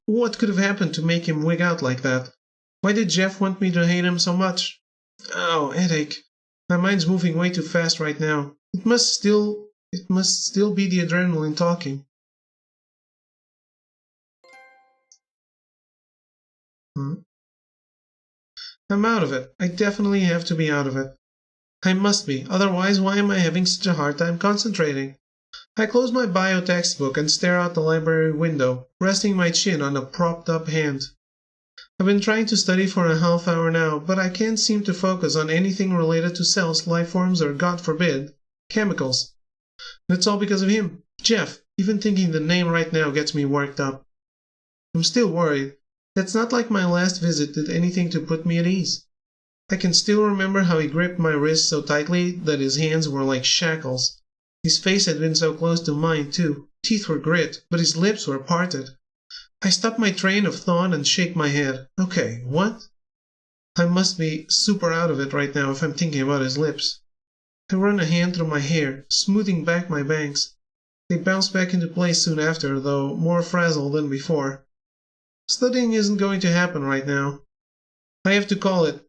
What could have happened to make him wig out like that? Why did Jeff want me to hate him so much? Ow, headache. My mind's moving way too fast right now. It must still be the adrenaline talking. I'm out of it. I definitely have to be out of it. I must be, otherwise why am I having such a hard time concentrating? I close my bio textbook and stare out the library window, resting my chin on a propped up hand. I've been trying to study for a half hour now, but I can't seem to focus on anything related to cells, life forms, or, God forbid, chemicals. And it's all because of him, Jeff. Even thinking the name right now gets me worked up. I'm still worried. It's not like my last visit did anything to put me at ease. I can still remember how he gripped my wrist so tightly that his hands were like shackles. His face had been so close to mine, too. Teeth were grit, but his lips were parted. I stop my train of thought and shake my head. Okay, what? I must be super out of it right now if I'm thinking about his lips. I run a hand through my hair, smoothing back my bangs. They bounce back into place soon after, though more frazzled than before. Studying isn't going to happen right now. I have to call it.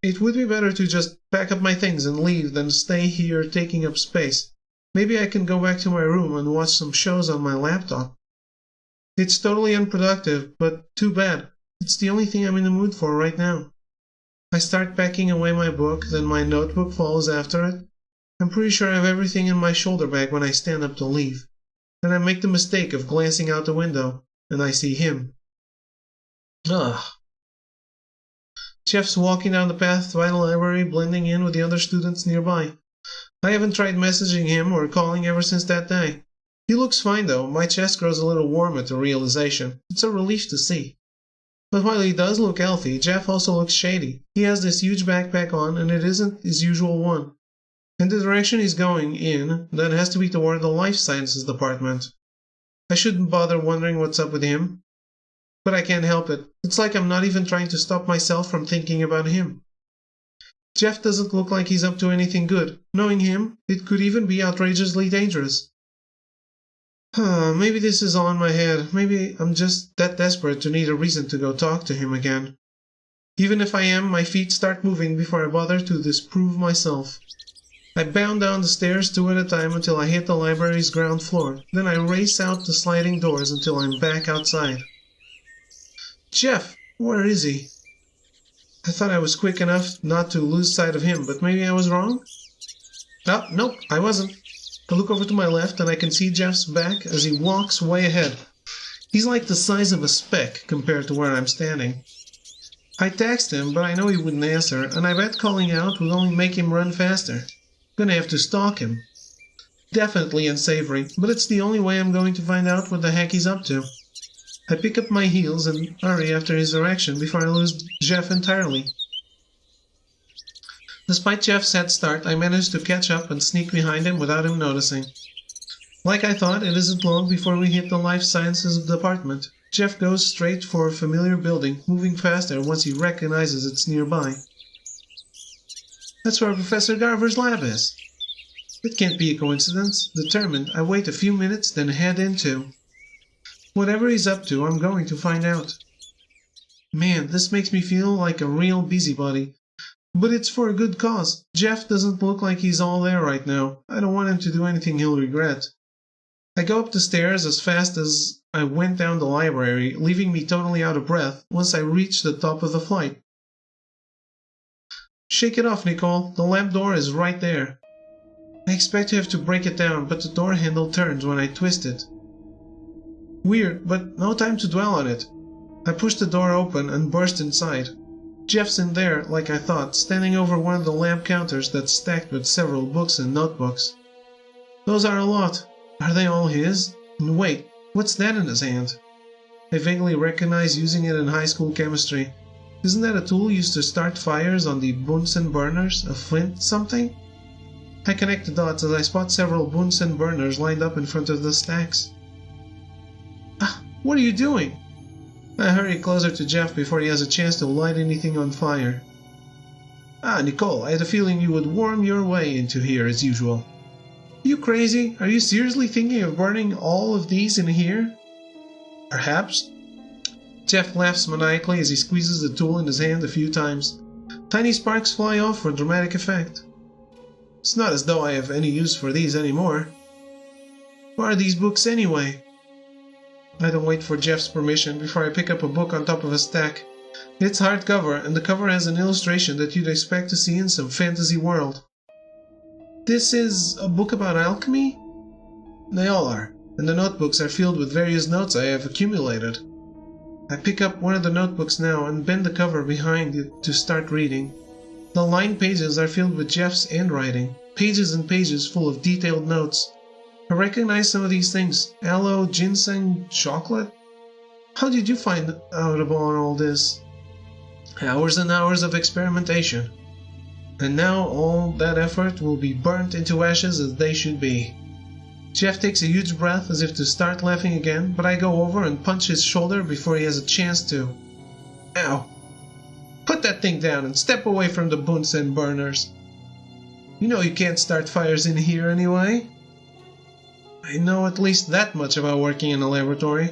It would be better to just pack up my things and leave than stay here taking up space. Maybe I can go back to my room and watch some shows on my laptop. It's totally unproductive, but too bad. It's the only thing I'm in the mood for right now. I start packing away my book, then my notebook follows after it. I'm pretty sure I have everything in my shoulder bag when I stand up to leave. Then I make the mistake of glancing out the window, and I see him. Ugh. Jeff's walking down the path by the library, blending in with the other students nearby. I haven't tried messaging him or calling ever since that day. He looks fine though. My chest grows a little warm at the realization. It's a relief to see. But while he does look healthy, Jeff also looks shady. He has this huge backpack on, and it isn't his usual one. And the direction he's going in, that has to be toward the life sciences department. I shouldn't bother wondering what's up with him. But I can't help it. It's like I'm not even trying to stop myself from thinking about him. Jeff doesn't look like he's up to anything good. Knowing him, it could even be outrageously dangerous. Maybe this is all in my head. Maybe I'm just that desperate to need a reason to go talk to him again. Even if I am, my feet start moving before I bother to disprove myself. I bound down the stairs 2 at a time until I hit the library's ground floor. Then I race out the sliding doors until I'm back outside. Jeff, where is he? I thought I was quick enough not to lose sight of him, but maybe I was wrong? Oh, nope, I wasn't. I look over to my left and I can see Jeff's back as he walks way ahead. He's like the size of a speck compared to where I'm standing. I text him, but I know he wouldn't answer, and I bet calling out would only make him run faster. Gonna have to stalk him. Definitely unsavory, but it's the only way I'm going to find out what the heck he's up to. I pick up my heels and hurry after his direction before I lose Jeff entirely. Despite Jeff's head start, I manage to catch up and sneak behind him without him noticing. Like I thought, it isn't long before we hit the life sciences department. Jeff goes straight for a familiar building, moving faster once he recognizes it's nearby. That's where Professor Garver's lab is. It can't be a coincidence. Determined, I wait a few minutes, then head into. Whatever he's up to, I'm going to find out. Man, this makes me feel like a real busybody. But it's for a good cause. Jeff doesn't look like he's all there right now. I don't want him to do anything he'll regret. I go up the stairs as fast as I went down the library, leaving me totally out of breath once I reach the top of the flight. Shake it off, Nicole. The lab door is right there. I expect to have to break it down, but the door handle turns when I twist it. Weird, but no time to dwell on it. I push the door open and burst inside. Jeff's in there, like I thought, standing over one of the lab counters that's stacked with several books and notebooks. Those are a lot. Are they all his? And wait, what's that in his hand? I vaguely recognize using it in high school chemistry. Isn't that a tool used to start fires on the Bunsen burners? A flint something? I connect the dots as I spot several Bunsen burners lined up in front of the stacks. Ah, what are you doing? I hurry closer to Jeff before he has a chance to light anything on fire. Ah, Nicole, I had a feeling you would worm your way into here as usual. You crazy? Are you seriously thinking of burning all of these in here? Perhaps. Jeff laughs maniacally as he squeezes the tool in his hand a few times. Tiny sparks fly off for dramatic effect. It's not as though I have any use for these anymore. What are these books anyway? I don't wait for Jeff's permission before I pick up a book on top of a stack. It's hardcover, and the cover has an illustration that you'd expect to see in some fantasy world. This is a book about alchemy? They all are, and the notebooks are filled with various notes I have accumulated. I pick up one of the notebooks now and bend the cover behind it to start reading. The lined pages are filled with Jeff's handwriting, pages and pages full of detailed notes. I recognize some of these things. Aloe, ginseng, chocolate? How did you find out about all this? Hours and hours of experimentation. And now all that effort will be burnt into ashes as they should be. Jeff takes a huge breath as if to start laughing again, but I go over and punch his shoulder before he has a chance to. Ow. Put that thing down and step away from the Bunsen burners. You know you can't start fires in here anyway. I know at least that much about working in a laboratory.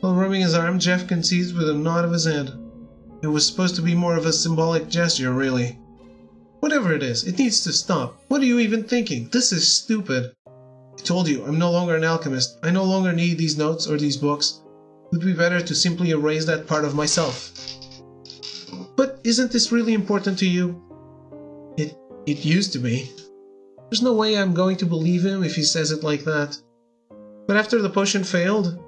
While rubbing his arm, Jeff concedes with a nod of his head. It was supposed to be more of a symbolic gesture, really. Whatever it is, it needs to stop. What are you even thinking? This is stupid. I told you, I'm no longer an alchemist. I no longer need these notes or these books. It would be better to simply erase that part of myself. But isn't this really important to you? It used to be. There's no way I'm going to believe him if he says it like that. But after the potion failed,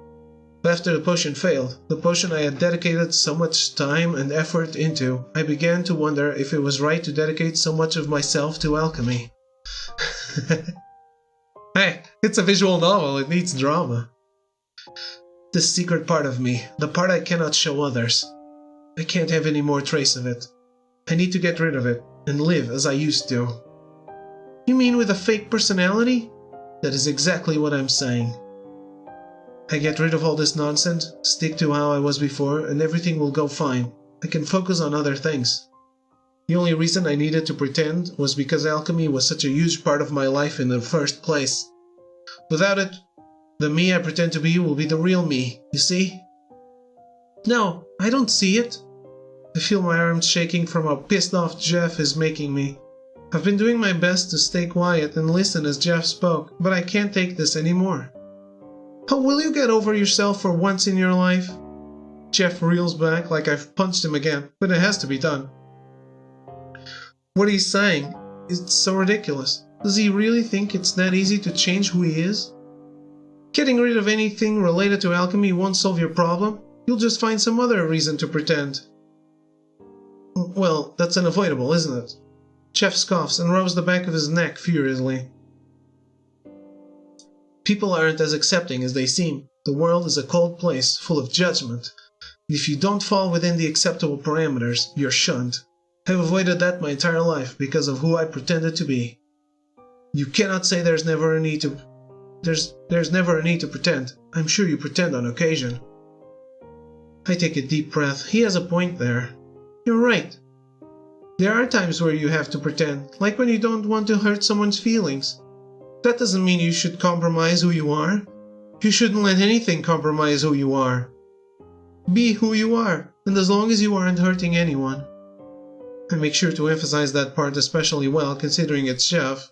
the potion I had dedicated so much time and effort into, I began to wonder if it was right to dedicate so much of myself to alchemy. Hey, it's a visual novel, it needs drama. This secret part of me, the part I cannot show others. I can't have any more trace of it. I need to get rid of it, and live as I used to. You mean with a fake personality? That is exactly what I'm saying. I get rid of all this nonsense, stick to how I was before, and everything will go fine. I can focus on other things. The only reason I needed to pretend was because alchemy was such a huge part of my life in the first place. Without it, the me I pretend to be will be the real me, you see? No, I don't see it. I feel my arms shaking from how pissed off Jeff is making me. I've been doing my best to stay quiet and listen as Jeff spoke, but I can't take this anymore. How will you get over yourself for once in your life? Jeff reels back like I've punched him again, but it has to be done. What he's saying is so ridiculous. Does he really think it's that easy to change who he is? Getting rid of anything related to alchemy won't solve your problem. You'll just find some other reason to pretend. Well, that's unavoidable, isn't it? Jeff scoffs and rubs the back of his neck furiously. People aren't as accepting as they seem. The world is a cold place, full of judgment. If you don't fall within the acceptable parameters, you're shunned. I've avoided that my entire life because of who I pretended to be. You cannot say there's never a need to pretend. I'm sure you pretend on occasion. I take a deep breath. He has a point there. You're right. There are times where you have to pretend, like when you don't want to hurt someone's feelings. That doesn't mean you should compromise who you are. You shouldn't let anything compromise who you are. Be who you are, and as long as you aren't hurting anyone. I make sure to emphasize that part especially well, considering it's Jeff.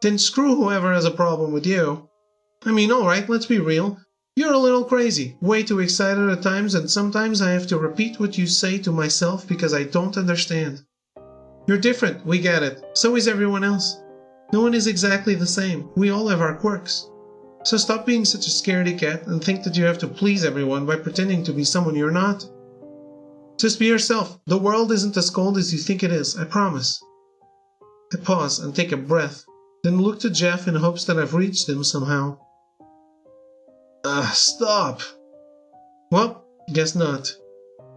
Then screw whoever has a problem with you. I mean, alright, let's be real. You're a little crazy, way too excited at times, and sometimes I have to repeat what you say to myself because I don't understand. You're different, we get it. So is everyone else. No one is exactly the same. We all have our quirks. So stop being such a scaredy cat and think that you have to please everyone by pretending to be someone you're not. Just be yourself. The world isn't as cold as you think it is, I promise. I pause and take a breath, then look to Jeff in hopes that I've reached him somehow. Stop! Well, guess not.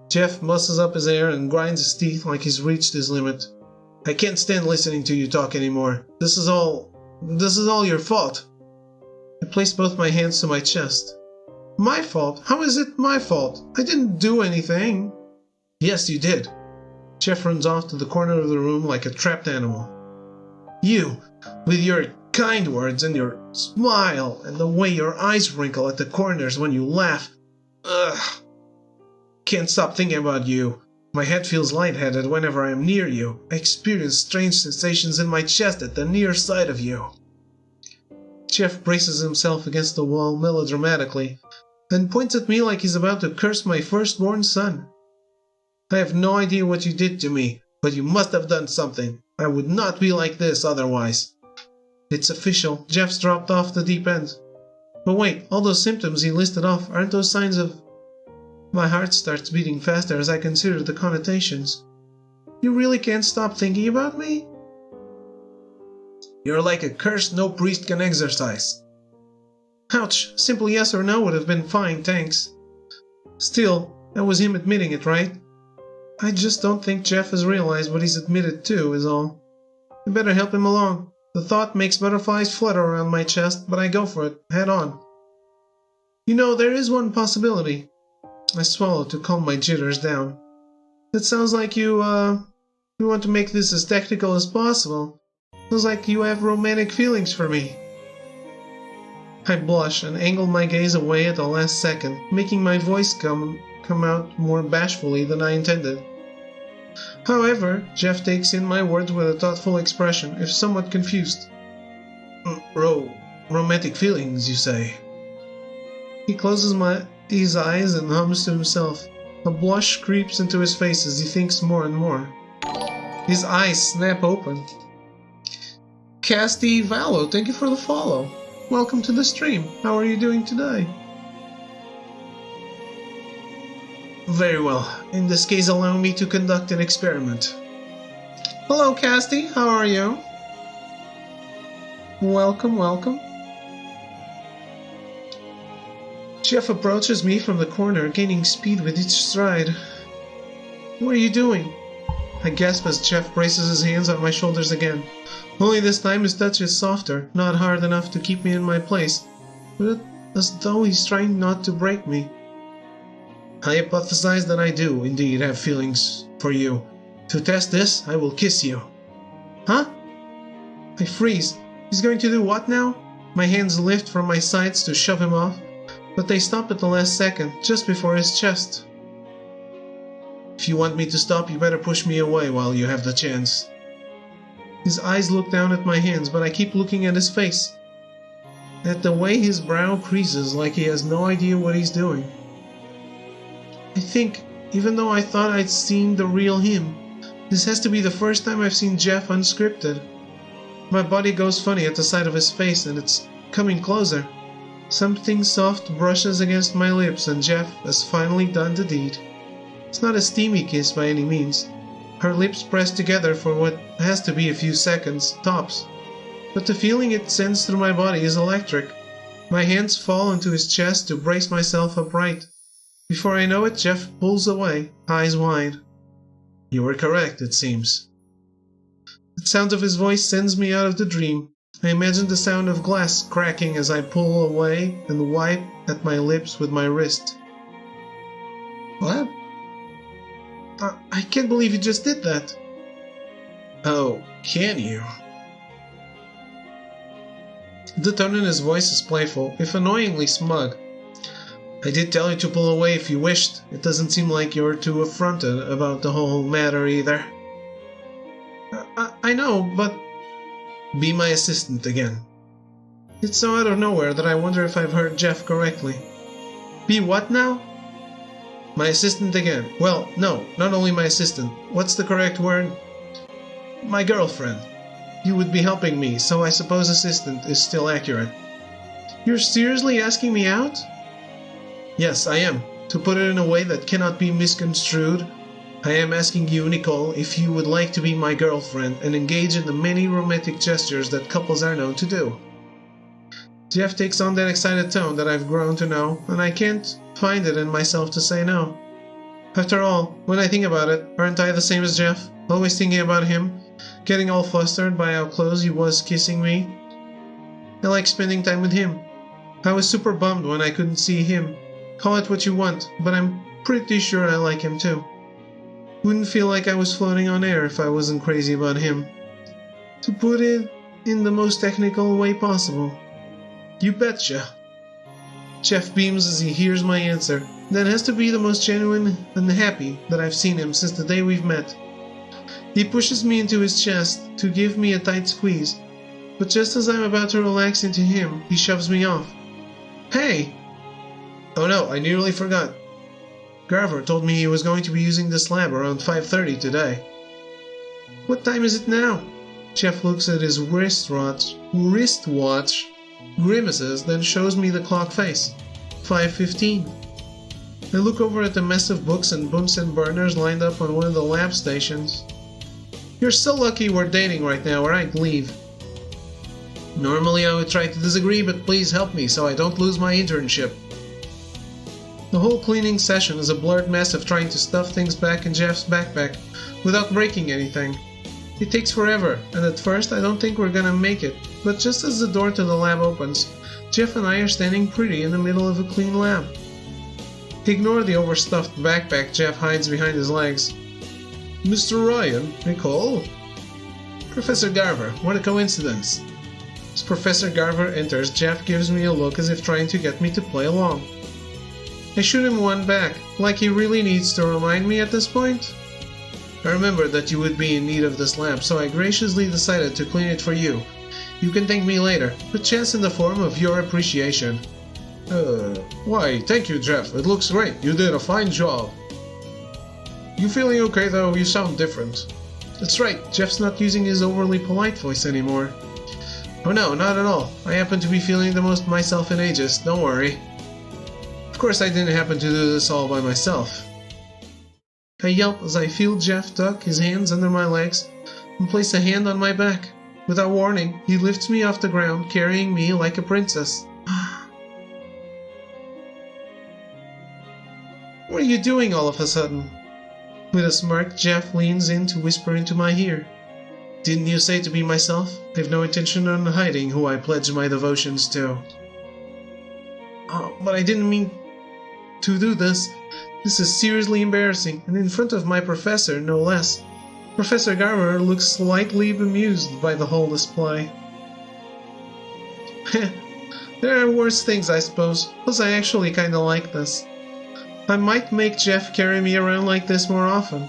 Jeff muscles up his hair and grinds his teeth like he's reached his limit. I can't stand listening to you talk anymore. This is all your fault. I place both my hands to my chest. My fault? How is it my fault? I didn't do anything. Yes, you did. Jeff runs off to the corner of the room like a trapped animal. You, with your kind words and your smile and the way your eyes wrinkle at the corners when you laugh. Ugh. Can't stop thinking about you. My head feels lightheaded whenever I am near you. I experience strange sensations in my chest at the near sight of you. Jeff braces himself against the wall melodramatically and points at me like he's about to curse my firstborn son. I have no idea what you did to me, but you must have done something. I would not be like this otherwise. It's official. Jeff's dropped off the deep end. But wait, all those symptoms he listed off, aren't those signs of... My heart starts beating faster as I consider the connotations. You really can't stop thinking about me? You're like a curse no priest can exorcise. Ouch, simple yes or no would have been fine, thanks. Still, that was him admitting it, right? I just don't think Jeff has realized what he's admitted to, is all. I better help him along. The thought makes butterflies flutter around my chest, but I go for it, head on. You know, there is one possibility. I swallow to calm my jitters down. It sounds like you want to make this as technical as possible. Sounds like you have romantic feelings for me. I blush and angle my gaze away at the last second, making my voice come out more bashfully than I intended. However, Jeff takes in my words with a thoughtful expression, if somewhat confused. Romantic feelings, you say? He closes his eyes and hums to himself. A blush creeps into his face as he thinks more and more. His eyes snap open. Casty Valo, thank you for the follow. Welcome to the stream. How are you doing today? Very well. In this case, allow me to conduct an experiment. Hello, Casty. How are you? Welcome, welcome. Jeff approaches me from the corner, gaining speed with each stride. What are you doing? I gasp as Jeff braces his hands on my shoulders again. Only this time his touch is softer, not hard enough to keep me in my place, but as though he's trying not to break me. I hypothesize that I do indeed have feelings for you. To test this, I will kiss you. Huh? I freeze. He's going to do what now? My hands lift from my sides to shove him off, but they stop at the last second, just before his chest. If you want me to stop, you better push me away while you have the chance. His eyes look down at my hands, but I keep looking at his face. At the way his brow creases like he has no idea what he's doing. I think, even though I thought I'd seen the real him, this has to be the first time I've seen Jeff unscripted. My body goes funny at the sight of his face, and it's coming closer. Something soft brushes against my lips, and Jeff has finally done the deed. It's not a steamy kiss by any means. Her lips press together for what has to be a few seconds, tops. But the feeling it sends through my body is electric. My hands fall into his chest to brace myself upright. Before I know it, Jeff pulls away, eyes wide. You were correct, it seems. The sound of his voice sends me out of the dream. I imagine the sound of glass cracking as I pull away and wipe at my lips with my wrist. What? I can't believe you just did that. Oh, can you? The tone in his voice is playful, if annoyingly smug. I did tell you to pull away if you wished. It doesn't seem like you're too affronted about the whole matter either. I know, but... Be my assistant again. It's so out of nowhere that I wonder if I've heard Jeff correctly. Be what now? My assistant again. Well, no, not only my assistant. What's the correct word? My girlfriend. You would be helping me, so I suppose assistant is still accurate. You're seriously asking me out? Yes, I am. To put it in a way that cannot be misconstrued, I am asking you, Nicole, if you would like to be my girlfriend and engage in the many romantic gestures that couples are known to do. Jeff takes on that excited tone that I've grown to know, and I can't find it in myself to say no. After all, when I think about it, aren't I the same as Jeff? Always thinking about him, getting all flustered by how close he was kissing me. I like spending time with him. I was super bummed when I couldn't see him. Call it what you want, but I'm pretty sure I like him too. Wouldn't feel like I was floating on air if I wasn't crazy about him. To put it in the most technical way possible. You betcha. Jeff beams as he hears my answer. That has to be the most genuine and happy that I've seen him since the day we've met. He pushes me into his chest to give me a tight squeeze, but just as I'm about to relax into him, he shoves me off. Hey! Oh no, I nearly forgot. Garver told me he was going to be using this lab around 5:30 today. What time is it now? Jeff looks at his wristwatch, grimaces, then shows me the clock face. 5:15. I look over at the mess of books and Bunsen burners lined up on one of the lab stations. You're so lucky we're dating right now, or I'd leave. Normally I would try to disagree, but please help me so I don't lose my internship. The whole cleaning session is a blurred mess of trying to stuff things back in Jeff's backpack without breaking anything. It takes forever, and at first I don't think we're gonna make it, but just as the door to the lab opens, Jeff and I are standing pretty in the middle of a clean lab. Ignore the overstuffed backpack Jeff hides behind his legs. Mr. Ryan, Nicole? Professor Garver, what a coincidence. As Professor Garver enters, Jeff gives me a look as if trying to get me to play along. I shoot him one back, like he really needs to remind me at this point. I remembered that you would be in need of this lamp, so I graciously decided to clean it for you. You can thank me later, perchance in the form of your appreciation. Why, thank you, Jeff. It looks great. You did a fine job. You feeling okay, though? You sound different. That's right, Jeff's not using his overly polite voice anymore. Oh no, not at all. I happen to be feeling the most myself in ages, don't worry. Of course I didn't happen to do this all by myself. I yelp as I feel Jeff tuck his hands under my legs and place a hand on my back. Without warning, he lifts me off the ground, carrying me like a princess. What are you doing all of a sudden? With a smirk, Jeff leans in to whisper into my ear. Didn't you say to be myself? I've no intention on hiding who I pledge my devotions to. Oh, but I didn't mean to do this. This is seriously embarrassing, and in front of my professor, no less. Professor Garver looks slightly bemused by the whole display. There are worse things, I suppose, plus I actually kinda like this. I might make Jeff carry me around like this more often.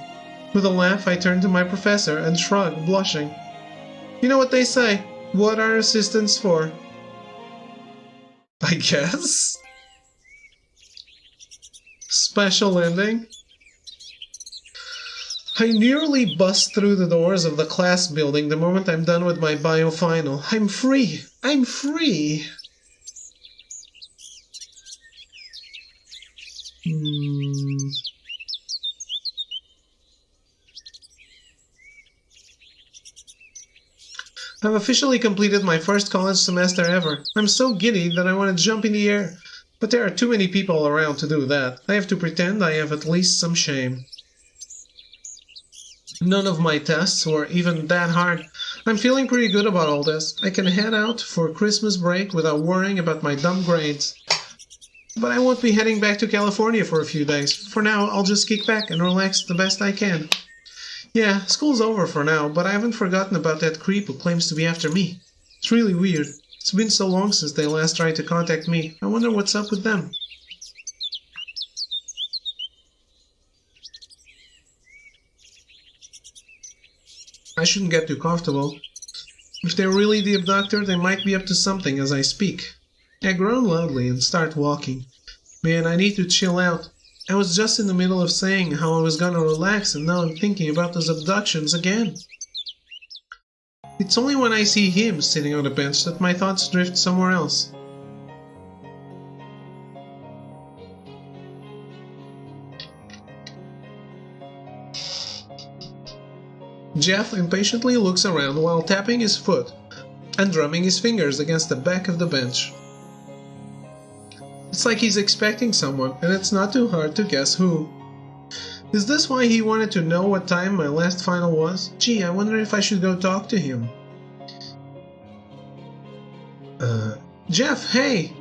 With a laugh, I turn to my professor and shrug, blushing. You know what they say, what are assistants for? I guess? Special ending? I nearly bust through the doors of the class building the moment I'm done with my bio final. I'm free! I'm free! I've officially completed my first college semester ever. I'm so giddy that I want to jump in the air. But there are too many people around to do that. I have to pretend I have at least some shame. None of my tests were even that hard. I'm feeling pretty good about all this. I can head out for Christmas break without worrying about my dumb grades. But I won't be heading back to California for a few days. For now, I'll just kick back and relax the best I can. Yeah, school's over for now, but I haven't forgotten about that creep who claims to be after me. It's really weird. It's been so long since they last tried to contact me. I wonder what's up with them. I shouldn't get too comfortable. If they're really the abductor, they might be up to something as I speak. I groan loudly and start walking. Man, I need to chill out. I was just in the middle of saying how I was gonna relax, and now I'm thinking about those abductions again. It's only when I see him sitting on the bench that my thoughts drift somewhere else. Jeff impatiently looks around while tapping his foot and drumming his fingers against the back of the bench. It's like he's expecting someone, and it's not too hard to guess who. Is this why he wanted to know what time my last final was? Gee, I wonder if I should go talk to him. Jeff, hey!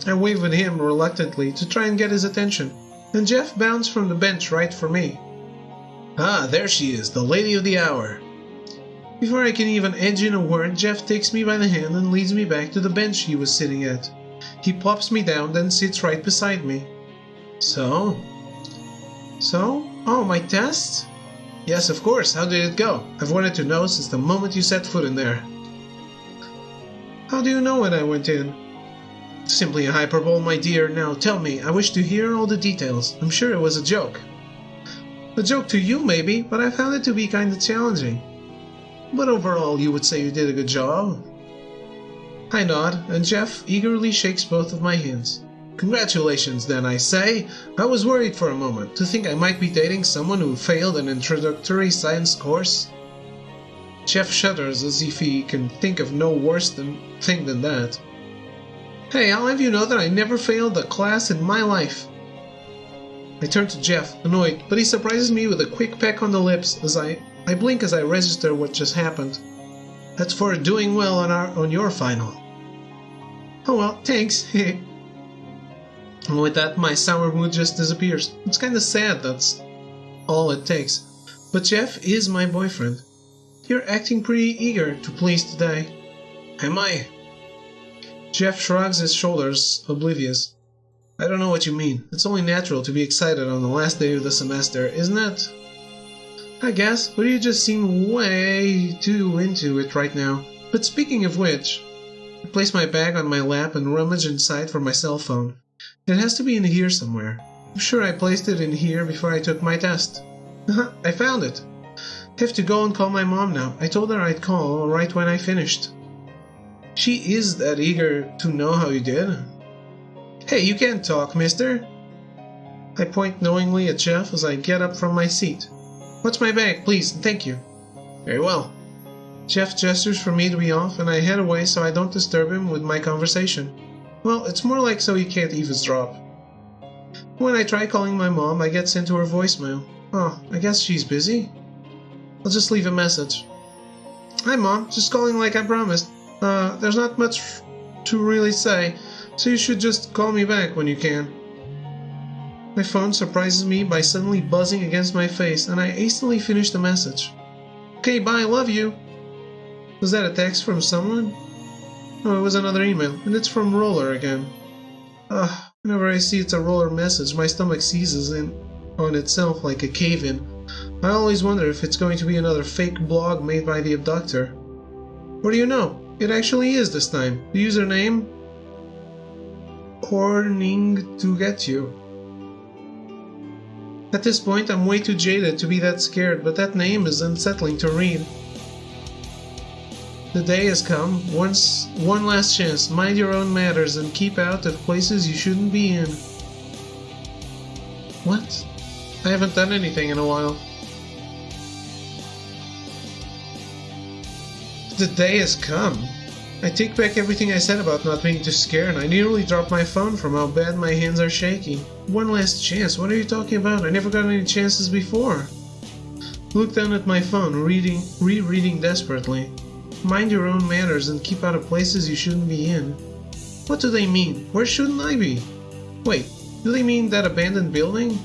I wave at him reluctantly to try and get his attention, and Jeff bounds from the bench right for me. Ah, there she is, the lady of the hour. Before I can even edge in a word, Jeff takes me by the hand and leads me back to the bench he was sitting at. He plops me down, then sits right beside me. So? Oh, my test? Yes, of course, how did it go? I've wanted to know since the moment you set foot in there. How do you know when I went in? Simply a hyperbole, my dear. Now tell me, I wish to hear all the details. I'm sure it was a joke. A joke to you, maybe, but I found it to be kinda challenging. But overall, you would say you did a good job. I nod, and Jeff eagerly shakes both of my hands. Congratulations, then, I say. I was worried for a moment, to think I might be dating someone who failed an introductory science course. Jeff shudders as if he can think of no worse thing than that. Hey, I'll have you know that I never failed a class in my life. I turn to Jeff, annoyed, but he surprises me with a quick peck on the lips as I blink as I register what just happened. That's for doing well on your final. Oh well, thanks. And with that, my sour mood just disappears. It's kinda sad, that's all it takes. But Jeff is my boyfriend. You're acting pretty eager to please today. Am I? Jeff shrugs his shoulders, oblivious. I don't know what you mean. It's only natural to be excited on the last day of the semester, isn't it? I guess, but you just seem way too into it right now. But speaking of which, I place my bag on my lap and rummage inside for my cell phone. It has to be in here somewhere. I'm sure I placed it in here before I took my test. I found it. I have to go and call my mom now. I told her I'd call right when I finished. She is that eager to know how you did. Hey, you can't talk, mister. I point knowingly at Jeff as I get up from my seat. What's my bag, please, and thank you. Very well. Jeff gestures for me to be off, and I head away so I don't disturb him with my conversation. Well, it's more like so he can't eavesdrop. When I try calling my mom, I get sent to her voicemail. Oh, I guess she's busy? I'll just leave a message. Hi, Mom. Just calling like I promised. There's not much to really say, so you should just call me back when you can. My phone surprises me by suddenly buzzing against my face, and I hastily finish the message. Okay, bye, love you. Was that a text from someone? No, it was another email, and it's from Roller again. Whenever I see it's a Roller message, my stomach seizes in on itself like a cave-in. I always wonder if it's going to be another fake blog made by the abductor. What do you know? It actually is this time. The username? Corning to get you. At this point, I'm way too jaded to be that scared, but that name is unsettling to read. The day has come. One last chance. Mind your own matters and keep out of places you shouldn't be in. What? I haven't done anything in a while. The day has come. I take back everything I said about not being too scared, and I nearly dropped my phone from how bad my hands are shaking. One last chance? What are you talking about? I never got any chances before. Look down at my phone, rereading desperately. Mind your own matters and keep out of places you shouldn't be in. What do they mean? Where shouldn't I be? Wait, do they mean that abandoned building?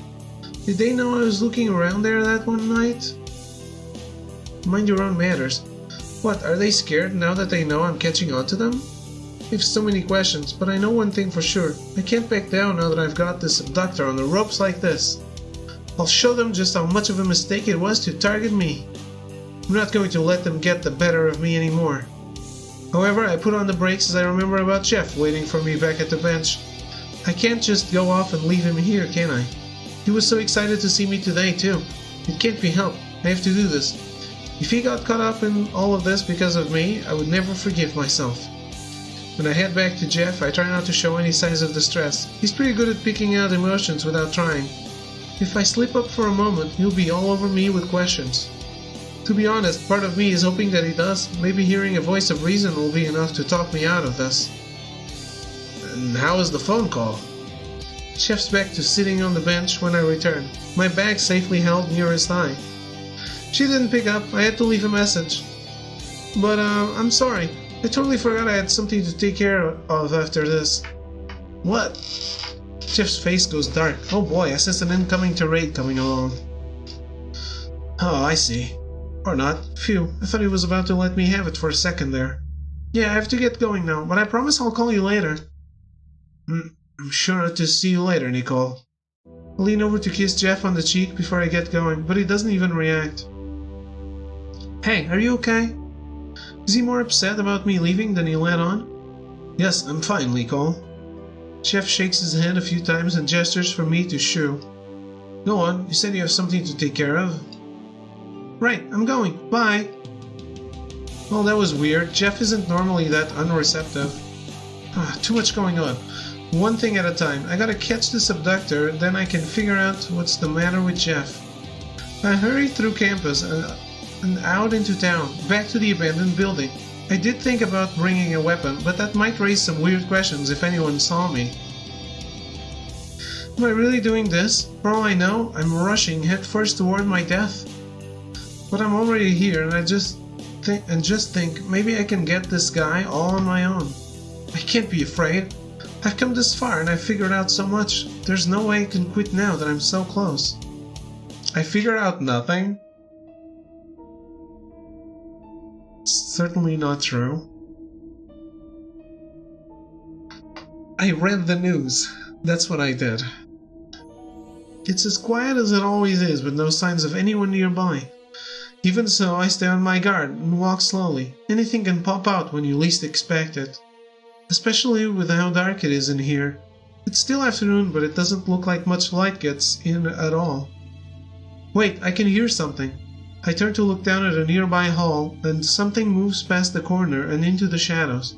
Did they know I was looking around there that one night? Mind your own matters. What, are they scared now that they know I'm catching on to them? I have so many questions, but I know one thing for sure. I can't back down now that I've got this abductor on the ropes like this. I'll show them just how much of a mistake it was to target me. I'm not going to let them get the better of me anymore. However, I put on the brakes as I remember about Jeff waiting for me back at the bench. I can't just go off and leave him here, can I? He was so excited to see me today, too. It can't be helped. I have to do this. If he got caught up in all of this because of me, I would never forgive myself. When I head back to Jeff, I try not to show any signs of distress. He's pretty good at picking out emotions without trying. If I slip up for a moment, he'll be all over me with questions. To be honest, part of me is hoping that he does. Maybe hearing a voice of reason will be enough to talk me out of this. And how is the phone call? Jeff's back to sitting on the bench when I return, my bag safely held near his thigh. She didn't pick up. I had to leave a message. But, I'm sorry. I totally forgot I had something to take care of after this. What? Jeff's face goes dark. Oh boy, I sense an incoming tirade coming along. Oh, I see. Or not. Phew, I thought he was about to let me have it for a second there. Yeah, I have to get going now, but I promise I'll call you later. I'm sure to see you later, Nicole. I lean over to kiss Jeff on the cheek before I get going, but he doesn't even react. Hey, are you okay? Is he more upset about me leaving than he let on? Yes, I'm fine, Nicole. Jeff shakes his head a few times and gestures for me to shoo. Go on, you said you have something to take care of. Right, I'm going. Bye. Well, that was weird. Jeff isn't normally that unreceptive. Too much going on. One thing at a time. I gotta catch this abductor, then I can figure out what's the matter with Jeff. I hurried through campus and out into town, back to the abandoned building. I did think about bringing a weapon, but that might raise some weird questions if anyone saw me. Am I really doing this? For all I know, I'm rushing headfirst toward my death. But I'm already here, and I just think maybe I can get this guy all on my own. I can't be afraid. I've come this far and I've figured out so much. There's no way I can quit now that I'm so close. I figured out nothing? Certainly not true. I read the news. That's what I did. It's as quiet as it always is, with no signs of anyone nearby. Even so, I stay on my guard and walk slowly. Anything can pop out when you least expect it. Especially with how dark it is in here. It's still afternoon, but it doesn't look like much light gets in at all. Wait, I can hear something. I turn to look down at a nearby hall, and something moves past the corner and into the shadows.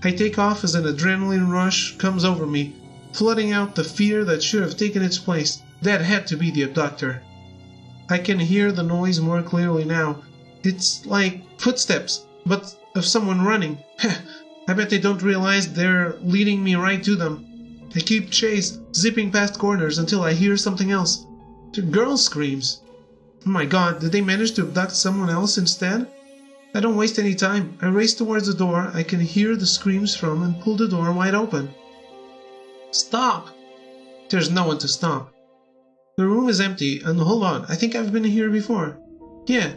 I take off as an adrenaline rush comes over me, flooding out the fear that should have taken its place. That had to be the abductor. I can hear the noise more clearly now. It's like footsteps, but of someone running. I bet they don't realize they're leading me right to them. I keep chase, zipping past corners until I hear something else. The girl screams. Oh my god, did they manage to abduct someone else instead? I don't waste any time. I race towards the door I can hear the screams from and pull the door wide open. Stop! There's no one to stop. The room is empty, and hold on, I think I've been here before. Yeah,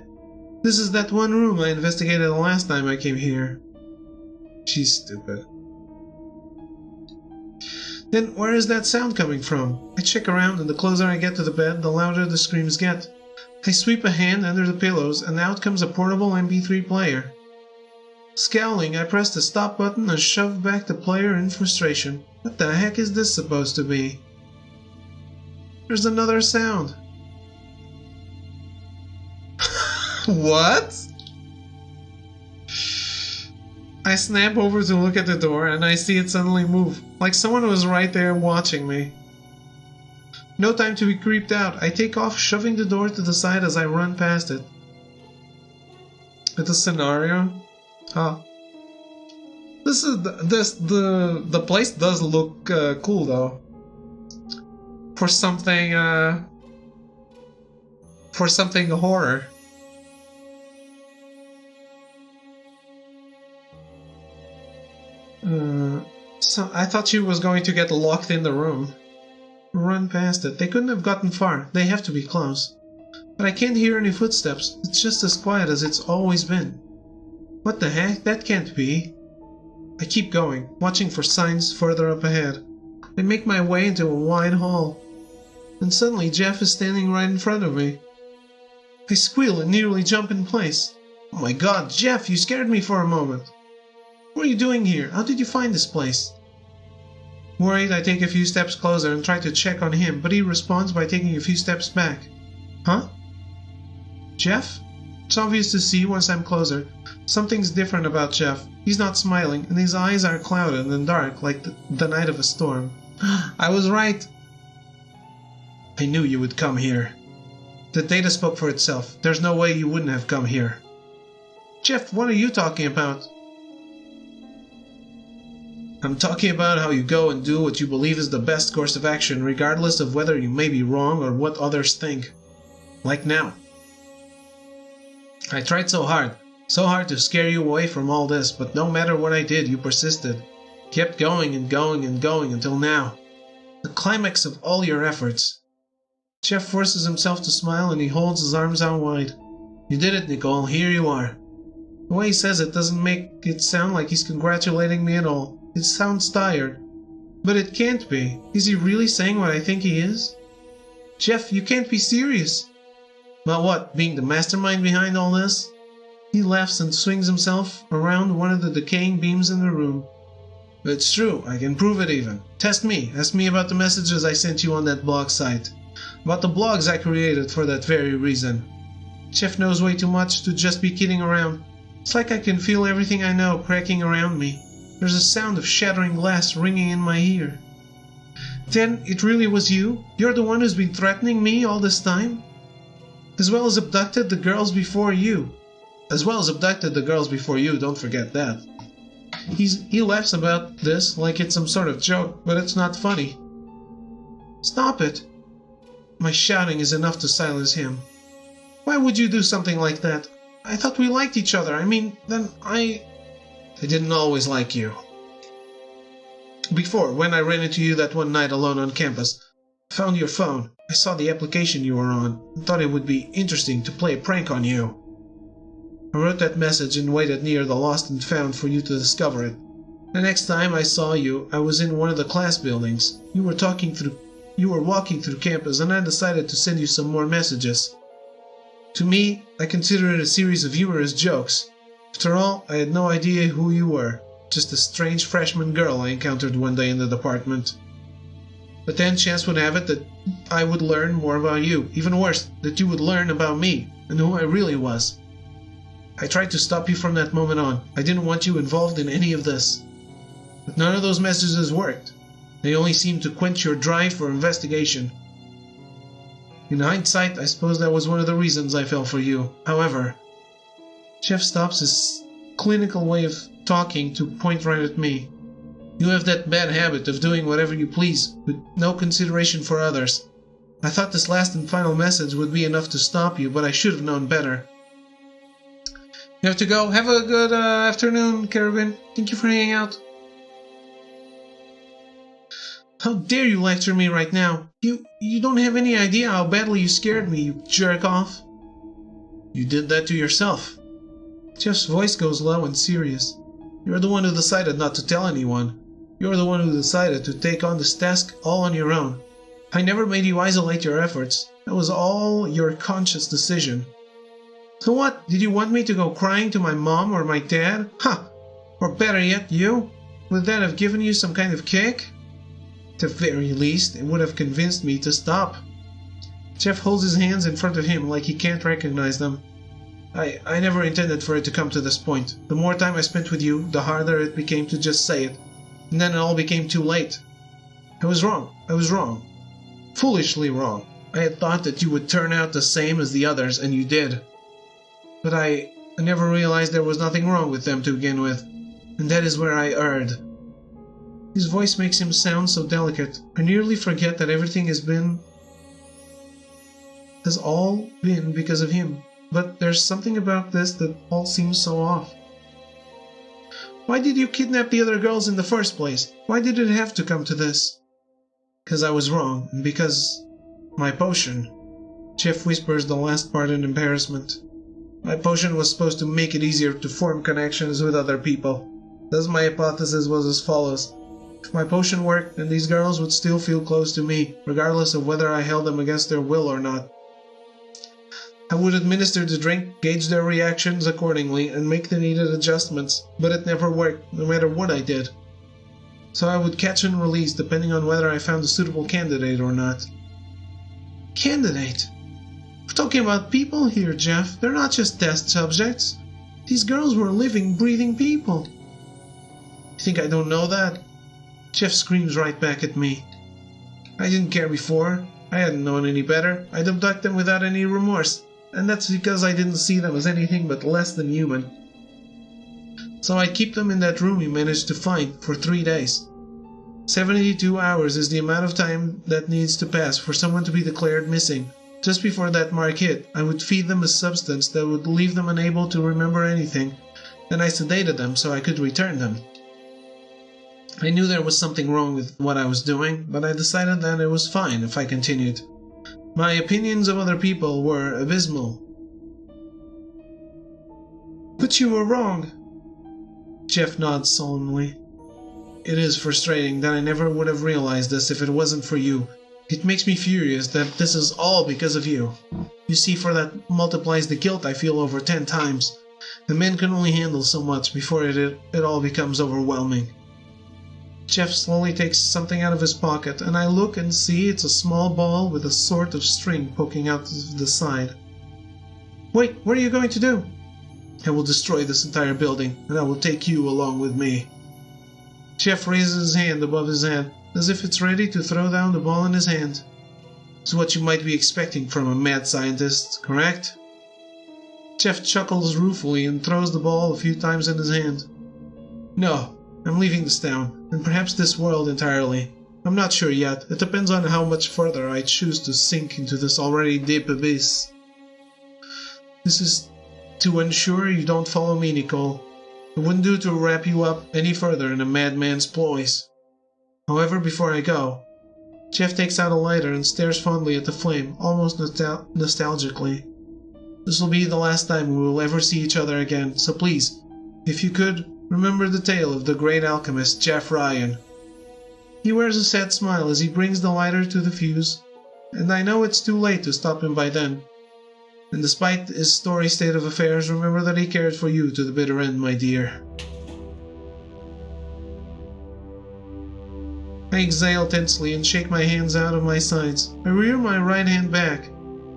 this is that one room I investigated the last time I came here. She's stupid. Then where is that sound coming from? I check around, and the closer I get to the bed, the louder the screams get. I sweep a hand under the pillows, and out comes a portable MP3 player. Scowling, I pressed the stop button and shoved back the player in frustration. What the heck is this supposed to be? There's another sound. What? I snap over to look at the door and I see it suddenly move, like someone was right there watching me. No time to be creeped out. I take off, shoving the door to the side as I run past it. It's a scenario? Huh. The place does look cool though. For something horror. So I thought she was going to get locked in the room. Run past it. They couldn't have gotten far. They have to be close. But I can't hear any footsteps. It's just as quiet as it's always been. What the heck? That can't be. I keep going, watching for signs further up ahead. I make my way into a wide hall. And suddenly Jeff is standing right in front of me. I squeal and nearly jump in place. Oh my god, Jeff, you scared me for a moment. What are you doing here? How did you find this place? Worried, I take a few steps closer and try to check on him, but he responds by taking a few steps back. Huh? Jeff? It's obvious to see once I'm closer. Something's different about Jeff. He's not smiling, and his eyes are clouded and dark like the night of a storm. I was right! I knew you would come here. The data spoke for itself. There's no way you wouldn't have come here. Jeff, what are you talking about? I'm talking about how you go and do what you believe is the best course of action, regardless of whether you may be wrong or what others think. Like now. I tried so hard to scare you away from all this, but no matter what I did, you persisted. Kept going and going and going until now. The climax of all your efforts. Jeff forces himself to smile and he holds his arms out wide. You did it, Nicole. Here you are. The way he says it doesn't make it sound like he's congratulating me at all. It sounds tired. But it can't be. Is he really saying what I think he is? Jeff, you can't be serious. About what? Being the mastermind behind all this? He laughs and swings himself around one of the decaying beams in the room. It's true. I can prove it even. Test me. Ask me about the messages I sent you on that blog site. About the blogs I created for that very reason. Jeff knows way too much to just be kidding around. It's like I can feel everything I know cracking around me. There's a sound of shattering glass ringing in my ear. Then it really was you? You're the one who's been threatening me all this time? As well as abducted the girls before you. Don't forget that. He laughs about this like it's some sort of joke, but it's not funny. Stop it. My shouting is enough to silence him. Why would you do something like that? I thought we liked each other. I didn't always like you. Before, when I ran into you that one night alone on campus, I found your phone. I saw the application you were on and thought it would be interesting to play a prank on you. I wrote that message and waited near the lost and found for you to discover it. The next time I saw you, I was in one of the class buildings. You were walking through campus and I decided to send you some more messages. To me, I consider it a series of humorous jokes. After all, I had no idea who you were, just a strange freshman girl I encountered one day in the department. But then chance would have it that I would learn more about you, even worse, that you would learn about me, and who I really was. I tried to stop you from that moment on. I didn't want you involved in any of this. But none of those messages worked. They only seemed to quench your drive for investigation. In hindsight, I suppose that was one of the reasons I fell for you. However, Jeff stops his clinical way of talking to point right at me. You have that bad habit of doing whatever you please, with no consideration for others. I thought this last and final message would be enough to stop you, but I should have known better. You have to go. Have a good afternoon, Carabin. Thank you for hanging out. How dare you lecture me right now? You don't have any idea how badly you scared me, you jerk off. You did that to yourself. Jeff's voice goes low and serious. You're the one who decided not to tell anyone. You're the one who decided to take on this task all on your own. I never made you isolate your efforts. That was all your conscious decision. So what? Did you want me to go crying to my mom or my dad? Ha! Or better yet, you? Would that have given you some kind of kick? At the very least, it would have convinced me to stop. Jeff holds his hands in front of him like he can't recognize them. I never intended for it to come to this point. The more time I spent with you, the harder it became to just say it. And then it all became too late. I was wrong. I was wrong. Foolishly wrong. I had thought that you would turn out the same as the others, and you did. But I never realized there was nothing wrong with them to begin with. And that is where I erred. His voice makes him sound so delicate. I nearly forget that everything has all been because of him. But there's something about this that all seems so off. Why did you kidnap the other girls in the first place? Why did it have to come to this? Because I was wrong, and because my potion. Jeff whispers the last part in embarrassment. My potion was supposed to make it easier to form connections with other people. Thus my hypothesis was as follows. If my potion worked, then these girls would still feel close to me, regardless of whether I held them against their will or not. I would administer the drink, gauge their reactions accordingly, and make the needed adjustments, but it never worked, no matter what I did. So I would catch and release depending on whether I found a suitable candidate or not. Candidate? We're talking about people here, Jeff. They're not just test subjects. These girls were living, breathing people. You think I don't know that? Jeff screams right back at me. I didn't care before. I hadn't known any better. I'd abduct them without any remorse. And that's because I didn't see them as anything but less than human. So I'd keep them in that room you managed to find for 3 days. 72 hours is the amount of time that needs to pass for someone to be declared missing. Just before that mark hit, I would feed them a substance that would leave them unable to remember anything. Then I sedated them so I could return them. I knew there was something wrong with what I was doing, but I decided that it was fine if I continued. My opinions of other people were abysmal. But you were wrong. Jeff nods solemnly. It is frustrating that I never would have realized this if it wasn't for you. It makes me furious that this is all because of you. You see, for that multiplies the guilt I feel over 10 times. The men can only handle so much before it all becomes overwhelming. Jeff slowly takes something out of his pocket, and I look and see it's a small ball with a sort of string poking out of the side. Wait, what are you going to do? I will destroy this entire building, and I will take you along with me. Jeff raises his hand above his head, as if it's ready to throw down the ball in his hand. It's what you might be expecting from a mad scientist, correct? Jeff chuckles ruefully and throws the ball a few times in his hand. No, I'm leaving this town, and perhaps this world entirely. I'm not sure yet. It depends on how much further I choose to sink into this already deep abyss. This is to ensure you don't follow me, Nicole. It wouldn't do to wrap you up any further in a madman's ploys. However, before I go, Jeff takes out a lighter and stares fondly at the flame, almost nostalgically. This will be the last time we will ever see each other again, so please, if you could, remember the tale of the great alchemist Jeff Ryan. He wears a sad smile as he brings the lighter to the fuse, and I know it's too late to stop him by then. And despite his storied state of affairs, remember that he cared for you to the bitter end, my dear. I exhale tensely and shake my hands out of my sides. I rear my right hand back,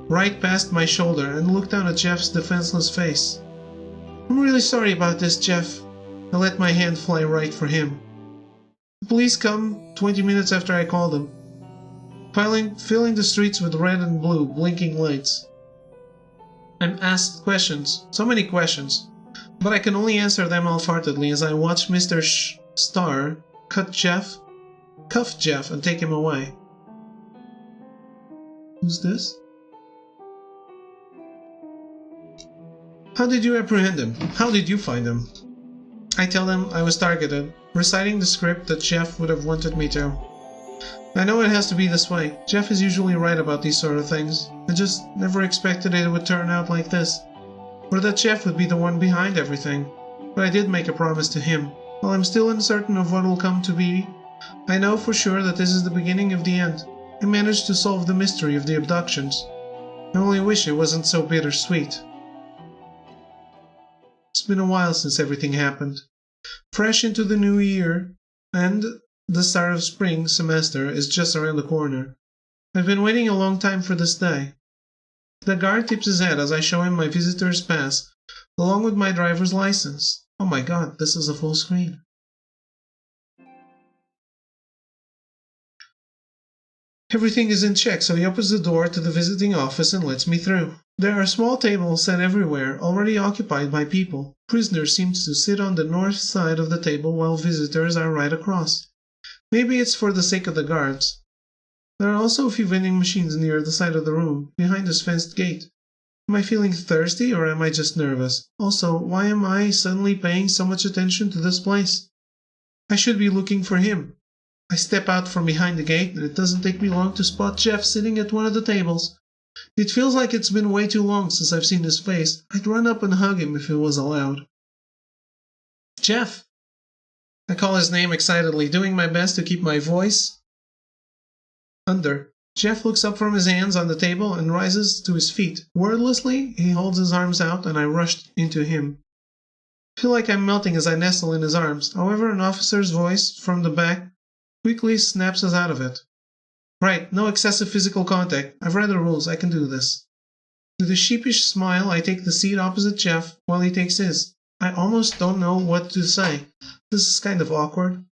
right past my shoulder, and look down at Jeff's defenseless face. I'm really sorry about this, Jeff. I let my hand fly right for him. The police come 20 minutes after I called them, filling the streets with red and blue blinking lights. I'm asked questions, so many questions, but I can only answer them half-heartedly as I watch Mr. Starr cuff Jeff and take him away. Who's this? How did you apprehend him? How did you find him? I tell them I was targeted, reciting the script that Jeff would have wanted me to. I know it has to be this way. Jeff is usually right about these sort of things. I just never expected it would turn out like this, or that Jeff would be the one behind everything. But I did make a promise to him. While I'm still uncertain of what will come to be, I know for sure that this is the beginning of the end. I managed to solve the mystery of the abductions. I only wish it wasn't so bittersweet. It's been a while since everything happened. Fresh into the new year, and the start of spring semester is just around the corner. I've been waiting a long time for this day. The guard tips his head as I show him my visitor's pass, along with my driver's license. Oh my god, this is a full screen. Everything is in check, so he opens the door to the visiting office and lets me through. There are small tables set everywhere, already occupied by people. Prisoners seem to sit on the north side of the table while visitors are right across. Maybe it's for the sake of the guards. There are also a few vending machines near the side of the room, behind this fenced gate. Am I feeling thirsty or am I just nervous? Also, why am I suddenly paying so much attention to this place? I should be looking for him. I step out from behind the gate and it doesn't take me long to spot Jeff sitting at one of the tables. It feels like it's been way too long since I've seen his face. I'd run up and hug him if it was allowed. Jeff! I call his name excitedly, doing my best to keep my voice under. Jeff looks up from his hands on the table and rises to his feet. Wordlessly, he holds his arms out and I rush into him. I feel like I'm melting as I nestle in his arms. However, an officer's voice from the back quickly snaps us out of it. Right, no excessive physical contact. I've read the rules, I can do this. With a sheepish smile, I take the seat opposite Jeff while he takes his. I almost don't know what to say. This is kind of awkward.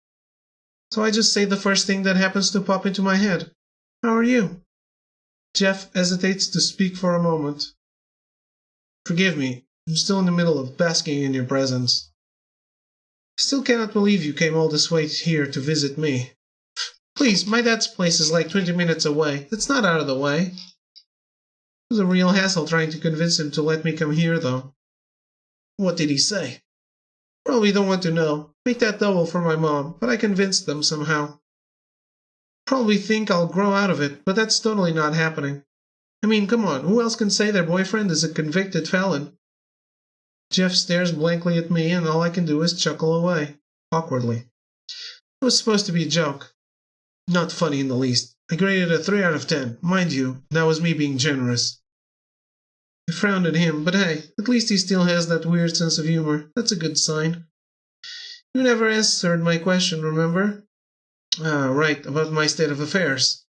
So I just say the first thing that happens to pop into my head. How are you? Jeff hesitates to speak for a moment. Forgive me, I'm still in the middle of basking in your presence. I still cannot believe you came all this way here to visit me. Please, my dad's place is like 20 minutes away. It's not out of the way. It was a real hassle trying to convince him to let me come here, though. What did he say? Probably don't want to know. Make that double for my mom, but I convinced them somehow. Probably think I'll grow out of it, but that's totally not happening. I mean, come on, who else can say their boyfriend is a convicted felon? Jeff stares blankly at me, and all I can do is chuckle away, awkwardly. It was supposed to be a joke. Not funny in the least. I graded a 3 out of 10. Mind you, that was me being generous. I frowned at him, but hey, at least he still has that weird sense of humor. That's a good sign. You never answered my question, remember? Right, about my state of affairs.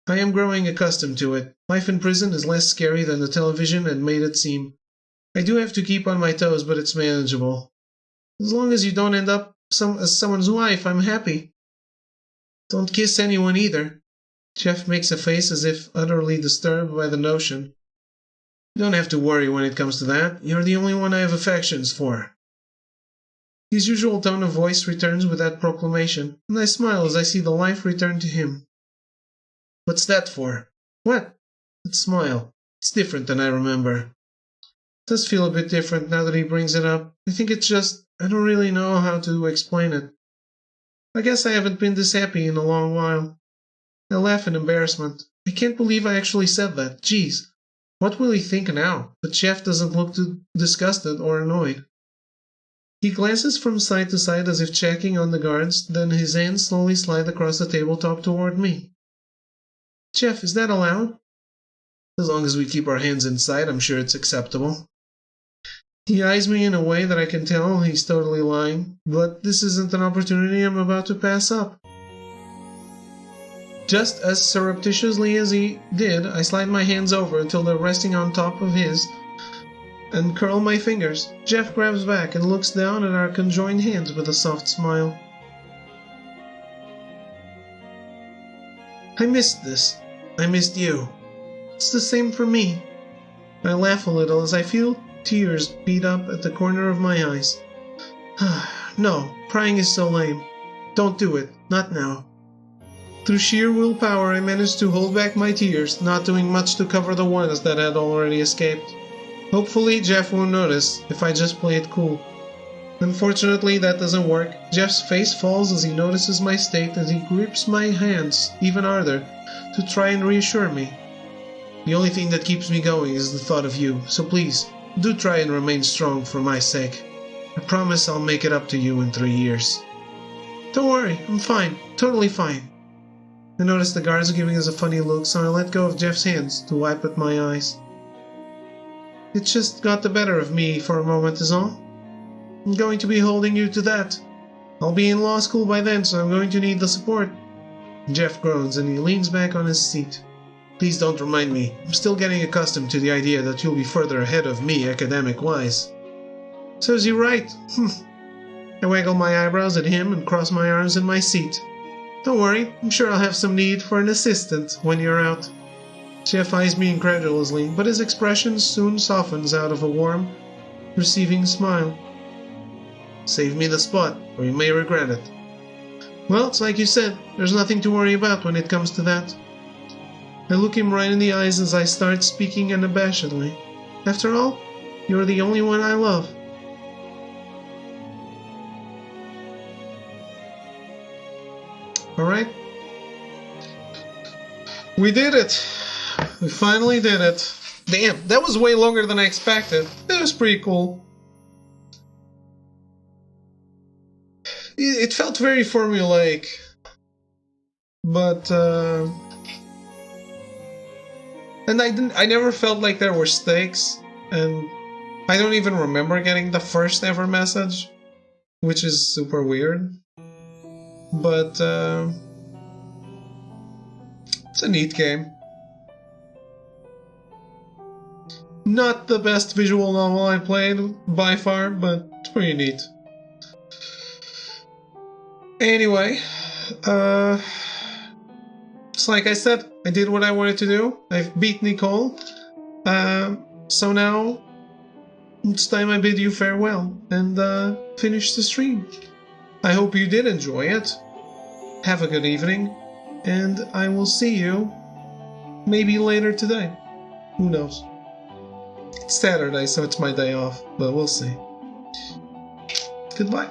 I am growing accustomed to it. Life in prison is less scary than the television had made it seem. I do have to keep on my toes, but it's manageable. As long as you don't end up as someone's wife, I'm happy. Don't kiss anyone either. Jeff makes a face as if utterly disturbed by the notion. You don't have to worry when it comes to that. You're the only one I have affections for. His usual tone of voice returns with that proclamation, and I smile as I see the life return to him. What's that for? What? That smile. It's different than I remember. It does feel a bit different now that he brings it up. I think it's just, I don't really know how to explain it. I guess I haven't been this happy in a long while. I laugh in embarrassment. I can't believe I actually said that. Jeez. What will he think now? But Jeff doesn't look too disgusted or annoyed. He glances from side to side as if checking on the guards, then his hands slowly slide across the tabletop toward me. Jeff, is that allowed? As long as we keep our hands inside, I'm sure it's acceptable. He eyes me in a way that I can tell he's totally lying, but this isn't an opportunity I'm about to pass up. Just as surreptitiously as he did, I slide my hands over until they're resting on top of his and curl my fingers. Jeff grabs back and looks down at our conjoined hands with a soft smile. I missed this. I missed you. It's the same for me. I laugh a little as I feel tears beat up at the corner of my eyes. No, crying is so lame. Don't do it. Not now. Through sheer willpower, I managed to hold back my tears, not doing much to cover the ones that had already escaped. Hopefully, Jeff won't notice if I just play it cool. Unfortunately, that doesn't work. Jeff's face falls as he notices my state and he grips my hands even harder to try and reassure me. The only thing that keeps me going is the thought of you, so please, do try and remain strong for my sake. I promise I'll make it up to you in 3 years. Don't worry, I'm fine, totally fine. I notice the guards are giving us a funny look, so I let go of Jeff's hands to wipe at my eyes. It just got the better of me for a moment is all. I'm going to be holding you to that. I'll be in law school by then, so I'm going to need the support. Jeff groans and he leans back on his seat. Please don't remind me. I'm still getting accustomed to the idea that you'll be further ahead of me academic-wise. Serves you right. I waggle my eyebrows at him and cross my arms in my seat. Don't worry, I'm sure I'll have some need for an assistant when you're out. Jeff eyes me incredulously, but his expression soon softens out of a warm, receiving smile. Save me the spot, or you may regret it. Well, it's like you said, there's nothing to worry about when it comes to that. I look him right in the eyes as I start speaking unabashedly. After all, you're the only one I love. Alright? We did it! We finally did it. Damn, that was way longer than I expected. It was pretty cool. It felt very formulaic. But, and I never felt like there were stakes. And I don't even remember getting the first ever message. Which is super weird. But, it's a neat game. Not the best visual novel I played by far, but it's pretty neat. Anyway, it's like I said, I did what I wanted to do. I've beat Nicole. So now it's time I bid you farewell and finish the stream. I hope you did enjoy it. Have a good evening, and I will see you maybe later today. Who knows? It's Saturday, so it's my day off, but we'll see. Goodbye.